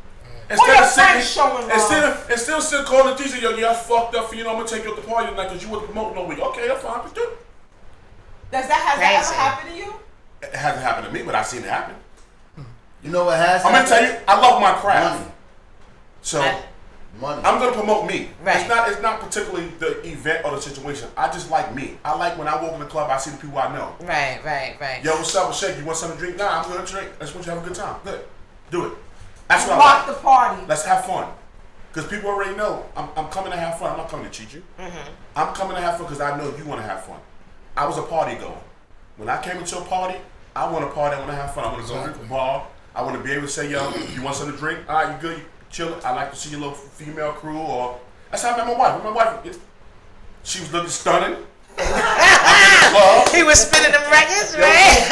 Speaker 9: Instead of sitting,
Speaker 2: showing love.
Speaker 9: instead of sitting calling the DJ, yo, I fucked up for you know I'm gonna take you up the party tonight because you wasn't promoting no week. Okay, that's fine. Let's do it.
Speaker 2: Has that ever happened to you?
Speaker 9: It hasn't happened to me, but I've seen it happen.
Speaker 24: You know what has?
Speaker 9: I'm gonna tell you, I love my craft.
Speaker 24: Money.
Speaker 9: So
Speaker 24: Money.
Speaker 9: I'm gonna promote me.
Speaker 3: Right.
Speaker 9: It's not particularly the event or the situation. I just like me. I like when I walk in the club, I see the people I know.
Speaker 3: Right.
Speaker 9: Yo, what's up with Shake? You want something to drink? Nah, I'm gonna drink. I just want you to have a good time. Good. Do it. That's what I
Speaker 2: Rock
Speaker 9: like.
Speaker 2: the party.
Speaker 9: Let's have fun. Because people already know I'm coming to have fun. I'm not coming to cheat you. I'm coming to have fun because I know you want to have fun. I was a party goer. When I came into a party, I want to party. I want to have fun. I want to go to the bar. I want to be able to say, yo, you want something to drink? All right, you good? You chill. I like to see your little female crew. Or that's how I met my wife. My wife, she was looking stunning.
Speaker 3: He was spinning them records, right?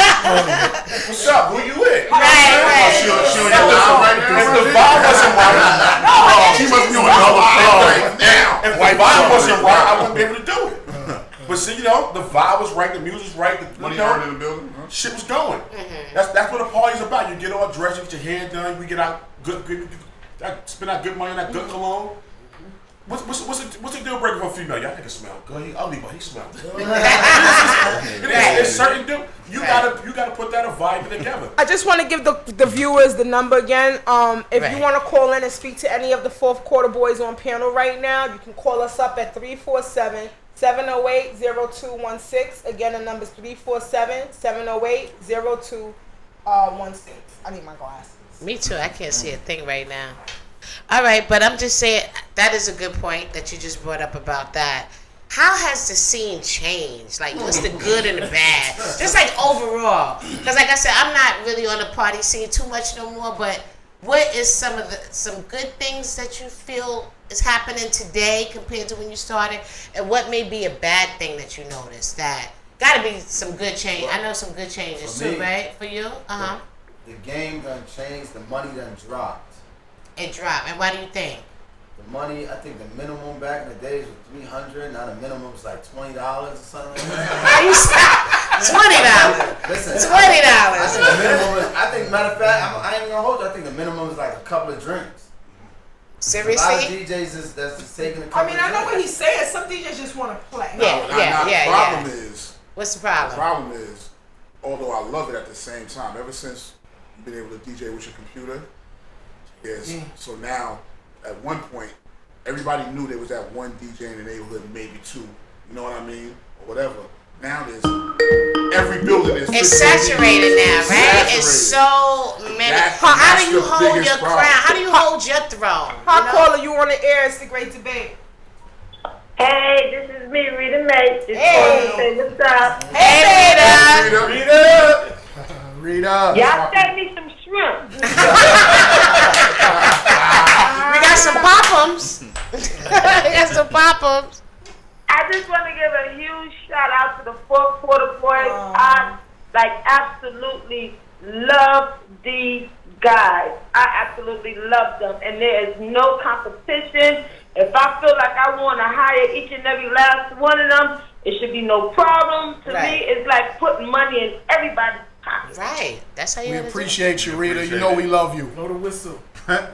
Speaker 9: What's up? Who you with?
Speaker 3: Right.
Speaker 9: She on your line right now. If the vibe wasn't right, she must be on another thing right now. If the vibe wasn't right, I wouldn't be able to do it. But see, you know, the vibe was right, the music's right.
Speaker 6: Money already in the building.
Speaker 9: Shit was going. That's what a party's about. You get all dressed, you get your hair done, we get out good. spend that good money on that good cologne. What's the deal breaker for a female? Y'all niggas smell good. He ugly, but he smells good. It's certain deal. You gotta put that a vibe together.
Speaker 2: I just want to give the viewers the number again. If you want to call in and speak to any of the fourth quarter boys on panel right now, you can call us up at 347-708-0216. Again, the number is 347-708-0216. I need my glasses.
Speaker 3: Me too. I can't see a thing right now. All right, but I'm just saying that is a good point that you just brought up about that. How has the scene changed? Like, what's the good and the bad? Just like overall. Because like I said, I'm not really on the party scene too much no more, but what is some good things that you feel is happening today compared to when you started? And what may be a bad thing that you noticed that gotta be some good change? I know some good changes too, right? For you? Uh-huh.
Speaker 24: The game done changed, the money done dropped.
Speaker 3: It dropped. And why do you think?
Speaker 24: The money, I think the minimum back in the days was $300. Now the minimum was like $20 or something like that.
Speaker 3: $20.
Speaker 24: Listen,
Speaker 3: $20.
Speaker 24: I think the minimum is, matter of fact, I ain't gonna hold you. I think the minimum is like a couple of drinks.
Speaker 3: Seriously?
Speaker 24: A lot of DJs that's just taking a couple of drinks.
Speaker 2: I know what he's saying. Some DJs just want to play.
Speaker 24: Yeah.
Speaker 6: The problem is.
Speaker 3: What's the problem?
Speaker 6: The problem is, although I love it at the same time, ever since you've been able to DJ with your computer, so now, at one point, everybody knew there was that one DJ in the neighborhood, maybe two. You know what I mean? Or whatever. Now there's every building is.
Speaker 3: It's saturated now, right? It's so many. How do you hold your crown? How do you hold your throne?
Speaker 2: Hot caller, you on the air? It's the Great Debate.
Speaker 7: Hey, this is me, Rita May. Just calling to say what's up.
Speaker 3: Hey,
Speaker 24: Rita.
Speaker 7: Y'all send me some shrimp.
Speaker 3: We got some pop-ums.
Speaker 7: I just want to give a huge shout out to the fourth quarter boys. I absolutely love these guys. I absolutely love them, and there is no competition. If I feel like I want to hire each and every last one of them, it should be no problem. To me, it's like putting money in everybody's pocket.
Speaker 3: Right. That's how you.
Speaker 4: We appreciate you, Rita. You know we love you.
Speaker 5: Blow the whistle.
Speaker 7: In LA,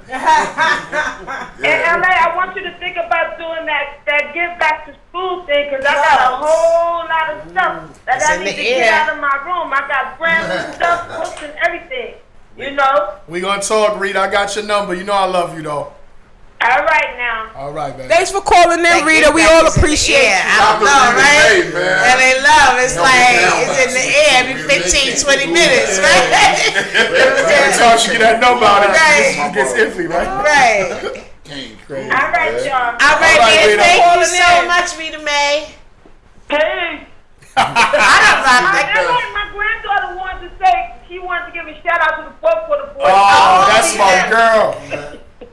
Speaker 7: I want you to think about doing that give back to school thing, because I got a whole lot of stuff that I need to get out of my room. I got brand new stuff, books, and everything. You know?
Speaker 4: We gonna talk, Rita. I got your number. You know I love you, though.
Speaker 7: All right now.
Speaker 4: All right, man.
Speaker 2: Thanks for calling in, Rita. We all appreciate you.
Speaker 3: I don't know, right? And they love it's it's in the air every 15, 20 minutes, right?
Speaker 4: Every time she get that number out, it gets iffy, right?
Speaker 3: Right.
Speaker 7: All right, y'all.
Speaker 3: All right, Rita. Thank you so much, Rita May.
Speaker 7: Hey.
Speaker 3: My
Speaker 7: granddaughter wanted to say she wanted to give a shout out to the fourth quarter boys.
Speaker 4: Oh, that's my girl.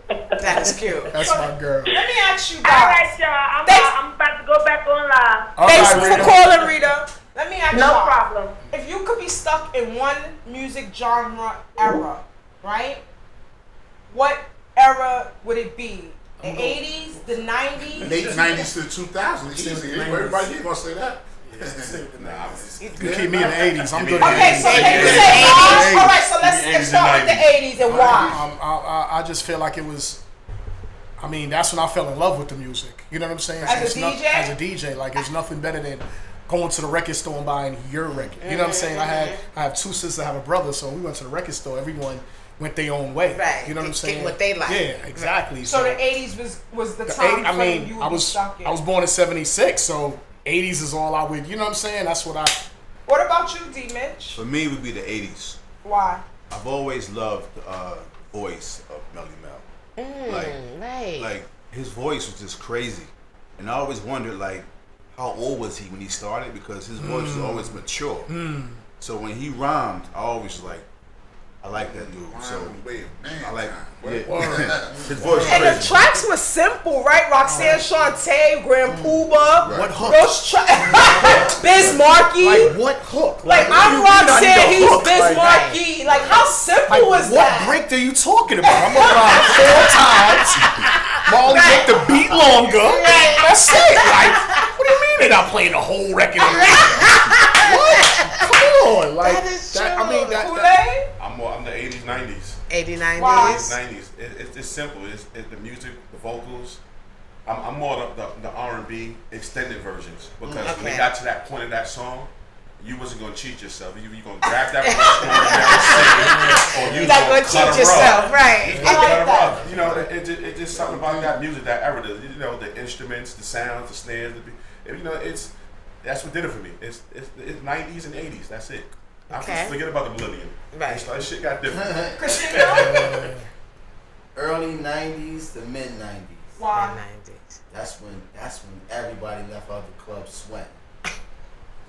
Speaker 3: That's cute.
Speaker 4: That's my girl.
Speaker 2: Let me ask you guys.
Speaker 7: All right, y'all. I'm about to go back on live.
Speaker 2: Thanks for calling, Rita. Let me ask you.
Speaker 7: No problem.
Speaker 2: If you could be stuck in one music genre era, right? What era would it be? The 80s, the 90s?
Speaker 6: Late 90s to the 2000s. It's easy. Everybody here gonna say that.
Speaker 4: You keep me in the 80s. I'm good at the 80s.
Speaker 2: Okay, so can you say all right, so let's start with the 80s and why?
Speaker 4: I just feel like it was, I mean, that's when I fell in love with the music. You know what I'm saying?
Speaker 2: As a DJ?
Speaker 4: As a DJ. Like, there's nothing better than going to the record store and buying your record. You know what I'm saying? I have two sisters, I have a brother, so we went to the record store. Everyone went their own way.
Speaker 3: Right.
Speaker 4: You know what I'm saying?
Speaker 3: What they like.
Speaker 4: Yeah, exactly.
Speaker 2: So the 80s was the time
Speaker 4: I mean,
Speaker 2: you
Speaker 4: I was born in 76, so 80s is all I would, you know what I'm saying? That's what I...
Speaker 2: What about you, D. Mitch?
Speaker 11: For me, it would be the 80s.
Speaker 2: Why?
Speaker 11: I've always loved the voice of Melly Mel. Like, his voice was just crazy. And I always wondered, like, how old was he when he started? Because his voice was always mature. So when he rhymed, I always was like, I like that dude. So I like his voice.
Speaker 2: And the tracks were simple, right? Roxanne Shante, Grand Puba,
Speaker 4: What hook?
Speaker 2: Biz Markie.
Speaker 4: Like, what hook?
Speaker 2: Like, I'm Roxanne, he's Biz Markie. Like, how simple was that?
Speaker 4: What break are you talking about? I'm around 4 times. Molly make the beat longer. That's it. Like, what do you mean they're not playing the whole record? What? Come on. Like,
Speaker 2: That is true.
Speaker 4: I mean,
Speaker 2: Kool-Aid?
Speaker 9: I'm the 80s, 90s.
Speaker 3: 80s, 90s.
Speaker 2: Why?
Speaker 9: 90s. It's simple. It's the music, the vocals. I'm more the R&B extended versions because when they got to that point of that song, you wasn't gonna cheat yourself. You gonna grab that or you gonna cheat yourself,
Speaker 3: right?
Speaker 9: You know, it's just something about that music, that era. You know, the instruments, the sounds, the snares. You know, that's what did it for me. It's 90s and 80s. That's it. I forget about the millennium.
Speaker 3: Right.
Speaker 9: That shit got different.
Speaker 24: Early 90s to mid 90s.
Speaker 2: Why?
Speaker 3: 90s.
Speaker 24: That's when everybody left out the club sweating.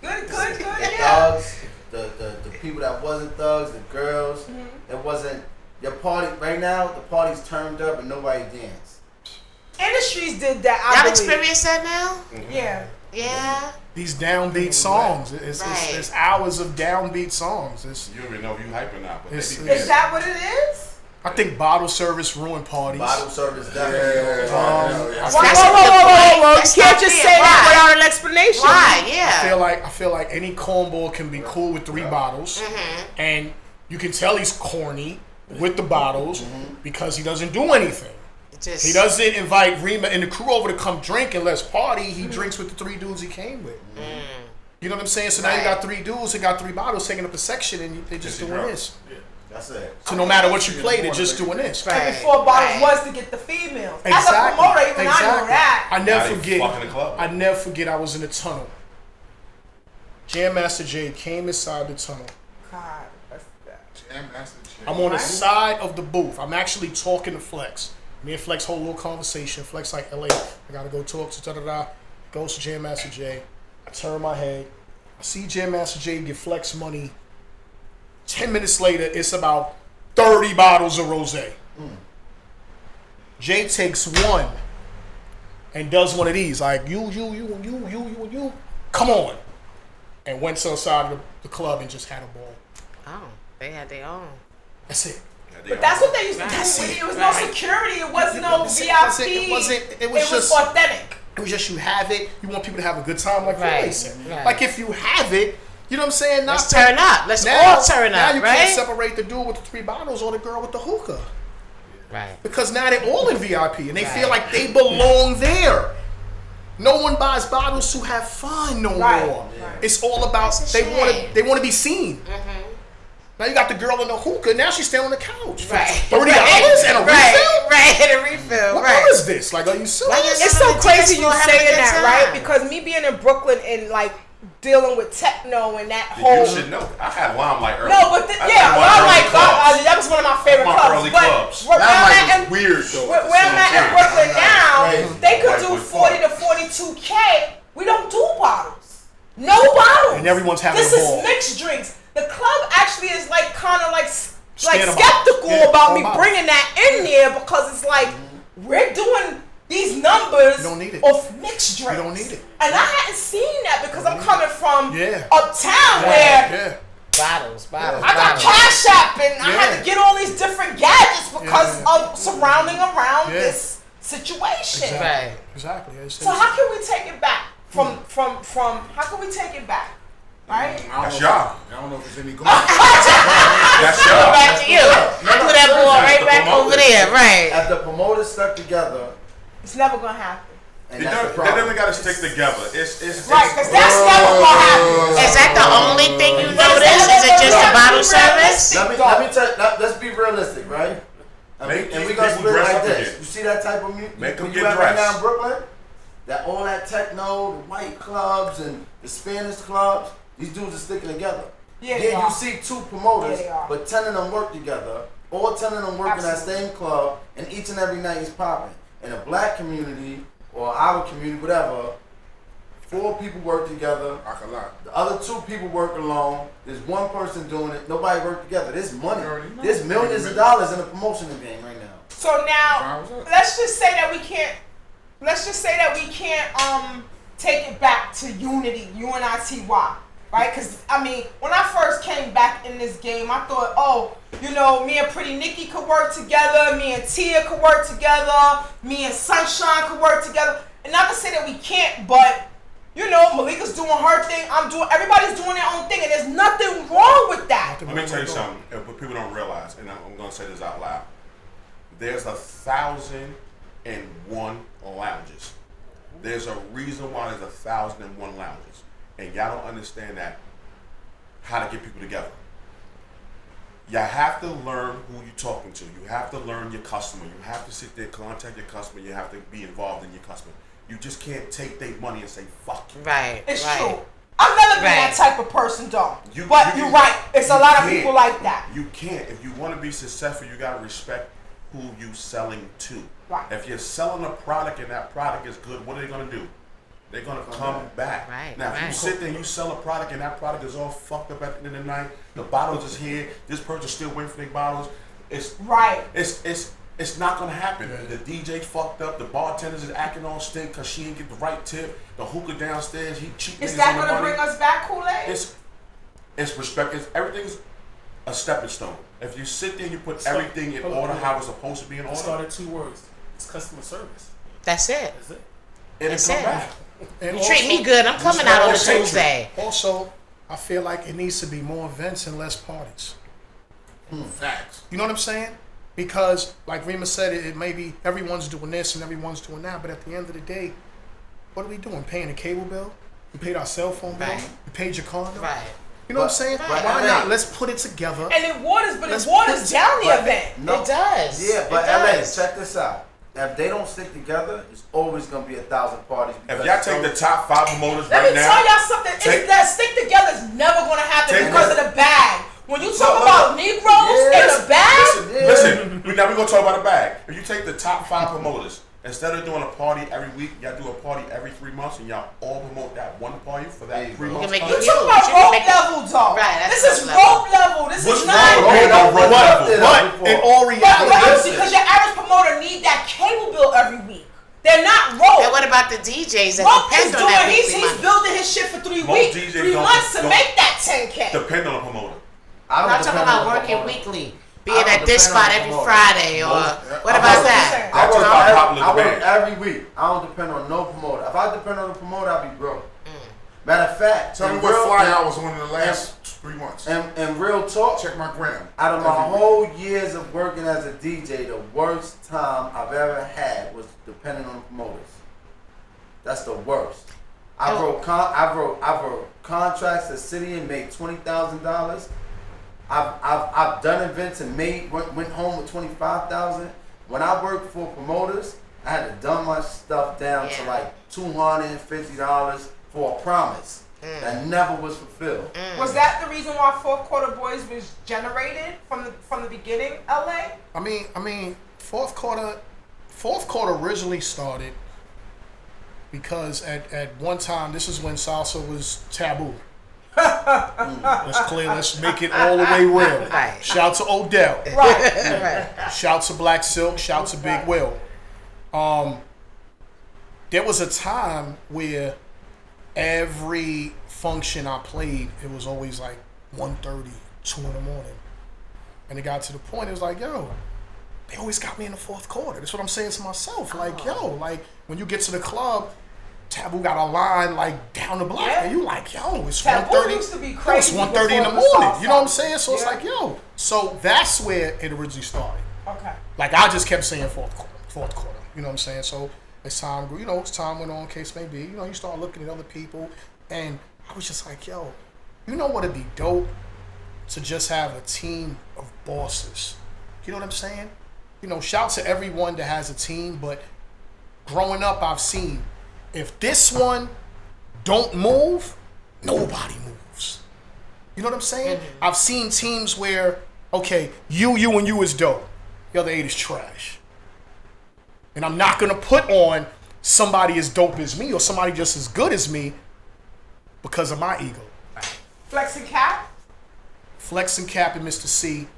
Speaker 2: Good,
Speaker 24: The
Speaker 2: yeah.
Speaker 24: thugs, the people that wasn't thugs, the girls. It wasn't your party. Right now, the party's turned up and nobody dance.
Speaker 2: Industries did that.
Speaker 3: Y'all experience that now?
Speaker 2: Yeah.
Speaker 3: Yeah.
Speaker 4: These downbeat songs. It's hours of downbeat songs.
Speaker 9: You don't even know if you hype or not. But
Speaker 2: is that what it is?
Speaker 4: I think bottle service ruined parties.
Speaker 24: Bottle service definitely.
Speaker 2: Whoa! You can't just say that without an explanation.
Speaker 3: Why? Yeah.
Speaker 4: I feel like any cornball can be cool with 3 bottles, and you can tell he's corny with the bottles because he doesn't do anything. He doesn't invite Rima and the crew over to come drink and let's party. He drinks with the 3 dudes he came with. You know what I'm saying? So now you got 3 dudes who got 3 bottles taking up a section, and they just doing this.
Speaker 24: That's it.
Speaker 4: So no matter what you play, they're just doing this.
Speaker 2: And before bottles was to get the females. As a promoter, even I know that.
Speaker 4: I never forget I was in the tunnel. Jam Master Jay came inside the tunnel.
Speaker 2: God, that's that.
Speaker 6: Jam Master Jay.
Speaker 4: I'm on the side of the booth. I'm actually talking to Flex. Me and Flex hold a little conversation. Flex like, LA, I gotta go talk to da-da-da. Goes to Jam Master Jay. I turn my head. I see Jam Master Jay give Flex money. 10 minutes later, it's about 30 bottles of rosé. Jay takes one and does one of these, like you, come on, and went to the side of the club and just had a ball.
Speaker 3: Oh, they had their own.
Speaker 4: That's it.
Speaker 2: But that's what they used to do. It was no security. It was no VIP. It was just authentic.
Speaker 4: It was just you have it. You want people to have a good time, like you said. Like if you have it. You know what I'm saying?
Speaker 3: Let's turn up. Let's all turn up,
Speaker 4: Now you can't separate the dude with the 3 bottles or the girl with the hookah.
Speaker 3: Right.
Speaker 4: Because now they're all in VIP and they feel like they belong there. No one buys bottles to have fun no more. Right. It's all about they want to be seen. Now you got the girl in the hookah. Now she's staying on the couch for $30 and a refill.
Speaker 3: Right, and a refill.
Speaker 4: What is this? Like, are you serious?
Speaker 2: It's so crazy you saying that, right? Because me being in Brooklyn and like dealing with techno and that whole.
Speaker 9: You should know. I had Limelight early.
Speaker 2: No, but Limelight, that was one of my favorite clubs. But
Speaker 6: Limelight was weird though.
Speaker 2: Where I'm at in Brooklyn now, they could do 40 to 42K. We don't do bottles. No bottles.
Speaker 4: And everyone's having a ball.
Speaker 2: This is mixed drinks. The club actually is like kind of like skeptical about me bringing that in there because it's like we're doing these numbers of mixed drinks.
Speaker 4: You don't need it.
Speaker 2: And I hadn't seen that because I'm coming from uptown where
Speaker 3: bottles.
Speaker 2: I got Cash App and I had to get all these different gadgets because of surrounding around this situation.
Speaker 4: Exactly.
Speaker 2: So how can we take it back from how can we take it back? Right?
Speaker 9: That's y'all.
Speaker 6: I don't know if there's any good.
Speaker 9: That's y'all.
Speaker 3: Back to you. Put that ball right back over there. Right.
Speaker 24: If the promoters stuck together,
Speaker 2: it's never gonna happen.
Speaker 24: And
Speaker 9: they
Speaker 24: that's the problem.
Speaker 9: never got to stick together. It's
Speaker 2: right, because that's never gonna happen.
Speaker 3: Is that the only thing you notice? Is it just a bottle service?
Speaker 24: Let me tell you, let's be realistic, right? And we gonna split it like this. You see that type of music?
Speaker 9: Make them
Speaker 24: you
Speaker 9: get
Speaker 24: right
Speaker 9: dressed.
Speaker 24: now in Brooklyn? That all that techno, the white clubs and the Spanish clubs, these dudes are sticking together.
Speaker 2: Yeah,
Speaker 24: you see 2 promoters, but 10 of them work together. All 10 of them work in that same club, and each and every night is popping. In a black community or our community, whatever, 4 people work together. The other 2 people work alone. There's 1 person doing it. Nobody work together. There's money. There's millions of dollars in the promotional game right now.
Speaker 2: So now, let's just say that we can't. Take it back to unity, UNITY. Right? Because, I mean, when I first came back in this game, I thought, me and Pretty Nikki could work together, me and Tia could work together, me and Sunshine could work together. And not to say that we can't, but you know, Malika's doing her thing, everybody's doing their own thing, and there's nothing wrong with that.
Speaker 9: Let me tell you something, what people don't realize, and I'm going to say this out loud. There's 1,001 lounges. There's a reason why there's 1,001 lounges. And y'all don't understand that, how to get people together. You have to learn who you're talking to. You have to learn your customer. You have to sit there, contact your customer. You have to be involved in your customer. You just can't take their money and say, fuck you.
Speaker 3: Right.
Speaker 2: It's true. I've never been that type of person, though. You're right. It's a lot of people like that.
Speaker 9: You can't. If you want to be successful, you got to respect who you selling to.
Speaker 2: Right.
Speaker 9: If you're selling a product and that product is good, what are they going to do? They're going to come back.
Speaker 3: Right.
Speaker 9: Now, if you sit there and you sell a product and that product is all fucked up at the end of the night, the bottles is here, this person's still waiting for their bottles, it's not going to happen. The DJ fucked up, the bartenders is acting all stink because she didn't get the right tip, the hookah downstairs, he cheating.
Speaker 2: Is that going to bring us back, Kool-Aid?
Speaker 9: It's respect. Everything's a stepping stone. If you sit there and you put everything in order how it's supposed to be in order.
Speaker 5: It started 2 words. It's customer service.
Speaker 3: That's it.
Speaker 9: It'll come back.
Speaker 3: You treat me good, I'm coming out on a Tuesday.
Speaker 4: Also, I feel like it needs to be more events and less parties.
Speaker 6: Facts.
Speaker 4: You know what I'm saying? Because, like Rima said, it may be everyone's doing this and everyone's doing that, but at the end of the day, what are we doing? Paying a cable bill? We paid our cell phone bill?
Speaker 3: Right.
Speaker 4: We paid your condo?
Speaker 3: Right.
Speaker 4: You know what I'm saying?
Speaker 3: Right.
Speaker 4: Why not? Let's put it together.
Speaker 2: And it waters down the event.
Speaker 24: No,
Speaker 3: it does.
Speaker 24: Yeah, but
Speaker 3: it
Speaker 24: LA,
Speaker 3: does.
Speaker 24: check this out. If they don't stick together, it's always gonna be 1,000 parties.
Speaker 9: If y'all take the top 5 promoters
Speaker 2: Let
Speaker 9: right
Speaker 2: me
Speaker 9: now,
Speaker 2: tell y'all something. That stick together is never going to happen because of the bag. When you talk about Negroes in the bag.
Speaker 9: Listen, we're going to talk about a bag. If you take the top 5 promoters, instead of doing a party every week, y'all do a party every 3 months, and y'all all promote that one party for that 3 months.
Speaker 2: You talk about rope level, dog.
Speaker 3: Right,
Speaker 2: this is rope level. This is not
Speaker 9: rope level.
Speaker 4: But in all reality,
Speaker 2: because your average promoter need that cable bill every week. They're not rope.
Speaker 3: And what about the DJs that
Speaker 2: Rope
Speaker 3: depend
Speaker 2: is
Speaker 3: on that
Speaker 2: he's
Speaker 3: weekly money?
Speaker 2: building his shit for 3
Speaker 9: Most
Speaker 2: weeks,
Speaker 9: DJs
Speaker 2: 3 months to make that 10K.
Speaker 9: Depend on a promoter.
Speaker 3: I'm not talking about working weekly. Being at this spot every Friday or what about that?
Speaker 24: I work every week. I don't depend on no promoter. If I depend on a promoter, I'll be broke. Matter of fact,
Speaker 6: tell me what fly I was on in the last 3 months.
Speaker 24: And real talk,
Speaker 6: check my gram.
Speaker 24: Out of my whole years of working as a DJ, the worst time I've ever had was depending on the promoters. That's the worst. I wrote contracts to city and made $20,000. I've done events and went home with $25,000. When I worked for promoters, I had to dumb my stuff down to like $250 for a promise that never was fulfilled.
Speaker 2: Was that the reason why Fourth Quarter Boys was generated from the beginning, LA?
Speaker 4: I mean, fourth quarter originally started because at one time, this is when salsa was taboo. Let's make it all the way real.
Speaker 3: Right.
Speaker 4: Shout to Odell.
Speaker 2: Right.
Speaker 4: Shout to Black Silk. Shout to Big Will. There was a time where every function I played, it was always like 1:30, 2 in the morning. And it got to the point, it was like, yo, they always got me in the fourth quarter. That's what I'm saying to myself. Like, yo, like when you get to the club, Taboo got a line like down the block, and you like, yo, it's 1:30.
Speaker 2: Used to be crazy.
Speaker 4: It's 1:30 in the morning. You know what I'm saying? So it's like, yo. So that's where it originally started.
Speaker 2: Okay.
Speaker 4: Like I just kept saying fourth quarter. You know what I'm saying? So as time grew, as time went on, case may be, you start looking at other people, and I was just like, yo, you know what'd be dope? To just have a team of bosses. You know what I'm saying? Shout to everyone that has a team, but growing up, I've seen if this one don't move, nobody moves. You know what I'm saying? Mm-hmm. I've seen teams where, okay, you and you is dope. The other 8 is trash. And I'm not going to put on somebody as dope as me or somebody just as good as me because of my ego.
Speaker 2: Flex and Cap?
Speaker 4: Flex and Cap and Mr. C.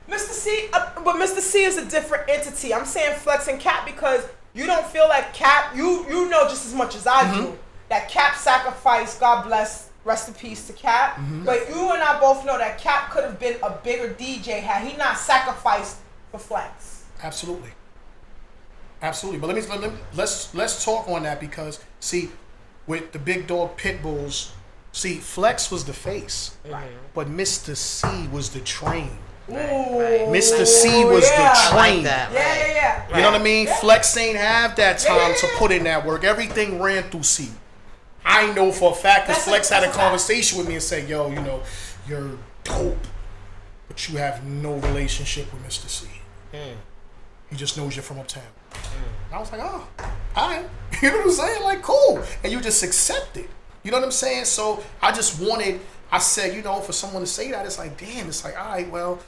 Speaker 2: Mr. C, but Mr. C is a different entity. I'm saying Flex and Cap because you don't feel like Cap, you know just as much as I do, that Cap sacrificed, God bless, rest in peace to Cap. Mm-hmm. But you and I both know that Cap could have been a bigger DJ had he not sacrificed for Flex.
Speaker 4: Absolutely. But let's talk on that because, see, with the big dog pit bulls. See, Flex was the face, but Mr. C was the train. Mr. C was the train.
Speaker 2: Yeah.
Speaker 4: You know what I mean? Flex ain't have that time to put in that work. Everything ran through C. I know for a fact because Flex had a conversation with me and said, yo, you know, you're dope, but you have no relationship with Mr. C. He just knows you're from uptown. And I was like, oh, all right. You know what I'm saying? Like, cool. And you just accept it. You know what I'm saying? So I just wanted, I said, you know, for someone to say that, it's like, damn, it's like, all right, well,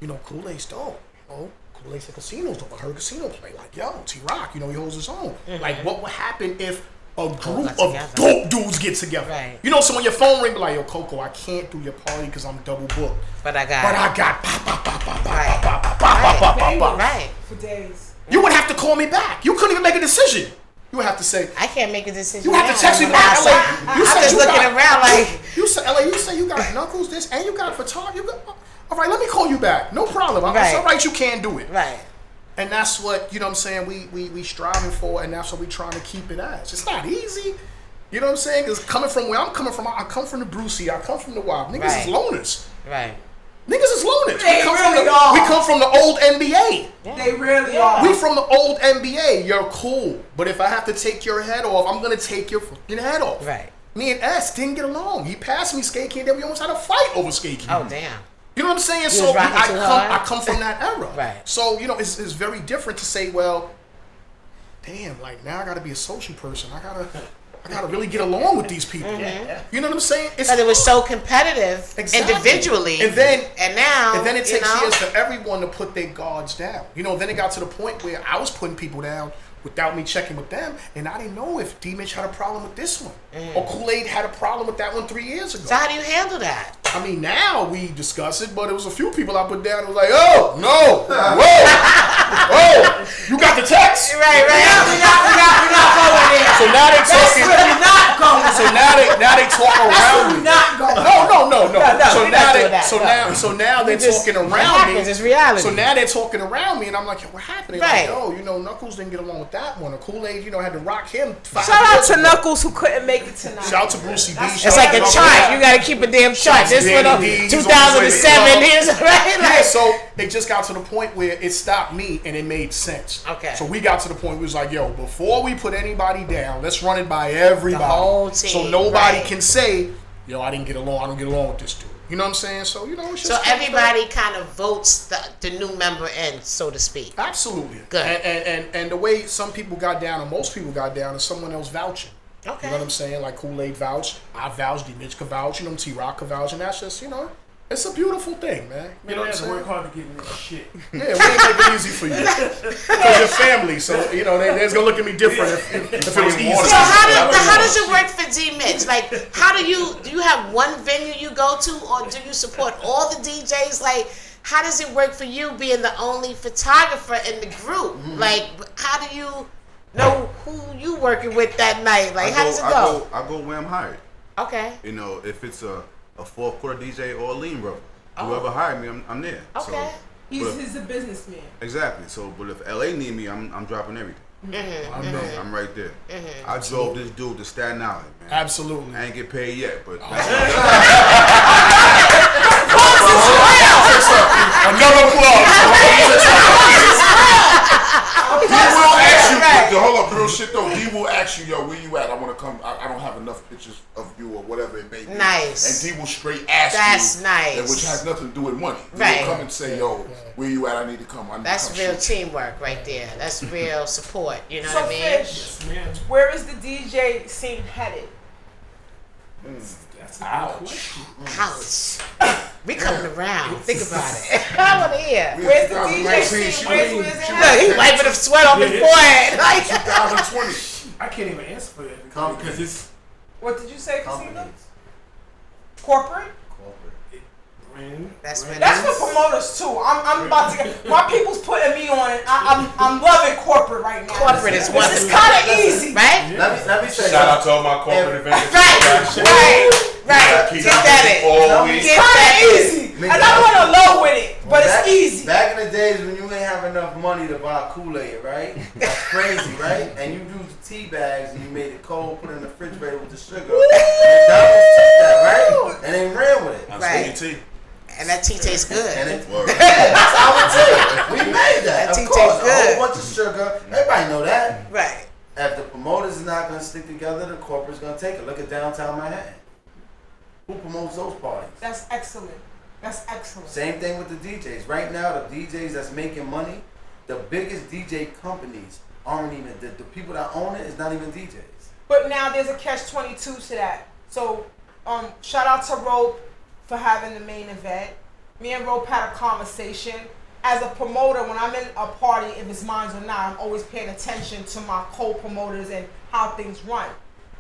Speaker 4: you know, Kool-Aid's dope. You know, Kool-Aid's at Casino's dope. I heard Casino play. Like, yo, T-Rock, you know, he holds his own. Like, what would happen if a group of dope dudes get together? Right. You know, so when your phone ring, be like, yo, Coco, I can't do your party because I'm double booked.
Speaker 3: But I got
Speaker 2: Right. For days.
Speaker 4: You would have to call me back. You couldn't even make a decision. You would have to say,
Speaker 3: I can't make a decision.
Speaker 4: You have to text me back.
Speaker 3: I'm just looking around like.
Speaker 4: You said, LA, you say you got Knuckles, this, and you got Fatar. You got, all right, let me call you back. No problem. It's all right, you can do it.
Speaker 3: Right.
Speaker 4: And that's what, you know what I'm saying, we striving for, and that's what we trying to keep it as. It's not easy. You know what I'm saying? Because coming from where I'm coming from, I come from the Brucey, I come from the Wild. Niggas is loners.
Speaker 3: Right.
Speaker 4: Niggas is loners.
Speaker 2: They really are.
Speaker 4: We come from the old NBA.
Speaker 2: Yeah. They really are.
Speaker 4: We from the old NBA. You're cool. But if I have to take your head off, I'm going to take your fucking head off.
Speaker 3: Right.
Speaker 4: Me and S didn't get along. He passed me Skate King, then we almost had a fight over Skate King.
Speaker 3: Oh, damn.
Speaker 4: You know what I'm saying? So I come from that era. Right. So, you know, it's very different to say, well, damn, like now I got to be a social person. I gotta really get along with these people. You know what I'm saying?
Speaker 3: Because it was so competitive individually.
Speaker 4: And then
Speaker 3: now
Speaker 4: it takes years for everyone to put their guards down. You know, then it got to the point where I was putting people down without me checking with them, and I didn't know if D-Mitch had a problem with this one. Or Kool-Aid had a problem with that one 3 years ago.
Speaker 3: So how do you handle that?
Speaker 4: I mean, now we discuss it, but it was a few people I put down and was like, oh, no, whoa, oh, you got the text?
Speaker 3: Right. We're not going there.
Speaker 4: So now they talking.
Speaker 2: We're not going.
Speaker 4: So now they talk around me.
Speaker 2: Not going.
Speaker 4: No. So now they're talking around me.
Speaker 3: It's reality.
Speaker 4: So now they're talking around me, and I'm like, yo, what happened?
Speaker 3: Right.
Speaker 4: Like, yo, you know, Knuckles didn't get along with that one. Or Kool-Aid, you know, had to rock him 5
Speaker 2: Shout out
Speaker 4: years
Speaker 2: to
Speaker 4: ago.
Speaker 2: Knuckles who couldn't make it tonight.
Speaker 4: Shout out to Brucey B.
Speaker 3: It's like a chart. You got to keep a damn chart. This one up 2007. Here's right.
Speaker 4: Yeah, so it just got to the point where it stopped me and it made sense.
Speaker 3: Okay.
Speaker 4: So we got to the point where it was like, yo, before we put anybody down, let's run it by everybody.
Speaker 3: The whole team.
Speaker 4: So nobody can say, yo, I don't get along with this dude. You know what I'm saying? So, you know, it's just
Speaker 3: so everybody kind of votes the new member in, so to speak.
Speaker 4: Absolutely.
Speaker 3: Good.
Speaker 4: And the way some people got down, or most people got down, is someone else vouching.
Speaker 3: Okay.
Speaker 4: You know what I'm saying? Like Kool-Aid vouch, I vouch, D-Mitch could vouch, you know, T-Rock could vouch, and that's just, you know, it's a beautiful thing, man. You know what I'm saying?
Speaker 5: Work hard to get in this shit.
Speaker 4: Yeah, we ain't make it easy for you. Because you're family, so, you know, they're going to look at me different if it was easy.
Speaker 3: So how does it work for D-Mitch? Like, how do you have one venue you go to, or do you support all the DJs? Like, how does it work for you being the only photographer in the group? Like, how do you know who you working with that night? Like, how does it go?
Speaker 11: I go where I'm hired.
Speaker 3: Okay.
Speaker 11: You know, if it's a fourth quarter DJ or a lean brother, whoever hired me, I'm there.
Speaker 2: Okay.
Speaker 11: So,
Speaker 2: He's a businessman.
Speaker 11: Exactly. So, but if LA need me, I'm dropping everything. I'm right there. I drove this dude to Staten Island, man.
Speaker 4: Absolutely.
Speaker 11: I ain't get paid yet, but
Speaker 6: another plug. He will ask you. Hold up, real shit though. He will ask you, yo, where you at? I want to come. I don't have enough pictures of you or whatever it may be.
Speaker 3: Nice.
Speaker 6: And he will straight ask
Speaker 3: That's
Speaker 6: you.
Speaker 3: Nice.
Speaker 6: Which has nothing to do with money. He
Speaker 3: Right.
Speaker 6: will come and say, yo, where you at? I need to come.
Speaker 3: That's real teamwork right there. That's real support. You know
Speaker 2: So
Speaker 3: what I mean?
Speaker 2: Fish, where is the DJ scene headed?
Speaker 5: That's a good question.
Speaker 3: Ouch. We coming around. Think about it. I want to hear.
Speaker 2: Where's the DJ scene? Where's it
Speaker 3: Look,
Speaker 2: headed?
Speaker 3: he wiping the sweat off his forehead. Like
Speaker 6: 2020.
Speaker 5: I can't even answer for that because it's.
Speaker 2: What did you say, Casino? Corporate?
Speaker 3: That's
Speaker 2: for promoters too. I'm about to get my people's putting me on it. I'm loving corporate right now.
Speaker 3: Corporate is one.
Speaker 2: This is kind of easy,
Speaker 3: right?
Speaker 24: Let me say
Speaker 9: Shout out to all my corporate events.
Speaker 3: Right. Get that in.
Speaker 9: Always.
Speaker 3: Get that easy.
Speaker 2: Another one are low with it, but it's easy.
Speaker 24: Back in the days when you ain't have enough money to buy Kool-Aid, right? That's crazy, right? And you used the tea bags and you made it cold, put it in the refrigerator with the sugar. And McDonald's took that, right? And they ran with it.
Speaker 3: Right.
Speaker 9: Tea.
Speaker 3: And that tea tastes good.
Speaker 24: And that's our tea. We made that.
Speaker 3: That tea
Speaker 24: of course,
Speaker 3: tastes good.
Speaker 24: a whole bunch of sugar. Everybody know that.
Speaker 3: Right.
Speaker 24: If the promoters is not going to stick together, the corporate's going to take it. Look at downtown Manhattan. Who promotes those parties?
Speaker 2: That's excellent. That's excellent.
Speaker 24: Same thing with the DJs. Right now, the DJs that's making money, the biggest DJ companies aren't even, the people that own it is not even DJs.
Speaker 2: But now there's a catch-22 to that. So, shout out to Rope for having the main event. Me and Rope had a conversation. As a promoter, when I'm in a party, if it's mine or not, I'm always paying attention to my co-promoters and how things run.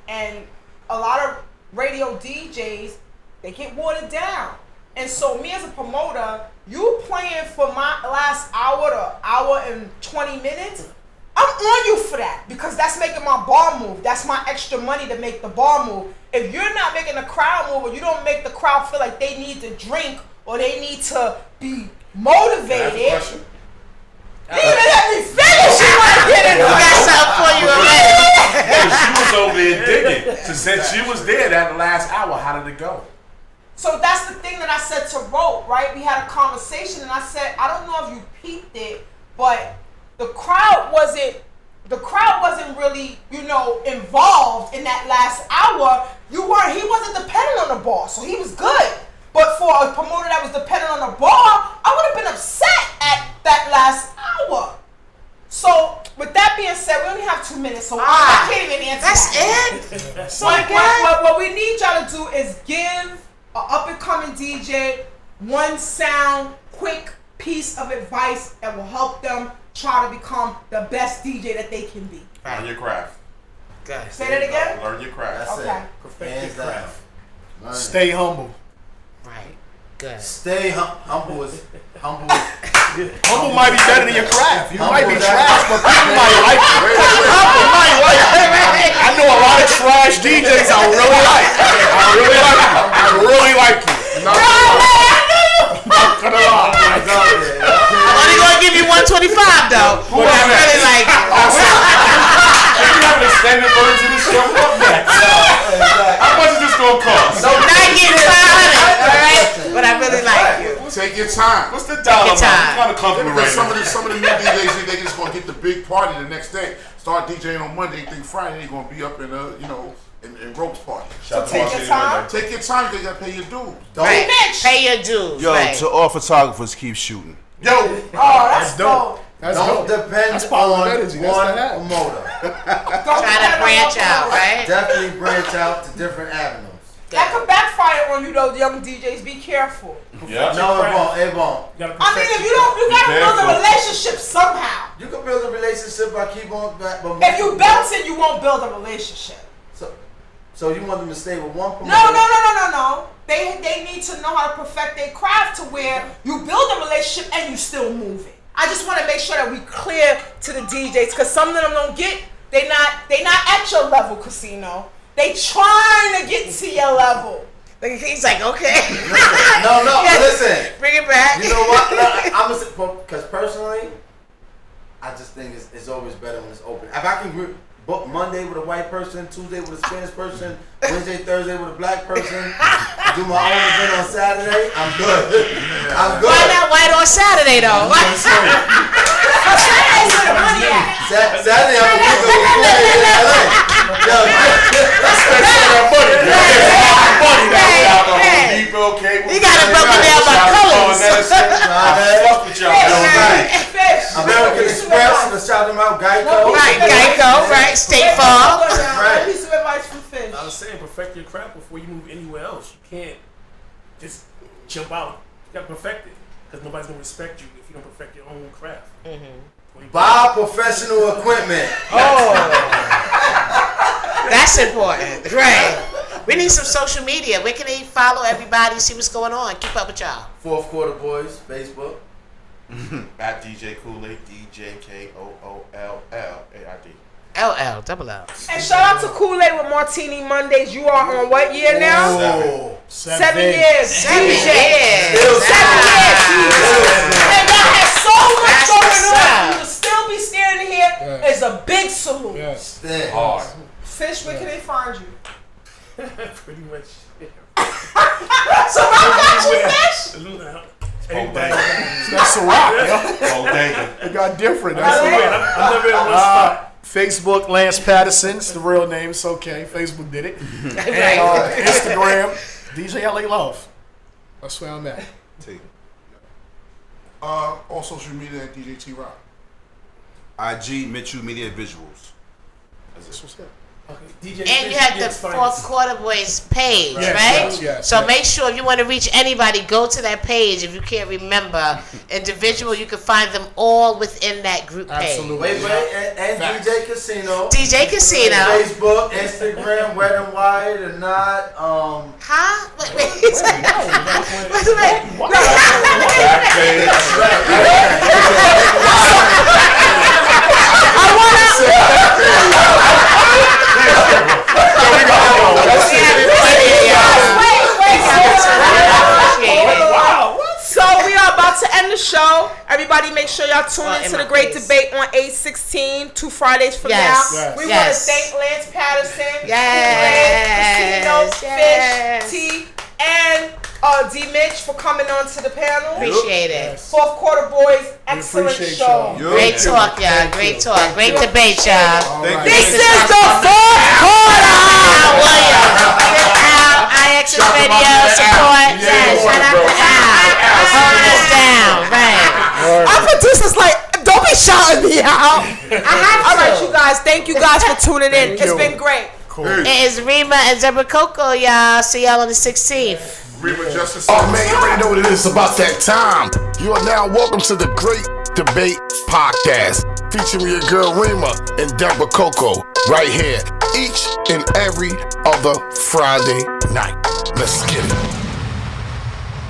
Speaker 2: And a lot of radio DJs, they get watered down. And so me as a promoter, you playing for my last hour to hour and 20 minutes, I'm on you for that because that's making my bar move. That's my extra money to make the bar move. If you're not making the crowd move or you don't make the crowd feel like they need to drink or they need to be motivated, you even let me finish. You want to get into
Speaker 3: got something for you already.
Speaker 9: She was over there digging. So since she was there that last hour, how did it go?
Speaker 2: So that's the thing that I said to Rope, right? We had a conversation and I said, I don't know if you peeped it, but the crowd wasn't really, involved in that last hour. He wasn't dependent on the bar, so he was good. But for a promoter that was dependent on the bar, I would have been upset at that last hour. So with that being said, we only have 2 minutes, so I can't even answer that.
Speaker 3: That's it?
Speaker 2: So what we need y'all to do is give an up-and-coming DJ one sound, quick piece of advice that will help them try to become the best DJ that they can be.
Speaker 9: Learn your craft.
Speaker 3: Good.
Speaker 2: Say that again?
Speaker 9: Learn your craft.
Speaker 24: That's
Speaker 2: Okay.
Speaker 24: it. Perfect your craft.
Speaker 4: Stay humble.
Speaker 3: Right. Good.
Speaker 24: Stay humble. Humble
Speaker 4: might be better than your craft. You might be trash, but people might like you. Humble might like you. I know a lot of trash DJs I really like. I really like you.
Speaker 3: I'm only gonna give you 125 though. But I really like it.
Speaker 9: If you have an extended version of this show, up next. How much is this gonna cost?
Speaker 3: So not getting 500, alright? But I really like you.
Speaker 6: Take your time.
Speaker 9: What's the dollar amount? What kind of company right
Speaker 6: Some
Speaker 9: now?
Speaker 6: of the new DJs, they just gonna get the big party the next day. Start DJing on Monday, think Friday they gonna be up in in Rope's party.
Speaker 2: So take your time.
Speaker 6: Take your time. They gotta pay your dues.
Speaker 3: Right. Pay your dues.
Speaker 11: Yo,
Speaker 3: right.
Speaker 11: to all photographers, keep shooting.
Speaker 6: Yo,
Speaker 2: that's dope.
Speaker 24: Don't depend on one promoter.
Speaker 3: Try to branch out, right?
Speaker 24: Definitely branch out to different avenues.
Speaker 2: That could backfire on you though, young DJs. Be careful.
Speaker 9: Yeah.
Speaker 24: No, it won't.
Speaker 2: I mean, if you gotta build a relationship somehow.
Speaker 24: You can build a relationship by keep on back. But
Speaker 2: If you bounce it, you won't build a relationship.
Speaker 24: So you want them to stay with one promoter?
Speaker 2: No. They need to know how to perfect their craft to where you build a relationship and you still move it. I just want to make sure that we clear to the DJs because some of them don't get. They not at your level, Casino. They trying to get to your level.
Speaker 3: He's like, okay.
Speaker 24: No, listen.
Speaker 3: Bring it back.
Speaker 24: You know what? I'm because personally, I just think it's always better when it's open. If I can book Monday with a white person, Tuesday with a Spanish person, Wednesday, Thursday with a black person, do my own event on Saturday, I'm good.
Speaker 3: Why not white on Saturday though?
Speaker 2: Saturday's where the money at.
Speaker 24: Saturday I'm gonna go with LA.
Speaker 3: You got it broken down by colors.
Speaker 9: Fuck with y'all.
Speaker 24: American Express, let's shout them out. Geico.
Speaker 3: Right, Geico. Right, State Farm.
Speaker 2: Right. Piece of advice from Fish.
Speaker 5: I was saying, perfect your craft before you move anywhere else. You can't just jump out. You gotta perfect it because nobody's gonna respect you if you don't perfect your own craft.
Speaker 24: Buy professional equipment.
Speaker 3: That's important. Right. We need some social media. Where can they follow everybody, see what's going on, keep up with y'all?
Speaker 24: Fourth Quarter Boys, Facebook.
Speaker 9: At DJ Kool-Aid, DJKOOLLAID.
Speaker 3: LL.
Speaker 2: And shout out to Kool-Aid with Martini Mondays. You are on what year now? 7 years.
Speaker 3: 7 years.
Speaker 2: 7 years. And y'all had so much going on. You would still be standing here. It's a big salute.
Speaker 4: Yes.
Speaker 9: Hard.
Speaker 2: Fish, where can they find you?
Speaker 5: Pretty much.
Speaker 2: So I got you, Fish.
Speaker 4: That's a rock, yo. It got different. That's a rock.
Speaker 5: I'm never in one spot.
Speaker 4: Facebook, Lance Patterson. It's the real name. It's okay. Facebook did it. And Instagram, DJ LA Love. That's where I'm at.
Speaker 6: All social media at DJ T Rock.
Speaker 11: IG Mitchell Media Visuals.
Speaker 4: That's what's up.
Speaker 5: Okay.
Speaker 3: And you have the Fourth Quarter Boys page, right?
Speaker 4: Yes,
Speaker 3: so make sure if you want to reach anybody, go to that page. If you can't remember individual, you can find them all within that group page.
Speaker 24: Wait, and DJ Casino.
Speaker 3: DJ Casino.
Speaker 24: Facebook, Instagram, Wet and Wired, and not.
Speaker 3: Huh? Wait.
Speaker 2: So we are about to end the show. Everybody make sure y'all tune into the Great Debate on 8/16, 2 Fridays from now. We want to thank Lance Patterson, Casino, Fish, T, and D Mitch for coming on to the panel.
Speaker 3: Appreciate it.
Speaker 2: Fourth Quarter Boys, excellent show.
Speaker 3: Great talk, y'all. Great talk. Great debate, y'all.
Speaker 2: This is the fourth quarter.
Speaker 3: IX Radio support. Shout out to Al. Holding us down. Right.
Speaker 2: Our producer's like, don't be shouting me out. All right, you guys. Thank you guys for tuning in. It's been great.
Speaker 3: Cool. It is Rima and Deborah Coco, y'all. See y'all on the 16th.
Speaker 1: Oh man, you already know what it is. About that time. You are now welcome to the Great Debate Podcast, featuring your girl Rima and Deborah Coco, right here, each and every other Friday night. Let's get it.